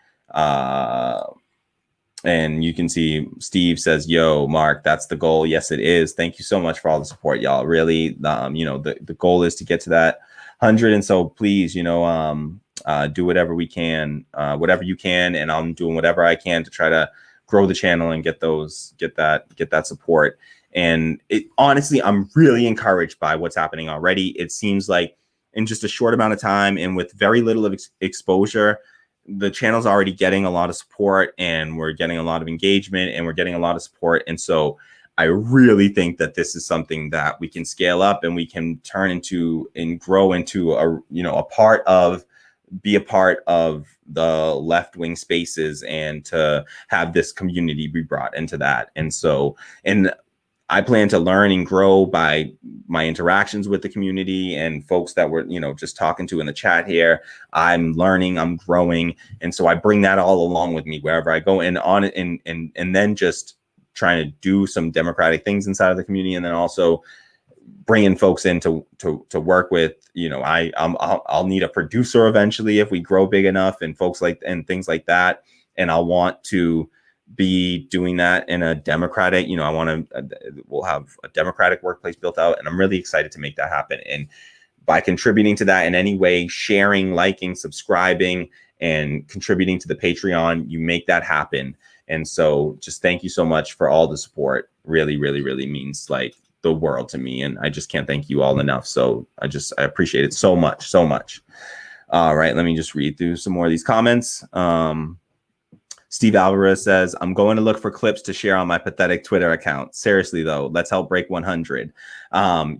and you can see Steve says, "Yo, Mark, that's the goal." Yes, it is. Thank you so much for all the support, y'all. Really, the goal is to get to that 100. And so please, do whatever we can, whatever you can. And I'm doing whatever I can to try to grow the channel and get that support. And honestly, I'm really encouraged by what's happening already. It seems like in just a short amount of time and with very little of exposure, the channel's already getting a lot of support, and we're getting a lot of engagement, and we're getting a lot of support. And so I really think that this is something that we can scale up, and we can turn into and grow into be a part of the left-wing spaces, and to have this community be brought into that. And so, I plan to learn and grow by my interactions with the community and folks that we're, just talking to in the chat here. I'm learning, I'm growing. And so I bring that all along with me wherever I go, and then just trying to do some democratic things inside of the community. And then also bringing folks in to work with, I'll need a producer eventually if we grow big enough, and folks and things like that. And I'll want to be doing that in a democratic, we'll have a democratic workplace built out, and I'm really excited to make that happen. And by contributing to that in any way, sharing, liking, subscribing, and contributing to the Patreon, you make that happen. And so just thank you so much for all the support. Really, really, really means like the world to me. And I just can't thank you all enough. So I appreciate it so much, so much. All right, let me just read through some more of these comments. Steve Alvarez says, "I'm going to look for clips to share on my pathetic Twitter account. Seriously, though, let's help break 100.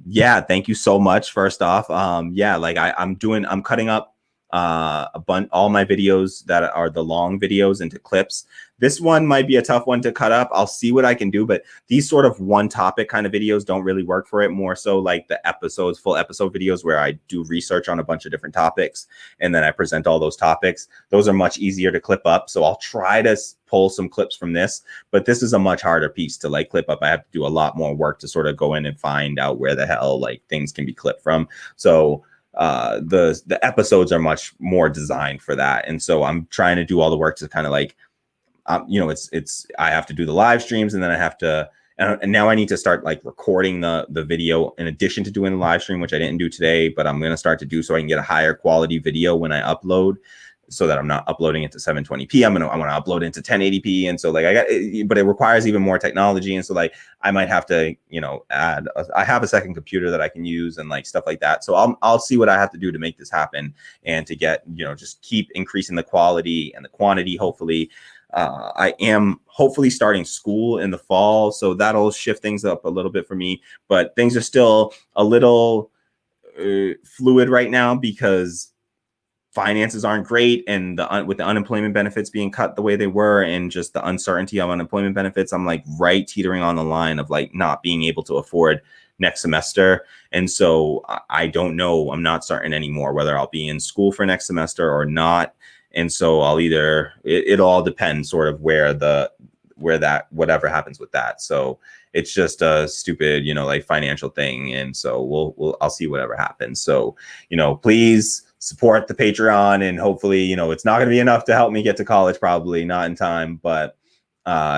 Yeah, thank you so much. First off, I'm cutting up all my videos that are the long videos into clips. This one might be a tough one to cut up. I'll see what I can do, but these sort of one topic kind of videos don't really work for it. More so like the full episode videos where I do research on a bunch of different topics and then I present all those topics. Those are much easier to clip up. So I'll try to pull some clips from this, but this is a much harder piece to like clip up. I have to do a lot more work to sort of go in and find out where the hell like things can be clipped from. So the episodes are much more designed for that. And so I'm trying to do all the work to kind of like, you know, it's I have to do the live streams, and then I have to, and now I need to start like recording the video in addition to doing the live stream, which I didn't do today, but I'm going to start to do so I can get a higher quality video when I upload, so that I'm not uploading it to 720p. I want to upload it to 1080p. And so like but it requires even more technology. And so like, I might have to, you know, I have a second computer that I can use and like stuff like that. So I'll see what I have to do to make this happen, and to get, you know, just keep increasing the quality and the quantity. Hopefully, I am hopefully starting school in the fall, so that'll shift things up a little bit for me, but things are still a little fluid right now because finances aren't great, and with the unemployment benefits being cut the way they were, and just the uncertainty of unemployment benefits, I'm like right teetering on the line of like not being able to afford next semester. And so I don't know, I'm not certain anymore whether I'll be in school for next semester or not. And so I'll either, it all depends sort of where that, whatever happens with that. So it's just a stupid, you know, like financial thing. And so I'll see whatever happens. So, you know, please support the Patreon, and hopefully, you know, it's not going to be enough to help me get to college, probably not in time, but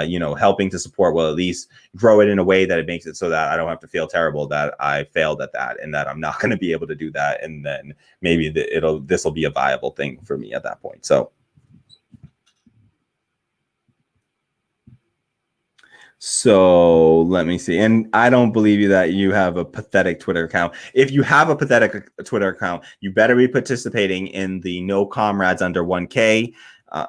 you know, helping to support will at least grow it in a way that it makes it so that I don't have to feel terrible that I failed at that, and that I'm not going to be able to do that. And then maybe this will be a viable thing for me at that point. So let me see. And I don't believe you that you have a pathetic Twitter account. If you have a pathetic Twitter account, you better be participating in the No Comrades Under 1K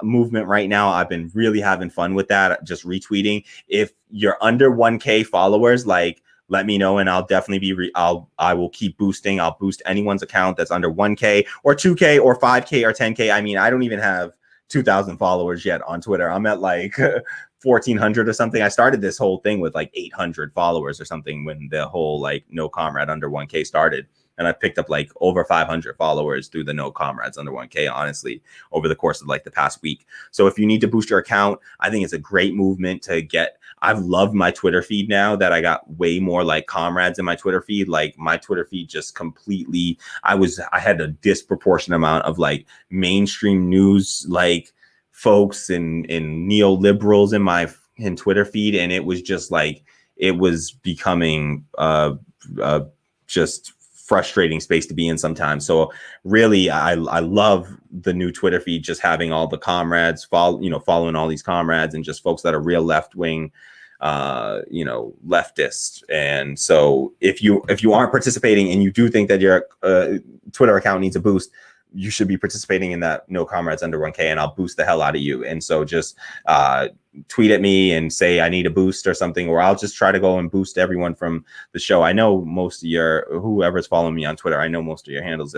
movement right now. I've been really having fun with that, just retweeting. If you're under 1K followers, like, let me know, and I'll definitely be I will keep boosting. I'll boost anyone's account that's under 1K or 2K or 5K or 10K. I mean, I don't even have 2,000 followers yet on Twitter. I'm at like 1,400 or something. I started this whole thing with like 800 followers or something when the whole like No Comrade Under 1K started. And I picked up like over 500 followers through the No Comrades Under 1K, honestly, over the course of like the past week. So if you need to boost your account, I think it's a great movement to get. I've loved my Twitter feed now that I got way more like comrades in my Twitter feed. Like my Twitter feed just completely, I had a disproportionate amount of like mainstream news, like folks and neoliberals in Twitter feed. And it was just like, it was becoming just frustrating space to be in sometimes. So really, I love the new Twitter feed, just having all the comrades following all these comrades, and just folks that are real left-wing, leftists. And so if you aren't participating and you do think that your Twitter account needs a boost, you should be participating in that No Comrades Under 1K, and I'll boost the hell out of you. And so just tweet at me and say I need a boost or something, or I'll just try to go and boost everyone from the show. I know most of whoever's following me on Twitter, I know most of your handles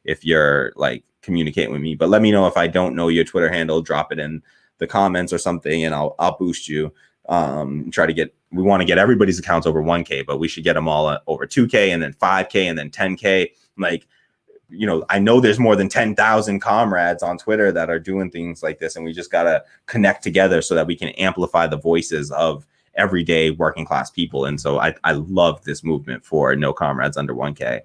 if you're like communicating with me. But let me know if I don't know your Twitter handle, drop it in the comments or something, and I'll boost you. We want to get everybody's accounts over 1K, but we should get them all over 2K, and then 5K, and then 10K. Like, I know there's more than 10,000 comrades on Twitter that are doing things like this, and we just got to connect together so that we can amplify the voices of everyday working class people. And so I love this movement for No Comrades Under 1K.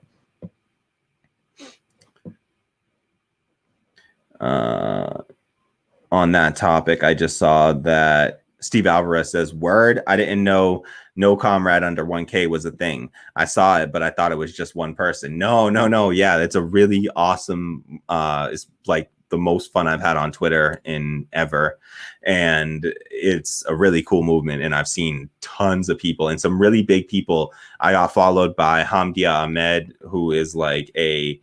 On that topic, I just saw that Steve Alvarez says, "Word, I didn't know No Comrade Under 1K was a thing. I saw it, but I thought it was just one person." No. Yeah, it's a really awesome, it's like the most fun I've had on Twitter in ever. And it's a really cool movement. And I've seen tons of people and some really big people. I got followed by Hamdia Ahmed, who is like a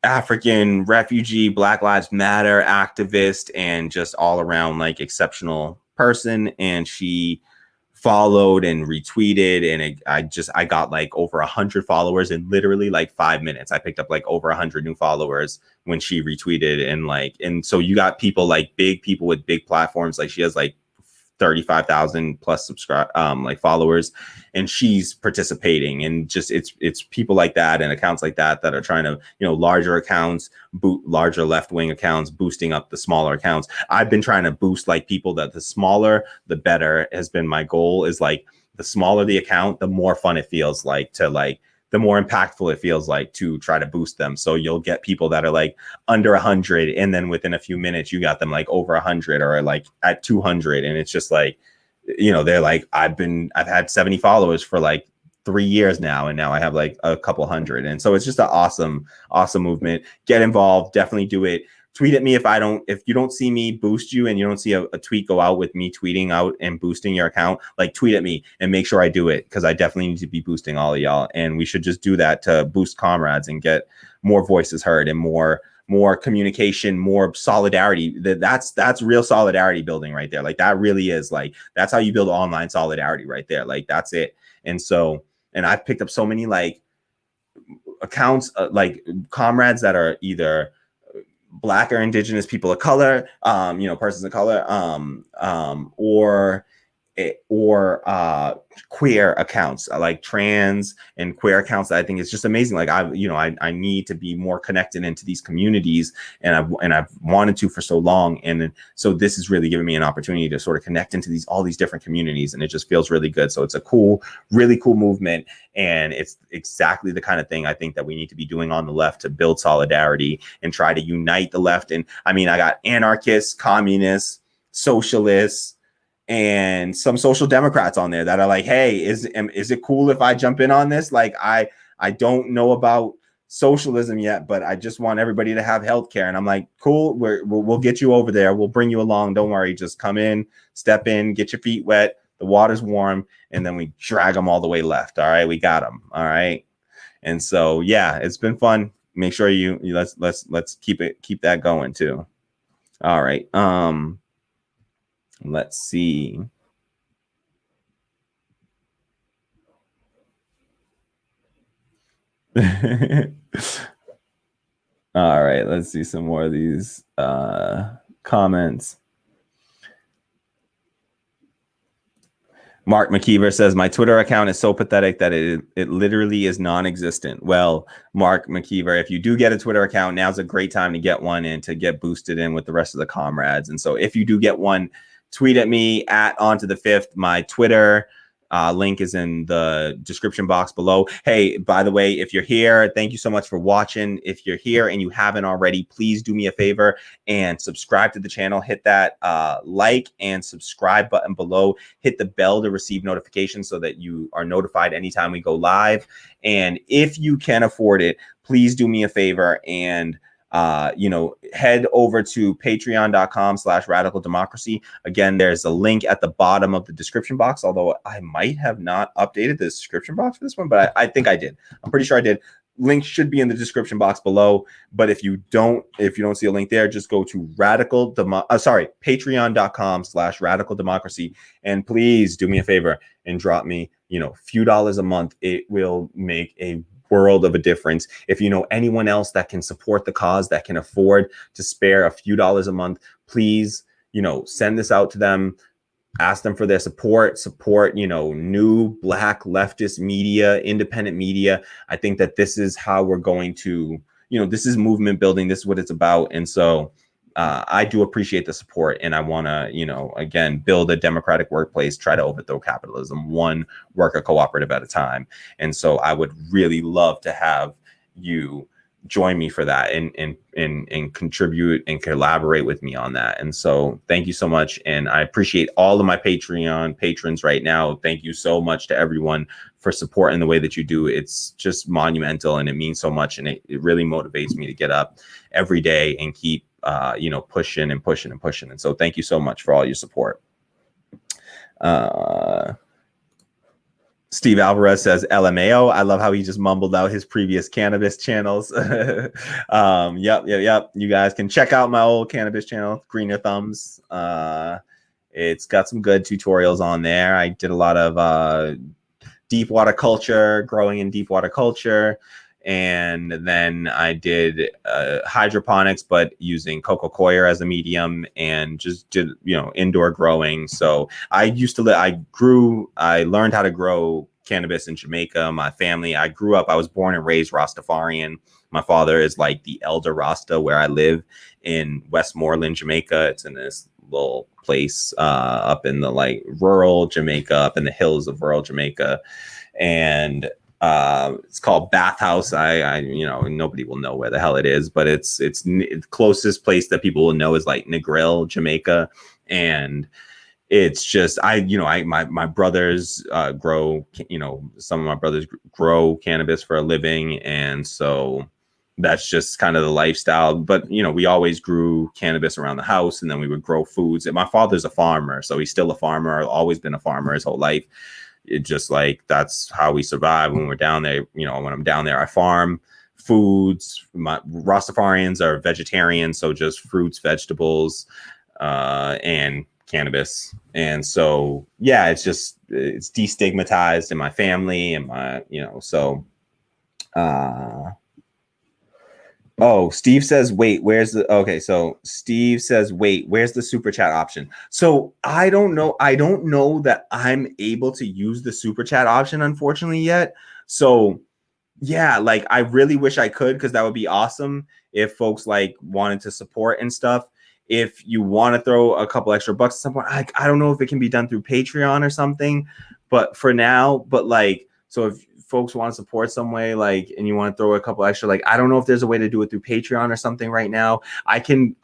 African refugee, Black Lives Matter activist, and just all around like exceptional person. And she followed and retweeted, and I got like over 100 followers in literally like 5 minutes. I picked up like over 100 new followers when she retweeted, and so you got people like big people with big platforms. Like she has like 35,000 plus like followers, and she's participating. And just it's people like that and accounts like that are trying to, larger accounts, larger left-wing accounts, boosting up the smaller accounts. I've been trying to boost like people that the smaller the better has been my goal. Is like the smaller the account, the more fun it feels like to like the more impactful it feels like to try to boost them. So you'll get people that are like under 100, and then within a few minutes you got them like over 100 or like at 200, and it's just like, you know, they're like, I've had 70 followers for like 3 years now, and now I have like a couple hundred. And so it's just an awesome movement. Get involved, definitely do it. Tweet at me if you don't see me boost you, and you don't see a tweet go out with me tweeting out and boosting your account, like tweet at me and make sure I do it, because I definitely need to be boosting all of y'all. And we should just do that to boost comrades and get more voices heard and more communication, more solidarity. That's real solidarity building right there. Like that really is like, that's how you build online solidarity right there. Like that's it. And so, and I've picked up so many like accounts, like comrades that are either Black or Indigenous people of color, you know, persons of color, or queer accounts, like trans and queer accounts. That I think is just amazing. Like I need to be more connected into these communities, and I've wanted to for so long. And so this is really giving me an opportunity to sort of connect into all these different communities, and it just feels really good. So it's a really cool movement, and it's exactly the kind of thing I think that we need to be doing on the left to build solidarity and try to unite the left. And I mean, I got anarchists, communists, socialists, and some social democrats on there that are like, hey, is it cool if I jump in on this? Like, I don't know about socialism yet, but I just want everybody to have healthcare. And I'm like, cool, we'll get you over there. We'll bring you along. Don't worry. Just come in, step in, get your feet wet. The water's warm. And then we drag them all the way left. All right. We got them. All right. And so, yeah, it's been fun. Make sure you let's keep that going too. All right. Let's see. All right, let's see some more of these comments. Mark McKeever says, my Twitter account is so pathetic that it literally is non-existent. Well, Mark McKeever, if you do get a Twitter account, now's a great time to get one and to get boosted in with the rest of the comrades. And so if you do get one, tweet at me at onto the 5th. My Twitter link is in the description box below. Hey, by the way, if you're here, thank you so much for watching. If you're here and you haven't already, please do me a favor and subscribe to the channel. Hit that like and subscribe button below. Hit the bell to receive notifications so that you are notified anytime we go live. And if you can afford it, please do me a favor and head over to patreon.com/radical democracy. Again, there's a link at the bottom of the description box, although I might have not updated the description box for this one, but I think I did. I'm pretty sure I did. Link should be in the description box below. But if you don't see a link there, just go to patreon.com/radical democracy. And please do me a favor and drop me, a few dollars a month. It will make a world of a difference. If you know anyone else that can support the cause, that can afford to spare a few dollars a month, please, send this out to them. Ask them for their support, new Black leftist media, independent media. I think that this is how we're going to, this is movement building. This is what it's about. And so I do appreciate the support, and I want to, again, build a democratic workplace, try to overthrow capitalism, one worker cooperative at a time. And so I would really love to have you join me for that and contribute and collaborate with me on that. And so thank you so much. And I appreciate all of my Patreon patrons right now. Thank you so much to everyone for supporting the way that you do. It's just monumental, and it means so much. And it really motivates me to get up every day and keep pushing and pushing and pushing. And so thank you so much for all your support. Steve Alvarez says LMAO. I love how he just mumbled out his previous cannabis channels. Yep. You guys can check out my old cannabis channel, Greener Thumbs. It's got some good tutorials on there. I did a lot of deep water culture, growing in deep water culture. And then I did hydroponics, but using coco coir as a medium, and just did, indoor growing. So I learned how to grow cannabis in Jamaica. My family, I was born and raised Rastafarian. My father is like the elder Rasta where I live in Westmoreland, Jamaica. It's in this little place up in the rural Jamaica, up in the hills of rural Jamaica. And It's called Bathhouse. I nobody will know where the hell it is, but it's closest place that people will know is like Negril, Jamaica. And it's just, my brothers grow, some of my brothers grow cannabis for a living. And so that's just kind of the lifestyle. But, we always grew cannabis around the house, and then we would grow foods. And my father's a farmer, so he's still a farmer, always been a farmer his whole life. It just like, that's how we survive when we're down there. When I'm down there, I farm foods. My Rastafarians are vegetarians, so just fruits, vegetables, and cannabis. And so, yeah, it's destigmatized in my family and my, oh, Steve says, wait, where's the, okay. So Steve says, wait, where's the super chat option? So I don't know that I'm able to use the super chat option, unfortunately, yet. So yeah, like I really wish I could, because that would be awesome if folks like wanted to support and stuff. If you want to throw a couple extra bucks at some point, I don't know if it can be done through Patreon or something, but for now, so if folks want to support some way, like, and you want to throw a couple extra, like, I don't know if there's a way to do it through Patreon or something right now. I can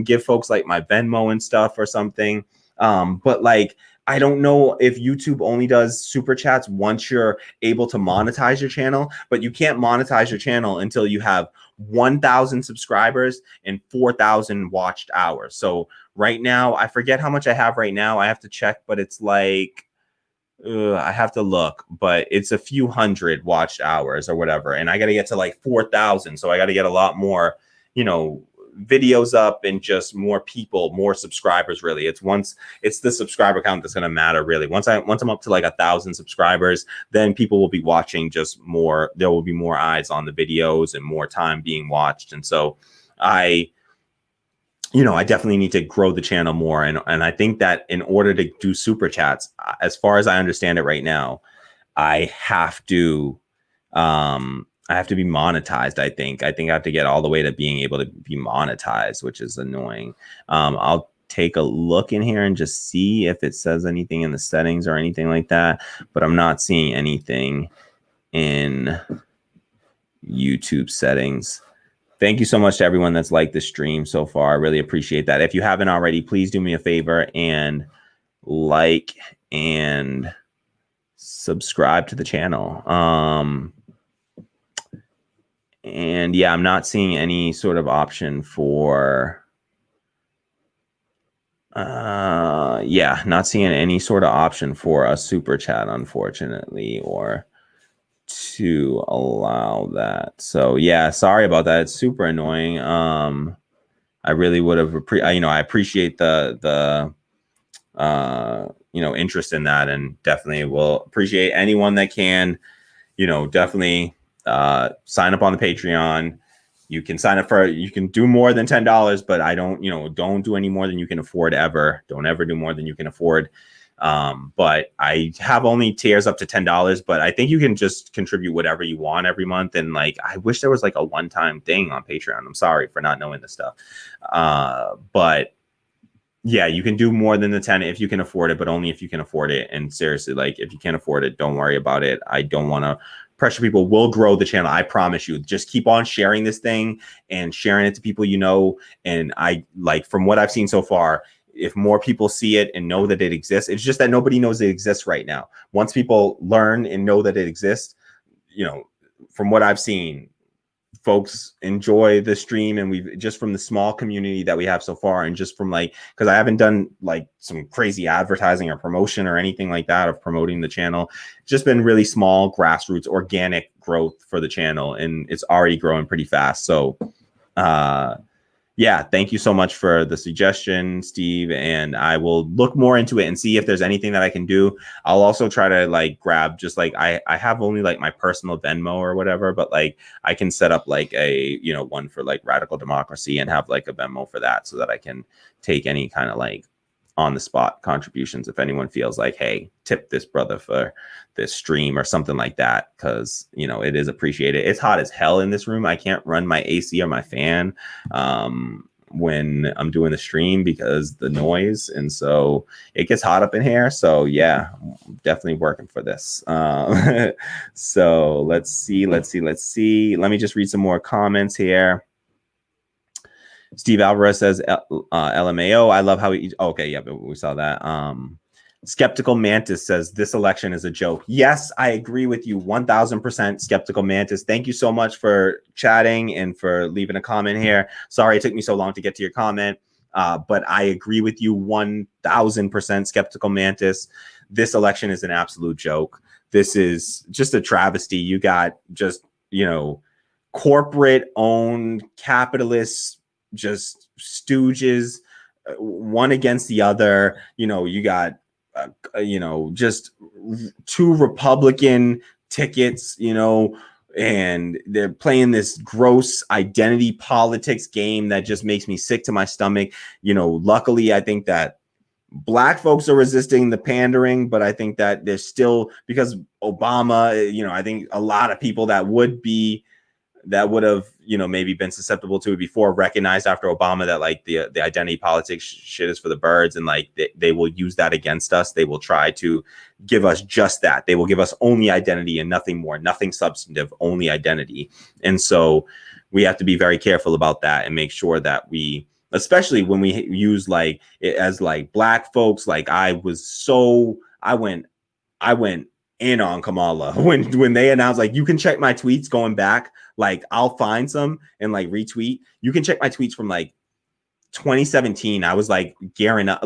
give folks like my Venmo and stuff or something. But like, I don't know if YouTube only does super chats once you're able to monetize your channel, but you can't monetize your channel until you have 1,000 subscribers and 4,000 watched hours. So right now, I forget how much I have right now. I have to check, but it's like, I have to look, but it's a few hundred watched hours or whatever. And I got to get to like 4,000. So I got to get a lot more, videos up and just more people, more subscribers. Really, it's the subscriber count that's going to matter. Really, once I'm up to like 1,000 subscribers, then people will be watching just more. There will be more eyes on the videos and more time being watched. And so I definitely need to grow the channel more. And I think that in order to do super chats, as far as I understand it right now, I have to be monetized. I think I have to get all the way to being able to be monetized, which is annoying. I'll take a look in here and just see if it says anything in the settings or anything like that, but I'm not seeing anything in YouTube settings. Thank you so much to everyone that's liked the stream so far. I really appreciate that. If you haven't already, please do me a favor and like and subscribe to the channel. And yeah, I'm not seeing any sort of option for, not seeing any sort of option for a super chat, unfortunately, or to allow that. So yeah, sorry about that. It's super annoying. I really would have I appreciate the interest in that, and definitely will appreciate anyone that can, definitely sign up on the Patreon. You can sign up you can do more than $10, but I don't do any more than you can afford ever. Don't ever do more than you can afford. But I have only tiers up to $10, but I think you can just contribute whatever you want every month. And like, I wish there was like a one-time thing on Patreon. I'm sorry for not knowing this stuff. But yeah, you can do more than the 10 if you can afford it, but only if you can afford it. And seriously, like, if you can't afford it, don't worry about it. I don't want to pressure people. We'll grow the channel. I promise you. Just keep on sharing this thing and sharing it to people And I, like, from what I've seen so far, if more people see it and know that it exists, it's just that nobody knows it exists right now. Once people learn and know that it exists, from what I've seen, folks enjoy the stream, and we've just from the small community that we have so far, and just from like, because I haven't done like some crazy advertising or promotion or anything like that of promoting the channel. It's just been really small, grassroots, organic growth for the channel, and it's already growing pretty fast. So yeah, thank you so much for the suggestion, Steve. And I will look more into it and see if there's anything that I can do. I'll also try to like grab just like, I have only like my personal Venmo or whatever, but like I can set up like a, one for like Radical Democracy and have like a Venmo for that, so that I can take any kind of like on the spot contributions if anyone feels like, hey, tip this brother for this stream or something like that, because it is appreciated. It's hot as hell in this room. I can't run my AC or my fan. when I'm doing the stream because the noise, and so it gets hot up in here. So yeah, I'm definitely working for this. So let's see. Let me just read some more comments here. Steve Alvarez says, LMAO. I love how he, okay, yeah, but we saw that. Skeptical Mantis says, this election is a joke. Yes, I agree with you 1000%, Skeptical Mantis. Thank you so much for chatting and for leaving a comment here. Sorry it took me so long to get to your comment, but I agree with you 1000%, Skeptical Mantis. This election is an absolute joke. This is just a travesty. You got just, corporate-owned capitalists, just stooges, one against the other. You got just two Republican tickets, and they're playing this gross identity politics game that just makes me sick to my stomach. Luckily, I think that Black folks are resisting the pandering, but I think that there's still, because Obama, I think a lot of people that would have maybe been susceptible to it before recognized after Obama that like the identity politics shit is for the birds, and like they will use that against us. They will try to give us just that. They will give us only identity and nothing more, nothing substantive, only identity. And so we have to be very careful about that and make sure that we, especially when we use like it as like Black folks, like I went in on Kamala when they announced, like, you can check my tweets going back, like I'll find some and like retweet. You can check my tweets from like 2017. I was like gearing up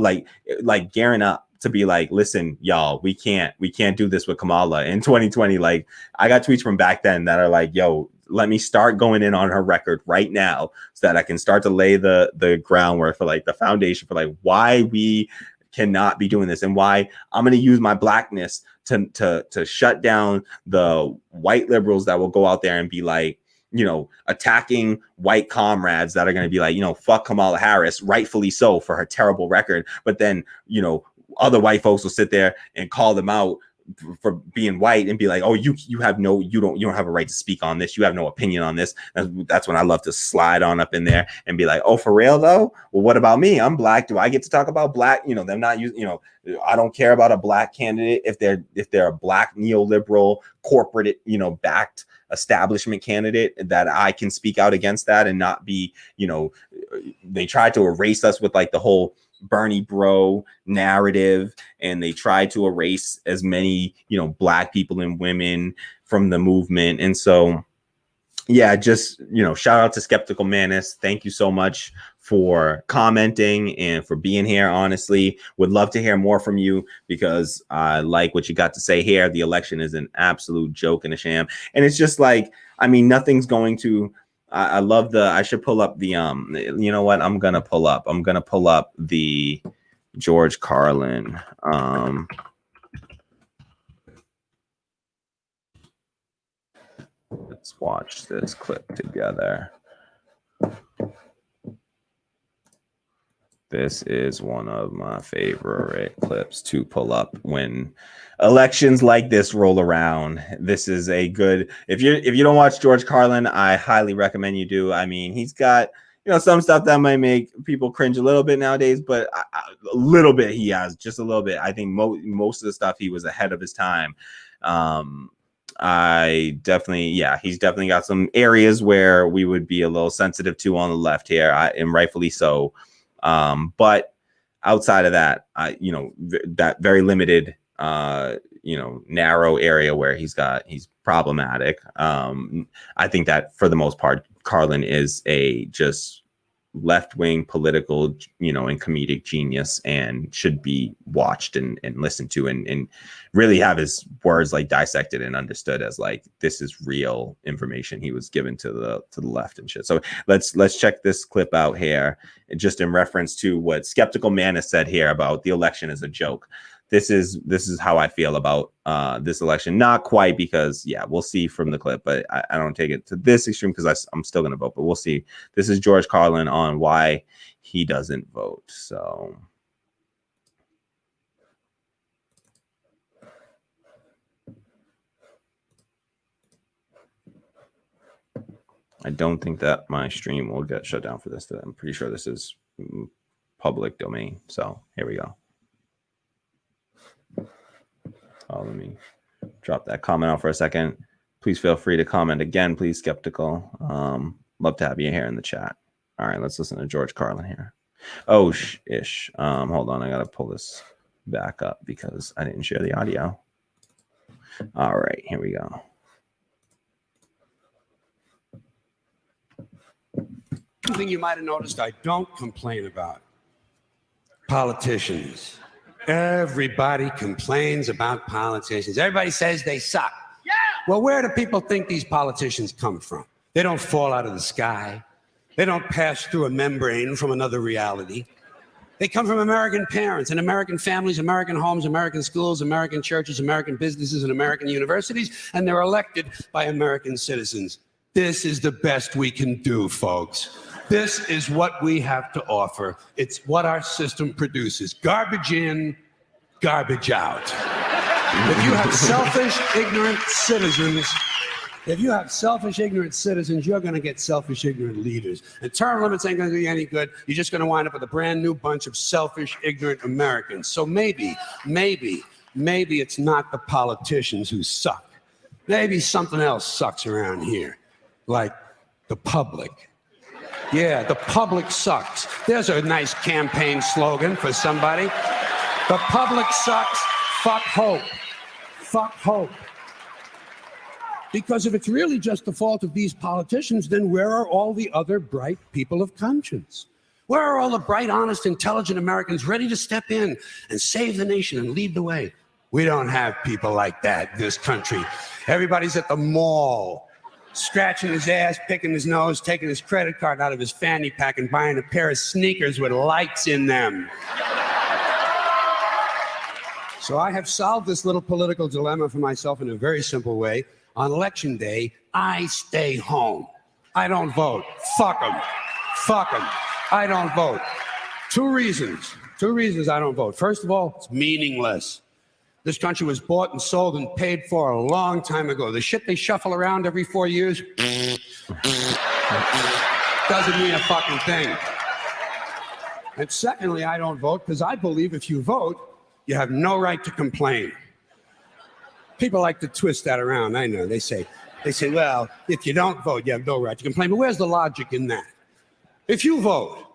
to be like, listen, y'all, we can't do this with Kamala in 2020. Like, I got tweets from back then that are like, yo, let me start going in on her record right now so that I can start to lay the groundwork for like the foundation for like why we cannot be doing this, and why I'm going to use my Blackness to shut down the white liberals that will go out there and be like, attacking white comrades that are going to be like, fuck Kamala Harris, rightfully so, for her terrible record. But then, other white folks will sit there and call them out for being white and be like, oh, you don't have a right to speak on this. You have no opinion on this. That's when I love to slide on up in there and be like, oh, for real though? Well, what about me? I'm Black. Do I get to talk about Black? Them not using, I don't care about a Black candidate if they're a Black neoliberal corporate, backed establishment candidate, that I can speak out against that and not be, they tried to erase us with like the whole Bernie bro narrative, and they tried to erase as many, Black people and women from the movement. And so, yeah, just, shout out to Skeptical Manus. Thank you so much for commenting and for being here. Honestly, would love to hear more from you, because I like what you got to say here. The election is an absolute joke and a sham. And it's just like, nothing's going to, I love I should pull up the, you know what? I'm going to pull up the George Carlin. Let's watch this clip together. This is one of my favorite clips to pull up when elections like this roll around. This is a good, if you don't watch George Carlin, I highly recommend you do. He's got, some stuff that might make people cringe a little bit nowadays, but a little bit, he has just a little bit. I think most of the stuff, he was ahead of his time. He's definitely got some areas where we would be a little sensitive to on the left here, and rightfully so. But outside of that, that very limited, narrow area where he's problematic. I think that for the most part, Carlin is a just left-wing political, and comedic genius, and should be watched and listened to, and really have his words like dissected and understood as like, this is real information he was given to the left and shit. So let's check this clip out here, just in reference to what Skeptical Manus said here about the election as a joke. This is how I feel about this election. Not quite, because we'll see from the clip, but I don't take it to this extreme, because I'm still going to vote, but we'll see. This is George Carlin on why he doesn't vote. So. I don't think that my stream will get shut down for this. I'm pretty sure this is public domain. So here we go. Let me drop that comment out for a second. Please feel free to comment again. Please, Skeptical. Love to have you here in the chat. All right, let's listen to George Carlin here. Oh, ish. Hold on, I gotta pull this back up because I didn't share the audio. All right, here we go. One thing you might have noticed I don't complain about. Politicians. Everybody complains about politicians. Everybody says they suck. Yeah. Well, where do people think these politicians come from? They don't fall out of the sky. They don't pass through a membrane from another reality. They come from American parents and American families, American homes, American schools, American churches, American businesses, and American universities, and they're elected by American citizens. This is the best we can do, folks. This is what we have to offer. It's what our system produces. Garbage in, garbage out. If you have selfish, ignorant citizens, you're going to get selfish, ignorant leaders. And term limits ain't going to do you any good. You're just going to wind up with a brand new bunch of selfish, ignorant Americans. So maybe it's not the politicians who suck. Maybe something else sucks around here, like the public. Yeah, the public sucks. There's a nice campaign slogan for somebody. The public sucks. Fuck hope. Fuck hope. Because if it's really just the fault of these politicians, then where are all the other bright people of conscience? Where are all the bright, honest, intelligent Americans ready to step in and save the nation and lead the way? We don't have people like that in this country. Everybody's at the mall, scratching his ass, picking his nose, taking his credit card out of his fanny pack and buying a pair of sneakers with lights in them. So I have solved this little political dilemma for myself in a very simple way. On election day, I stay home. I don't vote. Fuck them. Fuck them. I don't vote. Two reasons I don't vote. First of all, it's meaningless. This country was bought and sold and paid for a long time ago. The shit they shuffle around every 4 years doesn't mean a fucking thing. And secondly, I don't vote because I believe if you vote, you have no right to complain. People like to twist that around. I know. They say, well, if you don't vote, you have no right to complain. But where's the logic in that? If you vote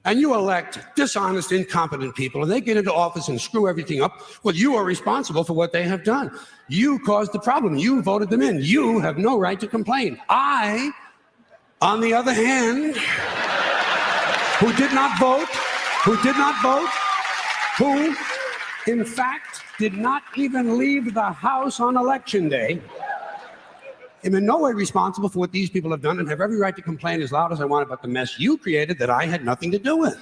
and you elect dishonest, incompetent people and they get into office and screw everything up, well, you are responsible for what they have done. You caused the problem. You voted them in. You have no right to complain. I, on the other hand, who did not vote, who, in fact, did not even leave the house on election day, am in no way responsible for what these people have done and have every right to complain as loud as I want about the mess you created that I had nothing to do with.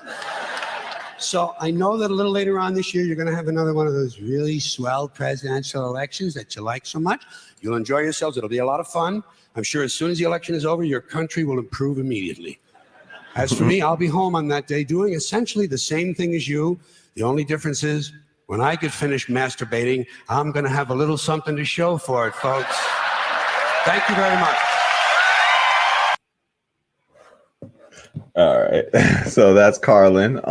So I know that a little later on this year, you're going to have another one of those really swell presidential elections that you like so much. You'll enjoy yourselves. It'll be a lot of fun. I'm sure as soon as the election is over, your country will improve immediately. As for me, I'll be home on that day doing essentially the same thing as you. The only difference is when I get finished masturbating, I'm going to have a little something to show for it, folks. Thank you very much. All right. So that's Carlin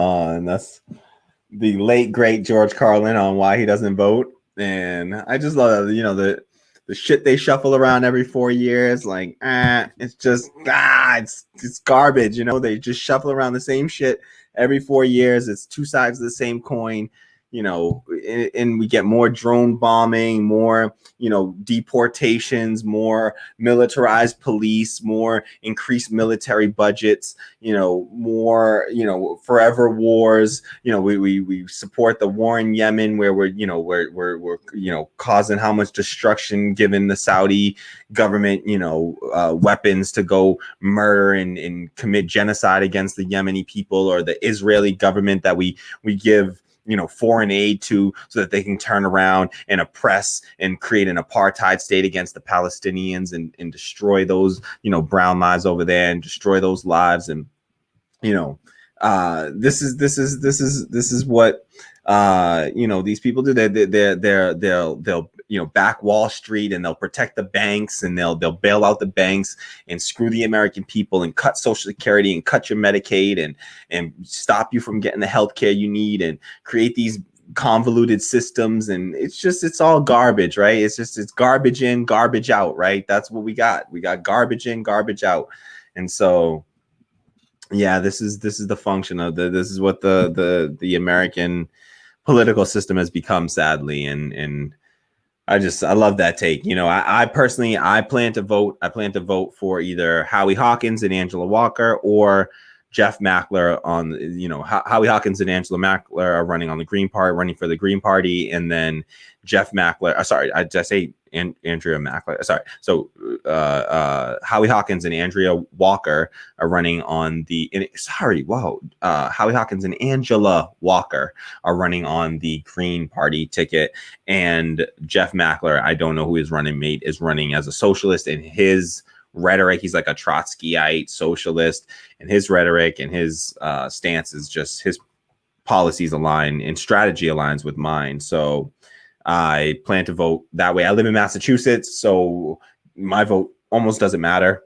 that's the late, great George Carlin on why he doesn't vote. And I just love, the shit they shuffle around every 4 years. Like, it's just, it's garbage. They just shuffle around the same shit every 4 years. It's two sides of the same coin. And we get more drone bombing, more, deportations, more militarized police, more increased military budgets, more, forever wars. We support the war in Yemen where we're causing how much destruction given the Saudi government, weapons to go murder and commit genocide against the Yemeni people, or the Israeli government that we give foreign aid to so that they can turn around and oppress and create an apartheid state against the Palestinians and destroy those, brown lives over there and destroy those lives. And, this is what, these people do. They'll back Wall Street, and they'll protect the banks, and they'll bail out the banks and screw the American people and cut Social Security and cut your Medicaid and stop you from getting the health care you need and create these convoluted systems. And it's all garbage, right? It's garbage in, garbage out, right? That's what we got. We got garbage in, garbage out. And so, yeah, this is the function of this is what the American political system has become, sadly. And I love that take. I personally, I plan to vote for either Howie Hawkins and Angela Walker, or Jeff Mackler on, Howie Hawkins and Angela Mackler are running for the Green Party, and then Jeff Mackler, sorry, I just say Andrea Mackler, sorry. So Howie Hawkins and Andrea Walker are running on Howie Hawkins and Angela Walker are running on the Green Party ticket, and Jeff Mackler, I don't know who his running mate is, running as a socialist. And his rhetoric, he's like a Trotskyite socialist, and his rhetoric and his stance is just, his policies align and strategy aligns with mine. So I plan to vote that way. I live in Massachusetts, so my vote almost doesn't matter.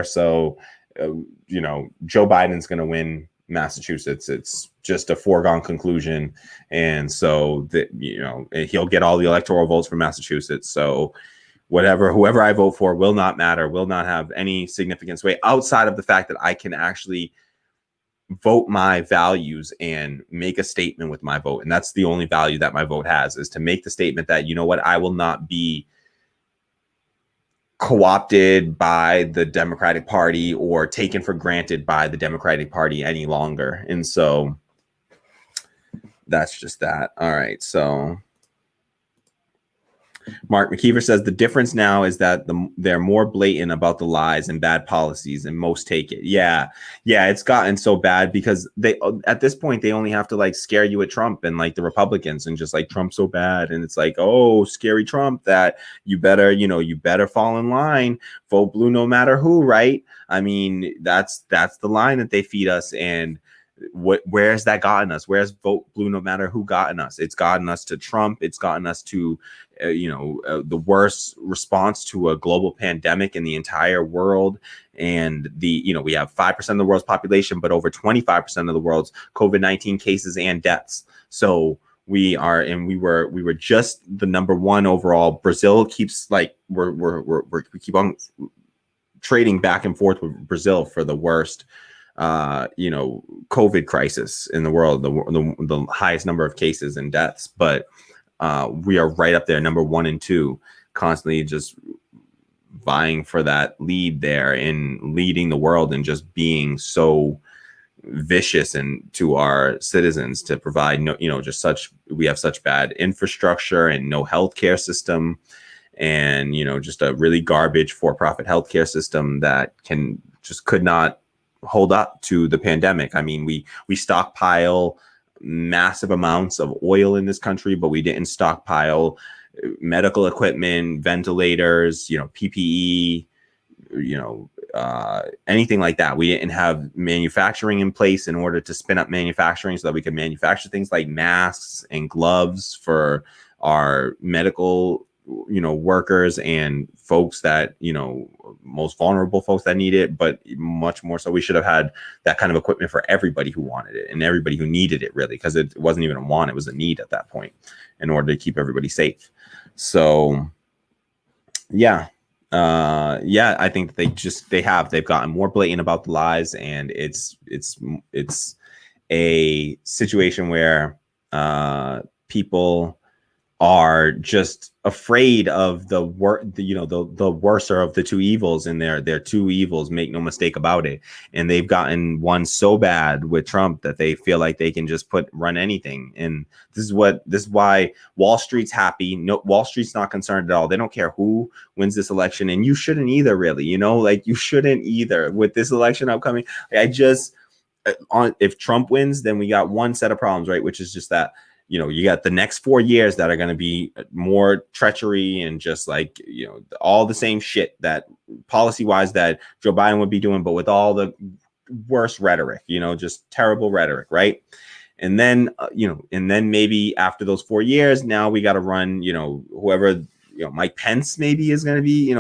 So Joe Biden's going to win Massachusetts. It's just a foregone conclusion, and so he'll get all the electoral votes from Massachusetts. So whoever I vote for will not matter, will not have any significance weight outside of the fact that I can actually vote my values and make a statement with my vote. And that's the only value that my vote has, is to make the statement that, I will not be co-opted by the Democratic Party or taken for granted by the Democratic Party any longer. And so that's just that. All right. So Mark McKeever says the difference now is that they're more blatant about the lies and bad policies, and most take it. Yeah, it's gotten so bad because they, at this point, they only have to like scare you with Trump and like the Republicans, and just like, Trump's so bad, and it's like, oh, scary Trump, that you better fall in line, vote blue no matter who, right? I mean, that's the line that they feed us. And where's that gotten us? Where's vote blue no matter who gotten us? It's gotten us to Trump. It's gotten us to the worst response to a global pandemic in the entire world. And we have 5% of the world's population, but over 25% of the world's COVID-19 cases and deaths. So we were just the number one overall. Brazil keeps like, we keep on trading back and forth with Brazil for the worst COVID crisis in the world, the highest number of cases and deaths. But we are right up there, number 1 and 2, constantly just vying for that lead there in leading the world and just being so vicious and to our citizens to provide we have such bad infrastructure and no healthcare system, and just a really garbage for-profit healthcare system that could not hold up to the pandemic. I mean, we stockpile massive amounts of oil in this country, but we didn't stockpile medical equipment, ventilators, PPE, anything like that. We didn't have manufacturing in place in order to spin up manufacturing so that we could manufacture things like masks and gloves for our medical workers and folks that most vulnerable folks that need it. But much more so, we should have had that kind of equipment for everybody who wanted it and everybody who needed it, really, because it wasn't even a want, it was a need at that point in order to keep everybody safe. So I think they've gotten more blatant about the lies, and it's a situation where people are just afraid of the worser of the two evils, and they're two evils, make no mistake about it. And they've gotten one so bad with Trump that they feel like they can just run anything. And this is why Wall Street's happy. No, Wall Street's not concerned at all. They don't care who wins this election, and you shouldn't either, really. You shouldn't either with this election upcoming. If Trump wins, then we got one set of problems, right? Which is just that you got the next 4 years that are going to be more treachery and just like, all the same shit that policy wise that Joe Biden would be doing, but with all the worst rhetoric, just terrible rhetoric. Right. And then, and then maybe after those 4 years, now we got to run, whoever, Mike Pence maybe is going to be,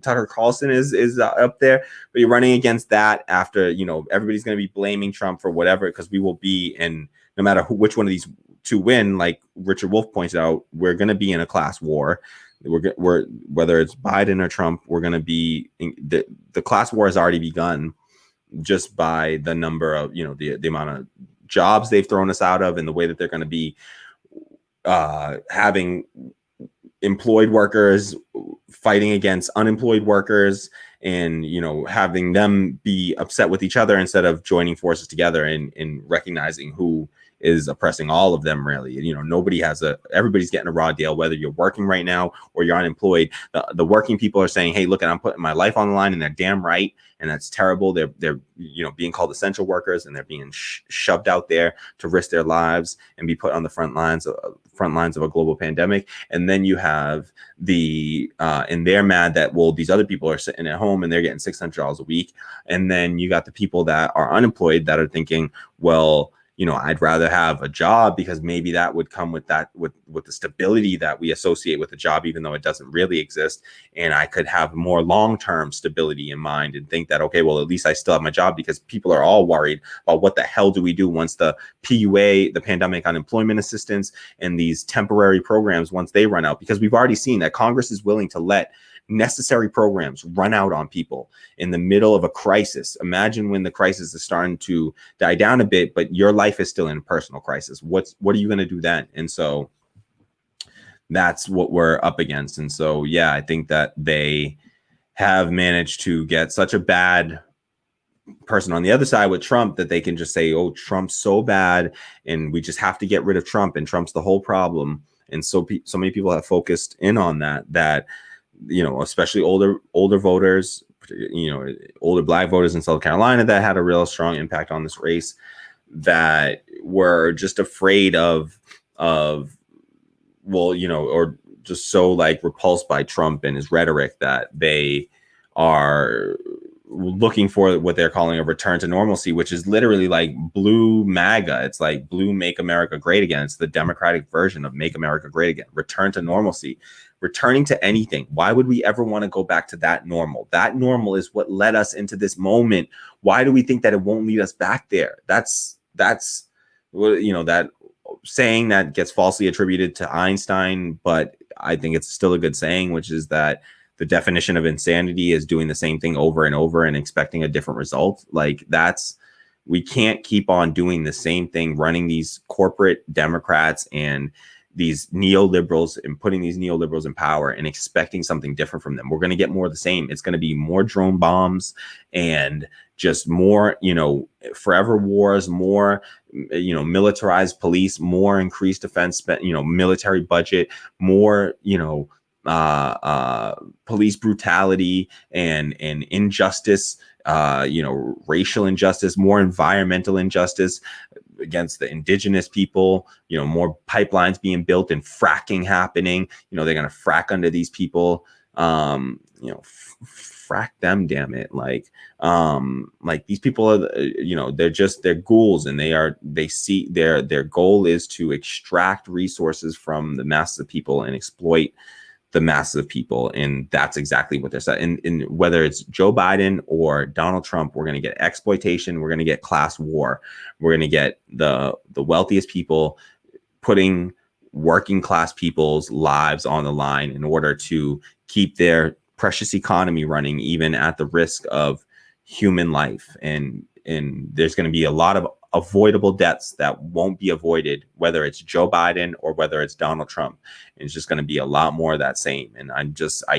Tucker Carlson is up there, but you're running against that after, everybody's going to be blaming Trump for whatever, because we will be in, no matter which one of these two win, like Richard Wolff points out, we're going to be in a class war. We're whether it's Biden or Trump, we're going to be the class war has already begun just by the number of, the amount of jobs they've thrown us out of, and the way that they're going to be having employed workers fighting against unemployed workers, and having them be upset with each other instead of joining forces together and recognizing who is oppressing all of them. Really, everybody's getting a raw deal, whether you're working right now or you're unemployed. The working people are saying, hey, look, I'm putting my life on the line, and they're damn right, and that's terrible. They're being called essential workers, and they're being shoved out there to risk their lives and be put on the front lines of a global pandemic. And then you have and they're mad that, well, these other people are sitting at home and they're getting $600 a week. And then you got the people that are unemployed that are thinking, well, I'd rather have a job, because maybe that would come with the stability that we associate with a job, even though it doesn't really exist. And I could have more long-term stability in mind and think that, okay, well, at least I still have my job, because people are all worried about what the hell do we do once the PUA, the pandemic unemployment assistance, and these temporary programs, once they run out, because we've already seen that Congress is willing to let necessary programs run out on people in the middle of a crisis. Imagine when the crisis is starting to die down a bit, but your life is still in a personal crisis. What are you going to do then? And so that's what we're up against. And so, yeah, I think that they have managed to get such a bad person on the other side with Trump that they can just say, oh, Trump's so bad, and we just have to get rid of Trump, and Trump's the whole problem. And so many people have focused in on that especially older voters, older Black voters in South Carolina, that had a real strong impact on this race, that were just afraid of or just so repulsed by Trump and his rhetoric that they are looking for what they're calling a return to normalcy, which is literally like blue MAGA. It's like blue Make America Great Again. It's the Democratic version of Make America Great Again. Return to normalcy. Returning to anything. Why would we ever want to go back to that normal? That normal is what led us into this moment. Why do we think that it won't lead us back there? That's that saying that gets falsely attributed to Einstein, but I think it's still a good saying, which is that the definition of insanity is doing the same thing over and over and expecting a different result. We can't keep on doing the same thing, running these corporate Democrats and these neoliberals and putting these neoliberals in power and expecting something different from them. We're going to get more of the same. It's going to be more drone bombs and just more, forever wars, more, militarized police, more increased defense, military budget, more, police brutality and injustice, racial injustice, more environmental injustice against the indigenous people, more pipelines being built and fracking happening. They're going to frack under these people, frack them, damn it. These people are, they're ghouls, and they see their goal is to extract resources from the masses of people and exploit the masses of people. And that's exactly what they're saying. And whether it's Joe Biden or Donald Trump, we're going to get exploitation. We're going to get class war. We're going to get the wealthiest people putting working class people's lives on the line in order to keep their precious economy running, even at the risk of human life. And there's going to be a lot of avoidable deaths that won't be avoided, whether it's Joe Biden or whether it's Donald Trump. And it's just going to be a lot more of that same. And I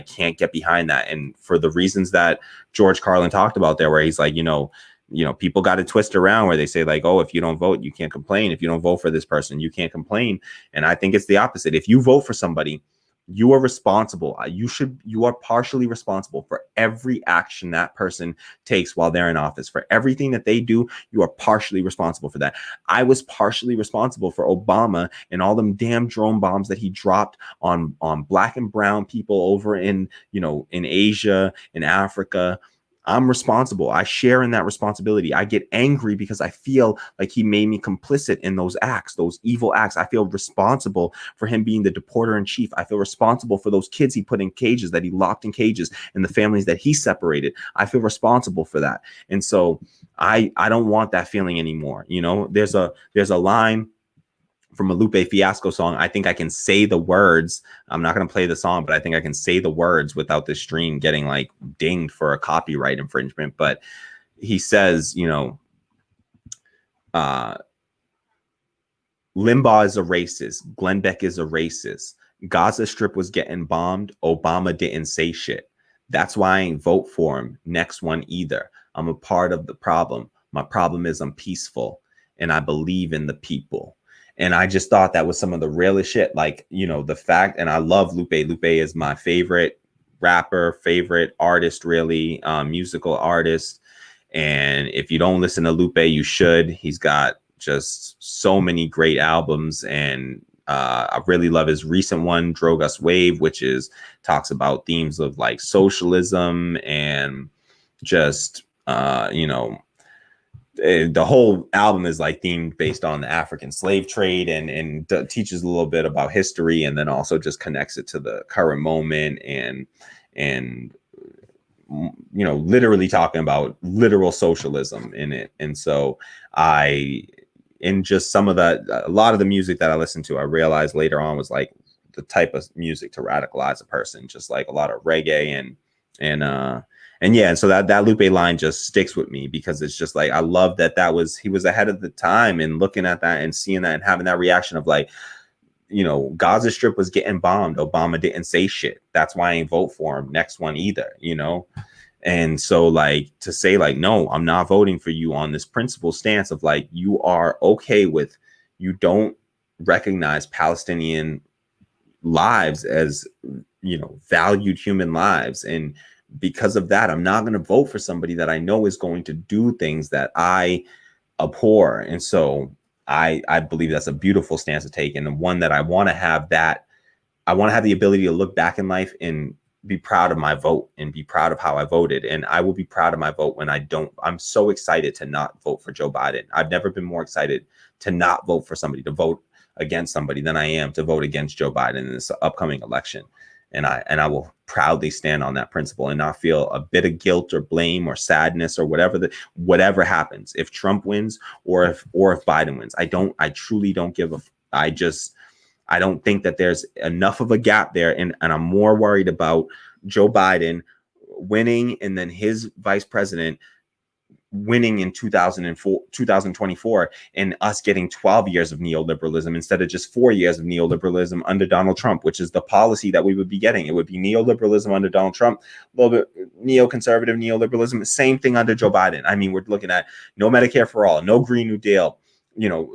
can't get behind that. And for the reasons that George Carlin talked about there, where he's like, people got to twist around where they say if you don't vote, you can't complain. If you don't vote for this person, you can't complain. And I think it's the opposite. If you vote for somebody, you are responsible. You are partially responsible for every action that person takes while they're in office. For everything that they do, you are partially responsible for that. I was partially responsible for Obama and all them damn drone bombs that he dropped on Black and brown people over in Asia, in Africa. I'm responsible. I share in that responsibility. I get angry because I feel like he made me complicit in those acts, those evil acts. I feel responsible for him being the deporter in chief. I feel responsible for those kids he put in cages, that he locked in cages, and the families that he separated. I feel responsible for that. And so I don't want that feeling anymore. You know, there's a line from a Lupe Fiasco song. I think I can say the words. I'm not going to play the song, but I think I can say the words without the stream getting like dinged for a copyright infringement. But he says, you know, Limbaugh is a racist. Glenn Beck is a racist. Gaza Strip was getting bombed. Obama didn't say shit. That's why I ain't vote for him. Next one either. I'm a part of the problem. My problem is I'm peaceful and I believe in the people. And I just thought that was some of the realest shit. Like, you know, the fact, and I love Lupe. Lupe is my favorite rapper, favorite artist, really, musical artist. And if you don't listen to Lupe, you should. He's got just so many great albums. And I really love his recent one, Drogas Wave, which is talks about themes of like socialism and just, you know, the whole album is like themed based on the African slave trade and teaches a little bit about history, and then also just connects it to the current moment and you know, literally talking about literal socialism in it. And so in just some of that, a lot of the music that I listened to, I realized later on was like the type of music to radicalize a person, just like a lot of reggae and yeah, and so that Lupe line just sticks with me because it's just like I love that he was ahead of the time, and looking at that and seeing that and having that reaction of like, you know, Gaza Strip was getting bombed. Obama didn't say shit. That's why I ain't vote for him. Next one either, you know? And so like to say like, no, I'm not voting for you on this principle stance of like, you are okay with, you don't recognize Palestinian lives as, you know, valued human lives. And because of that, I'm not going to vote for somebody that I know is going to do things that I abhor. And so I believe that's a beautiful stance to take, and one that I want to have the ability to look back in life and be proud of my vote and be proud of how I voted. And I will be proud of my vote when I'm so excited to not vote for Joe Biden. I've never been more excited to not vote for somebody, to vote against somebody, than I am to vote against Joe Biden in this upcoming election. And I will proudly stand on that principle and not feel a bit of guilt or blame or sadness or whatever happens. If Trump wins or if Biden wins, I truly don't give a, I don't think that there's enough of a gap there. And I'm more worried about Joe Biden winning and then his vice president winning in 2024, and us getting 12 years of neoliberalism instead of just 4 years of neoliberalism under Donald Trump, which is the policy that we would be getting. It would be neoliberalism under Donald Trump, a little bit neoconservative neoliberalism, same thing under Joe Biden. I mean, we're looking at no Medicare for all, no Green New Deal, you know,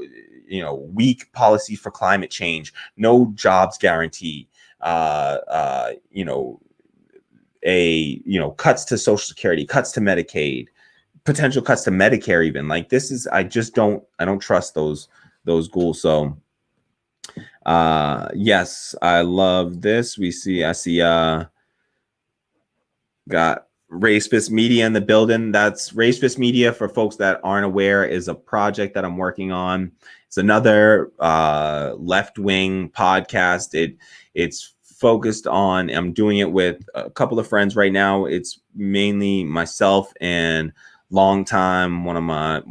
weak policies for climate change, no jobs guarantee, cuts to Social Security, cuts to Medicaid, potential cuts to Medicare, even. Like, this is, I don't trust those ghouls. So yes, I love this. I see got Raised Fist Media in the building. That's Raised Fist Media, for folks that aren't aware, is a project that I'm working on. It's another left-wing podcast. It's focused on, I'm doing it with a couple of friends right now. It's mainly myself and longtime, one of my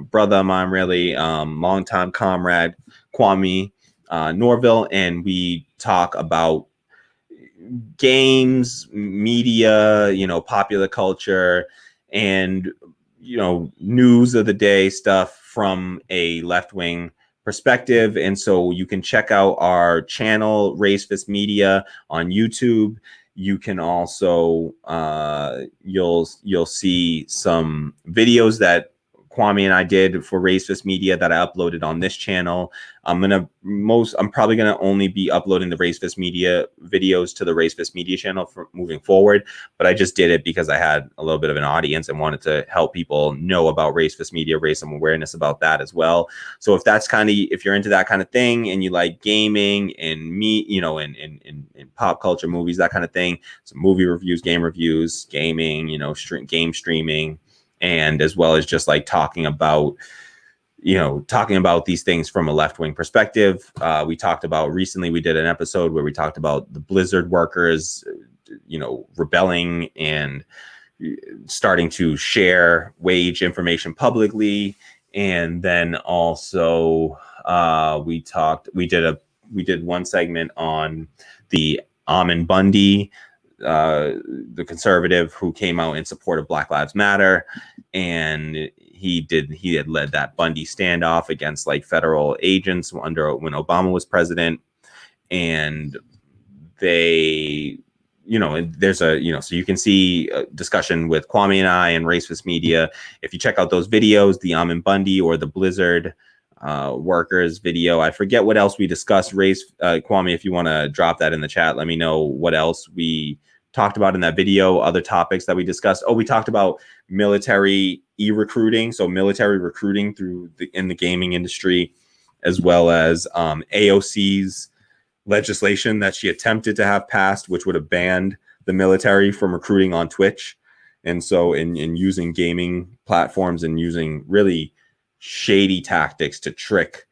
brother of mine, really, longtime comrade, Kwame Norville, and we talk about games, media, popular culture, and news of the day stuff from a left-wing perspective. And so you can check out our channel, Raised Fist Media, on YouTube. You can also you'll see some videos that Kwame and I did for Racist Media that I uploaded on this channel. I'm probably gonna only be uploading the Racist Media videos to the Racist Media channel for moving forward. But I just did it because I had a little bit of an audience and wanted to help people know about Racist Media, raise some awareness about that as well. So if you're into that kind of thing and you like gaming and in pop culture, movies, that kind of thing, some movie reviews, game reviews, gaming, game streaming, and as well as just like talking about these things from a left-wing perspective. We did an episode where we talked about the Blizzard workers, rebelling and starting to share wage information publicly. And then also we did one segment on the Ammon Bundy, the conservative who came out in support of Black Lives Matter, and he had led that Bundy standoff against like federal agents when Obama was president. And they, there's so you can see a discussion with Kwame and I and Racist Media. If you check out those videos, the Ammon Bundy or the Blizzard workers video, I forget what else we discussed. Kwame, if you want to drop that in the chat, let me know what else we talked about in that video, other topics that we discussed. We talked about military e-recruiting, so military recruiting in the gaming industry, as well as AOC's legislation that she attempted to have passed, which would have banned the military from recruiting on Twitch. And so in using gaming platforms and using really shady tactics to trick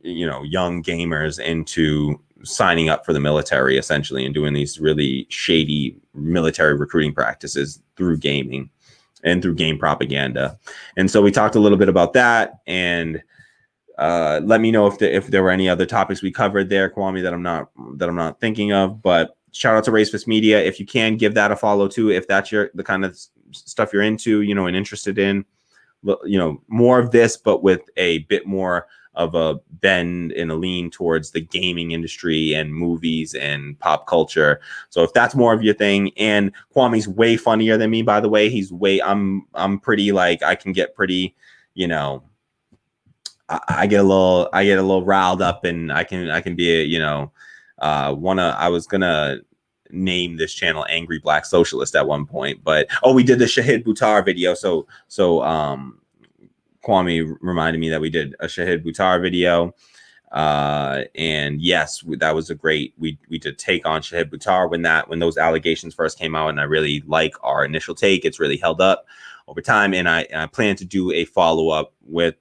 young gamers into signing up for the military, essentially, and doing these really shady military recruiting practices through gaming and through game propaganda. And so we talked a little bit about that, and let me know if there were any other topics we covered there, Kwame, that I'm not thinking of. But shout out to Racist Media. If you can, give that a follow too, if that's the kind of stuff you're into, and interested in, more of this, but with a bit more of a bend and a lean towards the gaming industry and movies and pop culture. So if that's more of your thing, and Kwame's way funnier than me, by the way, I'm pretty, like, I can get pretty, I get a little riled up, and I can be I was gonna name this channel Angry Black Socialist at one point, but we did the Shahid Buttar video. So Kwame reminded me that we did a Shahid Buttar video. And yes, that was we did take on Shahid Buttar when those allegations first came out, and I really like our initial take. It's really held up over time, and I plan to do a follow-up with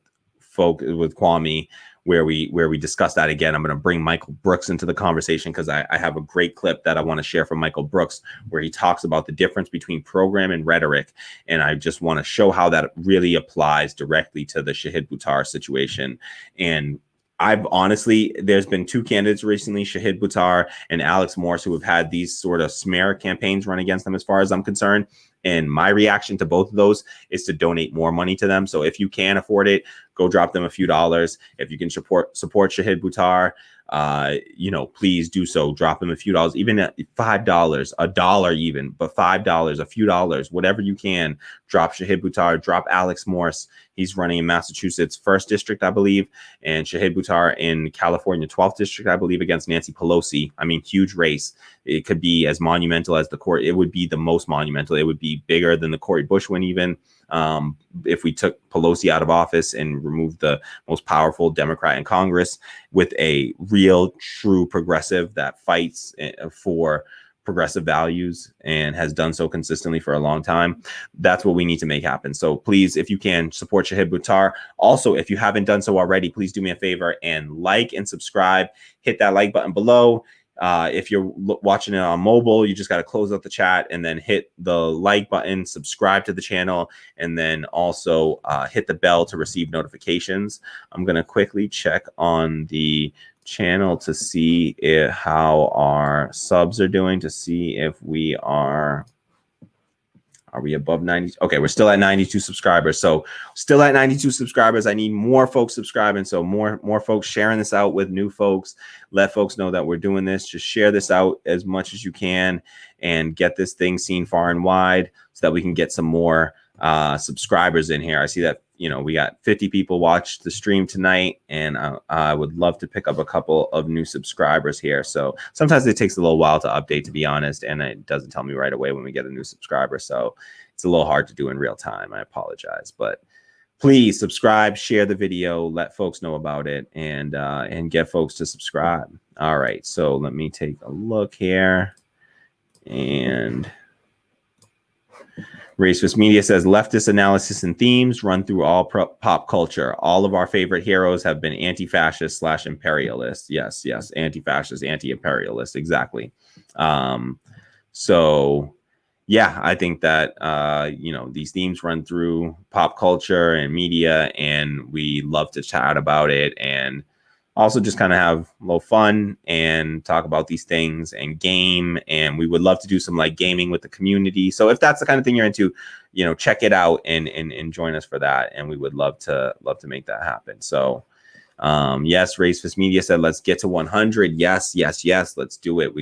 Kwame where we discuss that again. I'm going to bring Michael Brooks into the conversation because I have a great clip that I want to share from Michael Brooks where he talks about the difference between program and rhetoric. And I just want to show how that really applies directly to the Shahid Buttar situation. And there's been two candidates recently, Shahid Buttar and Alex Morse, who have had these sort of smear campaigns run against them as far as I'm concerned. And my reaction to both of those is to donate more money to them. So if you can afford it, go drop them a few dollars. If you can support Shahid Buttar, please do so. Drop him a few dollars, even at $5, $1 even, but $5, a few dollars, whatever you can. Drop Shahid Buttar, drop Alex Morse. He's running in Massachusetts 1st District, I believe, and Shahid Buttar in California 12th District, I believe, against Nancy Pelosi. I mean, huge race. It could be as monumental as the court. It would be the most monumental. It would be bigger than the Cori Bush win even. If we took Pelosi out of office and removed the most powerful Democrat in Congress with a real, true progressive that fights for progressive values and has done so consistently for a long time, that's what we need to make happen. So please, if you can, support Shahid Buttar. Also, if you haven't done so already, please do me a favor and like and subscribe. Hit that like button below. If you're watching it on mobile, you just got to close out the chat and then hit the like button, subscribe to the channel, and then also hit the bell to receive notifications. I'm going to quickly check on the channel to see how our subs are doing, to see if we are we above 90? Okay, we're still at 92 subscribers. So still at 92 subscribers. I need more folks subscribing. So more folks sharing this out with new folks. Let folks know that we're doing this. Just share this out as much as you can and get this thing seen far and wide so that we can get some more subscribers in here. I see that you know, we got 50 people watch the stream tonight, and I would love to pick up a couple of new subscribers here. So sometimes it takes a little while to update, to be honest, and it doesn't tell me right away when we get a new subscriber. So it's a little hard to do in real time. I apologize, but please subscribe, share the video, let folks know about it, and get folks to subscribe. All right, so let me take a look here. And Racist Media says, leftist analysis and themes run through all pop culture. All of our favorite heroes have been anti-fascist / imperialist. Yes, anti-fascist, anti-imperialist, exactly. So yeah, I think that, you know, these themes run through pop culture and media, and we love to chat about it and also just kind of have a little fun and talk about these things and game. And we would love to do some like gaming with the community. So if that's the kind of thing you're into, you know, check it out and join us for that. And we would love to make that happen. So yes, Racist Media said, let's get to 100. Yes, let's do it.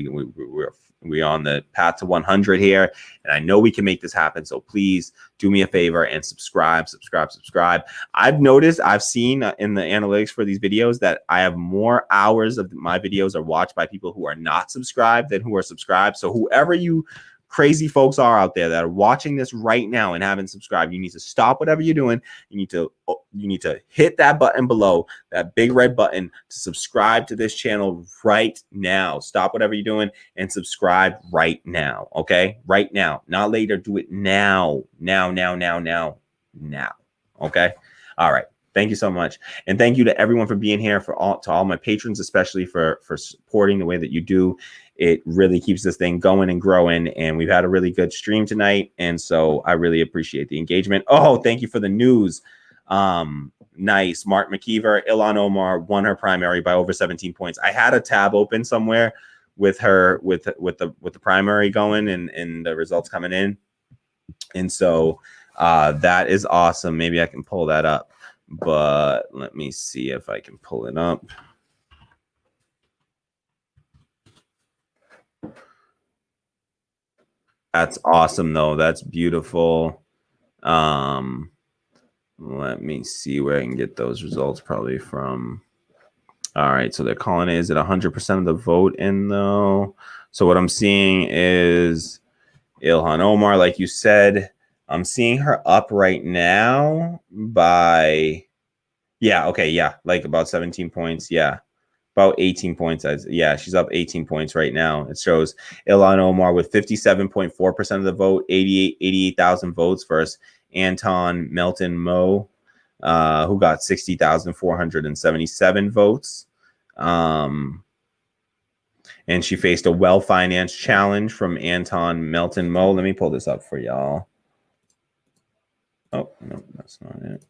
We're on the path to 100 here, and I know we can make this happen. So please do me a favor and subscribe. I've seen in the analytics for these videos that I have more hours of my videos are watched by people who are not subscribed than who are subscribed. So whoever you crazy folks are out there that are watching this right now and haven't subscribed, you need to stop whatever you're doing. You need to hit that button below, that big red button, to subscribe to this channel right now. Stop whatever you're doing and subscribe right now. Okay, right now, not later. Do it now. Okay. All right. Thank you so much. And thank you to everyone for being here, to all my patrons, especially for supporting the way that you do. It really keeps this thing going and growing. And we've had a really good stream tonight. And so I really appreciate the engagement. Oh, thank you for the news. Nice. Mark McKeever, Ilhan Omar won her primary by over 17 points. I had a tab open somewhere with her, with the primary going and the results coming in. And so that is awesome. Maybe I can pull that up, but let me see if I can pull it up. That's awesome, though. That's beautiful. Let me see where I can get those results, probably from. All right, so they're calling it, is it 100% of the vote in, though? So what I'm seeing is Ilhan Omar, like you said, I'm seeing her up right now by, like about 17 points. Yeah, about 18 points. Yeah, she's up 18 points right now. It shows Ilhan Omar with 57.4% of the vote, 88,000 votes versus Anton Melton Moe, who got 60,477 votes. And she faced a well-financed challenge from Anton Melton Moe. Let me pull this up for y'all. Oh, no, that's not it.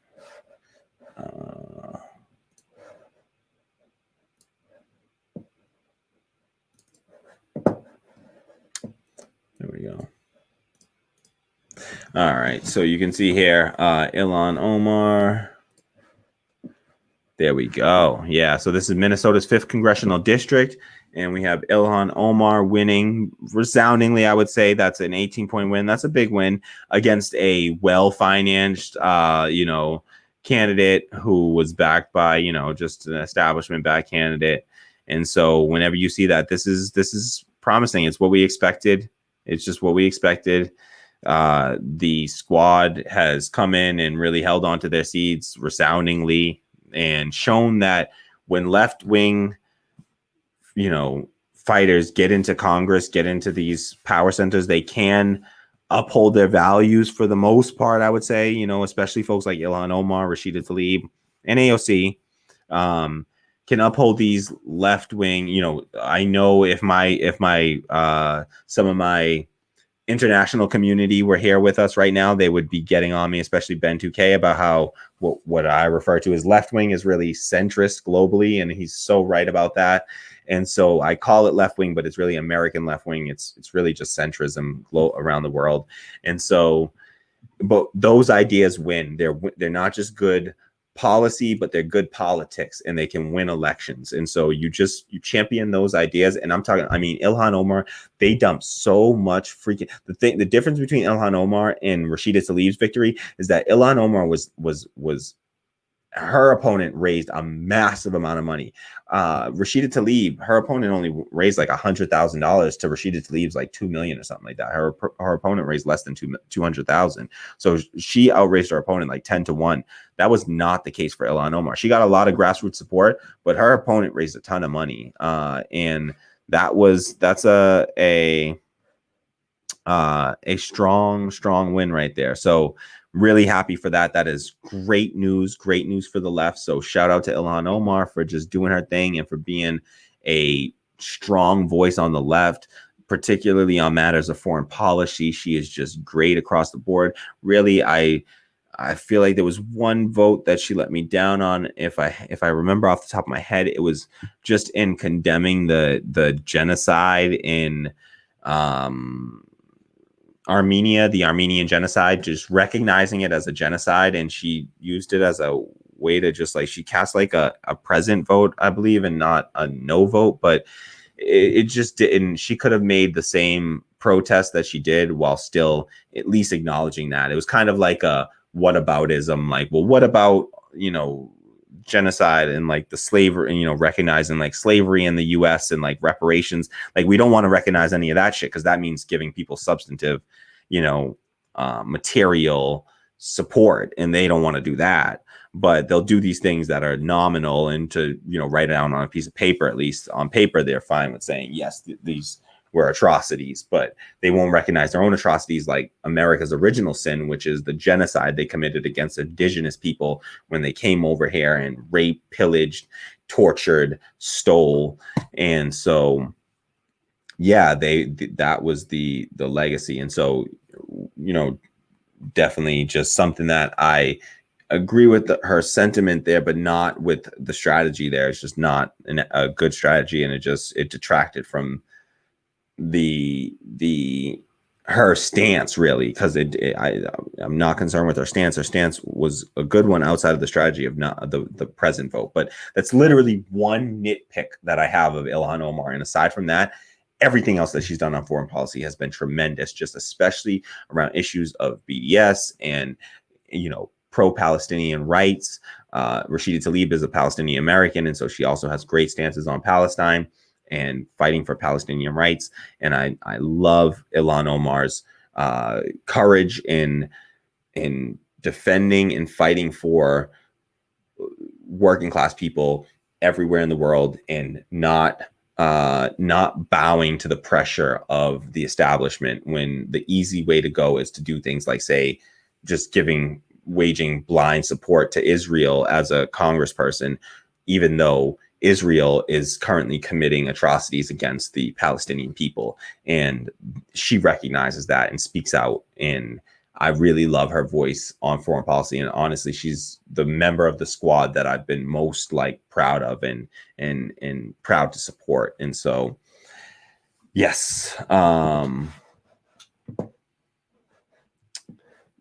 There we go. All right, so you can see here, Ilhan Omar. There we go. Yeah, so this is Minnesota's 5th congressional district, and we have Ilhan Omar winning resoundingly. I would say that's an 18-point win. That's a big win against a well-financed, candidate who was backed by, just an establishment-backed candidate. And so whenever you see that, this is promising. It's what we expected. It's just what we expected. The squad has come in and really held on to their seats resoundingly and shown that when left-wing, fighters get into Congress, get into these power centers, they can uphold their values for the most part, I would say, especially folks like Ilhan Omar, Rashida Tlaib, and AOC can uphold these left-wing, I know if some of my international community were here with us right now, they would be getting on me, especially Ben 2K, about how what I refer to as left-wing is really centrist globally, and he's so right about that. And so I call it left-wing, but it's really American left-wing. It's really just centrism around the world. And so, but those ideas win. They're not just good policy, but they're good politics and they can win elections. And so you champion those ideas. And I'm talking, I mean, Ilhan Omar, they dumped so much freaking the difference between Ilhan Omar and Rashida Tlaib's victory is that Ilhan Omar was her opponent raised a massive amount of money. Rashida Tlaib, her opponent only raised like $100,000 to Rashida Tlaib's like 2 million or something like that. Her opponent raised less than 200,000. So she outraised her opponent like 10 to 1. That was not the case for Ilhan Omar. She got a lot of grassroots support, but her opponent raised a ton of money. And that's a strong win right there. So really happy for that. That is great news for the left. So shout out to Ilhan Omar for just doing her thing and for being a strong voice on the left, particularly on matters of foreign policy. She is just great across the board. Really, I feel like there was one vote that she let me down on. If I remember off the top of my head, it was just in condemning the genocide in Armenia, the Armenian genocide, just recognizing it as a genocide. And she used it as a way to just like, she cast like a present vote, I believe, and not a no vote, but it just didn't, she could have made the same protest that she did while still at least acknowledging that. It was kind of like a whataboutism, like, well, what about, genocide and like the slavery, recognizing like slavery in the US and like reparations. Like, we don't want to recognize any of that shit because that means giving people substantive, material support, and they don't want to do that. But they'll do these things that are nominal, and to, write it down on a piece of paper, at least on paper, they're fine with saying, yes, these were atrocities, but they won't recognize their own atrocities, like America's original sin, which is the genocide they committed against indigenous people when they came over here and raped, pillaged, tortured, stole. And so, yeah, that was the legacy. And so, definitely just something that I agree with her sentiment there, but not with the strategy there. It's just not a good strategy, and it detracted from her stance, really, because I'm not concerned with her stance. Her stance was a good one outside of the strategy of not the present vote. But that's literally one nitpick that I have of Ilhan Omar. And aside from that, everything else that she's done on foreign policy has been tremendous, just especially around issues of BDS and, pro-Palestinian rights. Rashida Tlaib is a Palestinian American, and so she also has great stances on Palestine and fighting for Palestinian rights. And I love Ilhan Omar's courage in defending and fighting for working class people everywhere in the world, and not bowing to the pressure of the establishment, when the easy way to go is to do things like, say, just waging blind support to Israel as a congressperson, even though Israel is currently committing atrocities against the Palestinian people. And she recognizes that and speaks out. And I really love her voice on foreign policy. And honestly, she's the member of the squad that I've been most proud of and proud to support. And so, yes.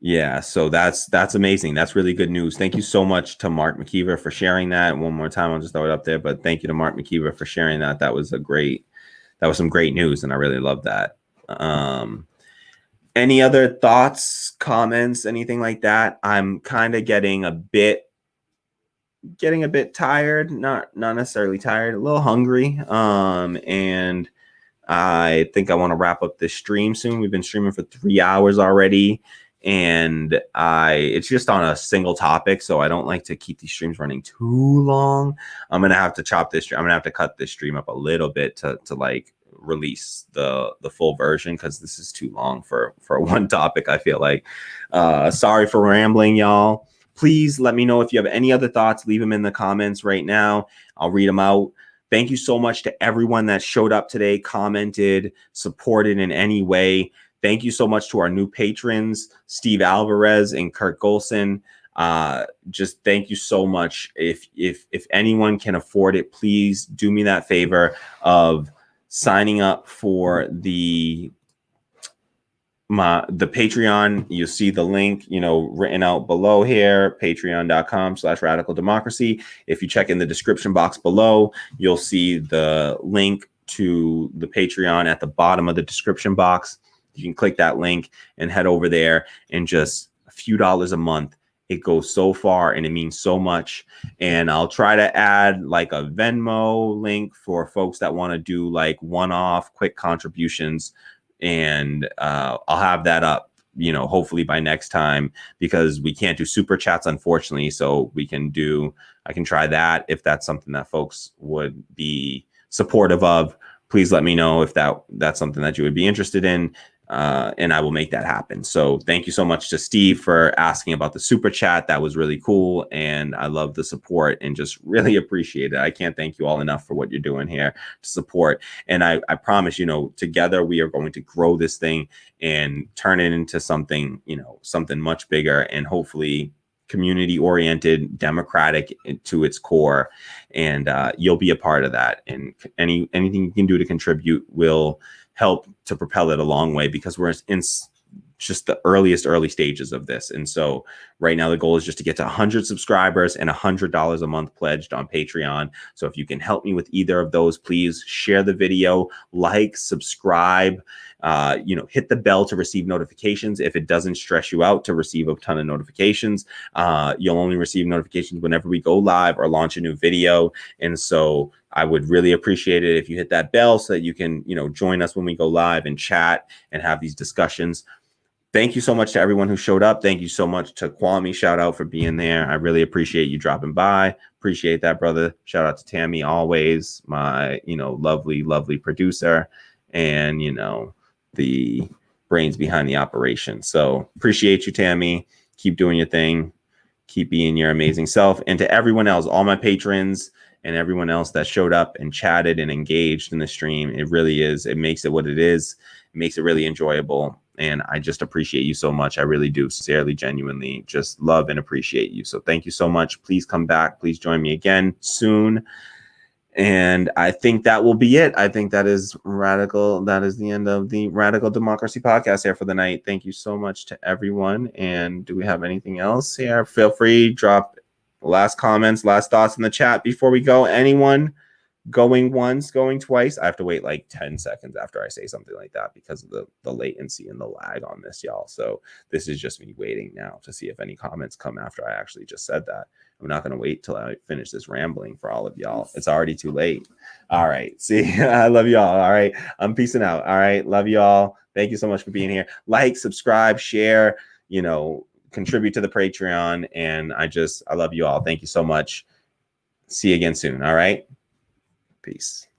Yeah, so that's amazing. That's really good news. Thank you so much to Mark McKeever for sharing that. One more time, I'll just throw it up there. But thank you to Mark McKeever for sharing that. That was some great news, and I really love that. Any other thoughts, comments, anything like that? I'm kind of getting a bit tired, not necessarily tired, a little hungry. And I think I want to wrap up this stream soon. We've been streaming for 3 hours already. And it's just on a single topic, so I don't like to keep these streams running too long. I'm gonna have to cut this stream up a little bit to release the full version, because this is too long for one topic, I feel like. Sorry for rambling, y'all. Please let me know if you have any other thoughts. Leave them in the comments right now. I'll read them out. Thank you so much to everyone that showed up today, commented, supported in any way. Thank you so much to our new patrons, Steve Alvarez and Kurt Golson. Just thank you so much. If anyone can afford it, please do me that favor of signing up for the the Patreon, you see the link, written out below here, patreon.com/radical democracy. If you check in the description box below, you'll see the link to the Patreon at the bottom of the description box. You can click that link and head over there, and just a few dollars a month. It goes so far and it means so much. And I'll try to add like a Venmo link for folks that want to do like one-off quick contributions. And I'll have that up, hopefully by next time, because we can't do super chats, unfortunately. So I can try that if that's something that folks would be supportive of. Please let me know if that's something that you would be interested in. And I will make that happen. So thank you so much to Steve for asking about the super chat. That was really cool. And I love the support and just really appreciate it. I can't thank you all enough for what you're doing here to support. And I promise, together we are going to grow this thing and turn it into something, something much bigger and hopefully community oriented, democratic to its core. And you'll be a part of that. And anything you can do to contribute will help to propel it a long way, because we're in just the early stages of this. And so right now the goal is just to get to 100 subscribers and $100 a month pledged on Patreon. So if you can help me with either of those, please share the video, like, subscribe, hit the bell to receive notifications. If it doesn't stress you out to receive a ton of notifications, you'll only receive notifications whenever we go live or launch a new video. And so I would really appreciate it if you hit that bell so that you can, join us when we go live and chat and have these discussions. Thank you so much to everyone who showed up. Thank you so much to Kwame. Shout out for being there. I really appreciate you dropping by. Appreciate that, brother. Shout out to Tammy, always my, lovely, lovely producer and, the brains behind the operation. So appreciate you, Tammy. Keep doing your thing. Keep being your amazing self. And to everyone else, all my patrons and everyone else that showed up and chatted and engaged in the stream, it really is. It makes it what it is. It makes it really enjoyable. And I just appreciate you so much. I really do, sincerely, genuinely, just love and appreciate you. So thank you so much. Please come back. Please join me again soon. And I think that will be it. I think that is radical. That is the end of the Radical Democracy podcast here for the night. Thank you so much to everyone. And do we have anything else here? Feel free, drop last comments, last thoughts in the chat before we go. Anyone going once, going twice? I have to wait like 10 seconds after I say something like that because of the latency and the lag on this, y'all. So this is just me waiting now to see if any comments come after I actually just said that. I'm not going to wait till I finish this rambling for all of y'all. It's already too late. All right. See, I love y'all. All right. I'm peacing out. All right. Love y'all. Thank you so much for being here. Like, subscribe, share, contribute to the Patreon. And I love you all. Thank you so much. See you again soon. All right. Peace.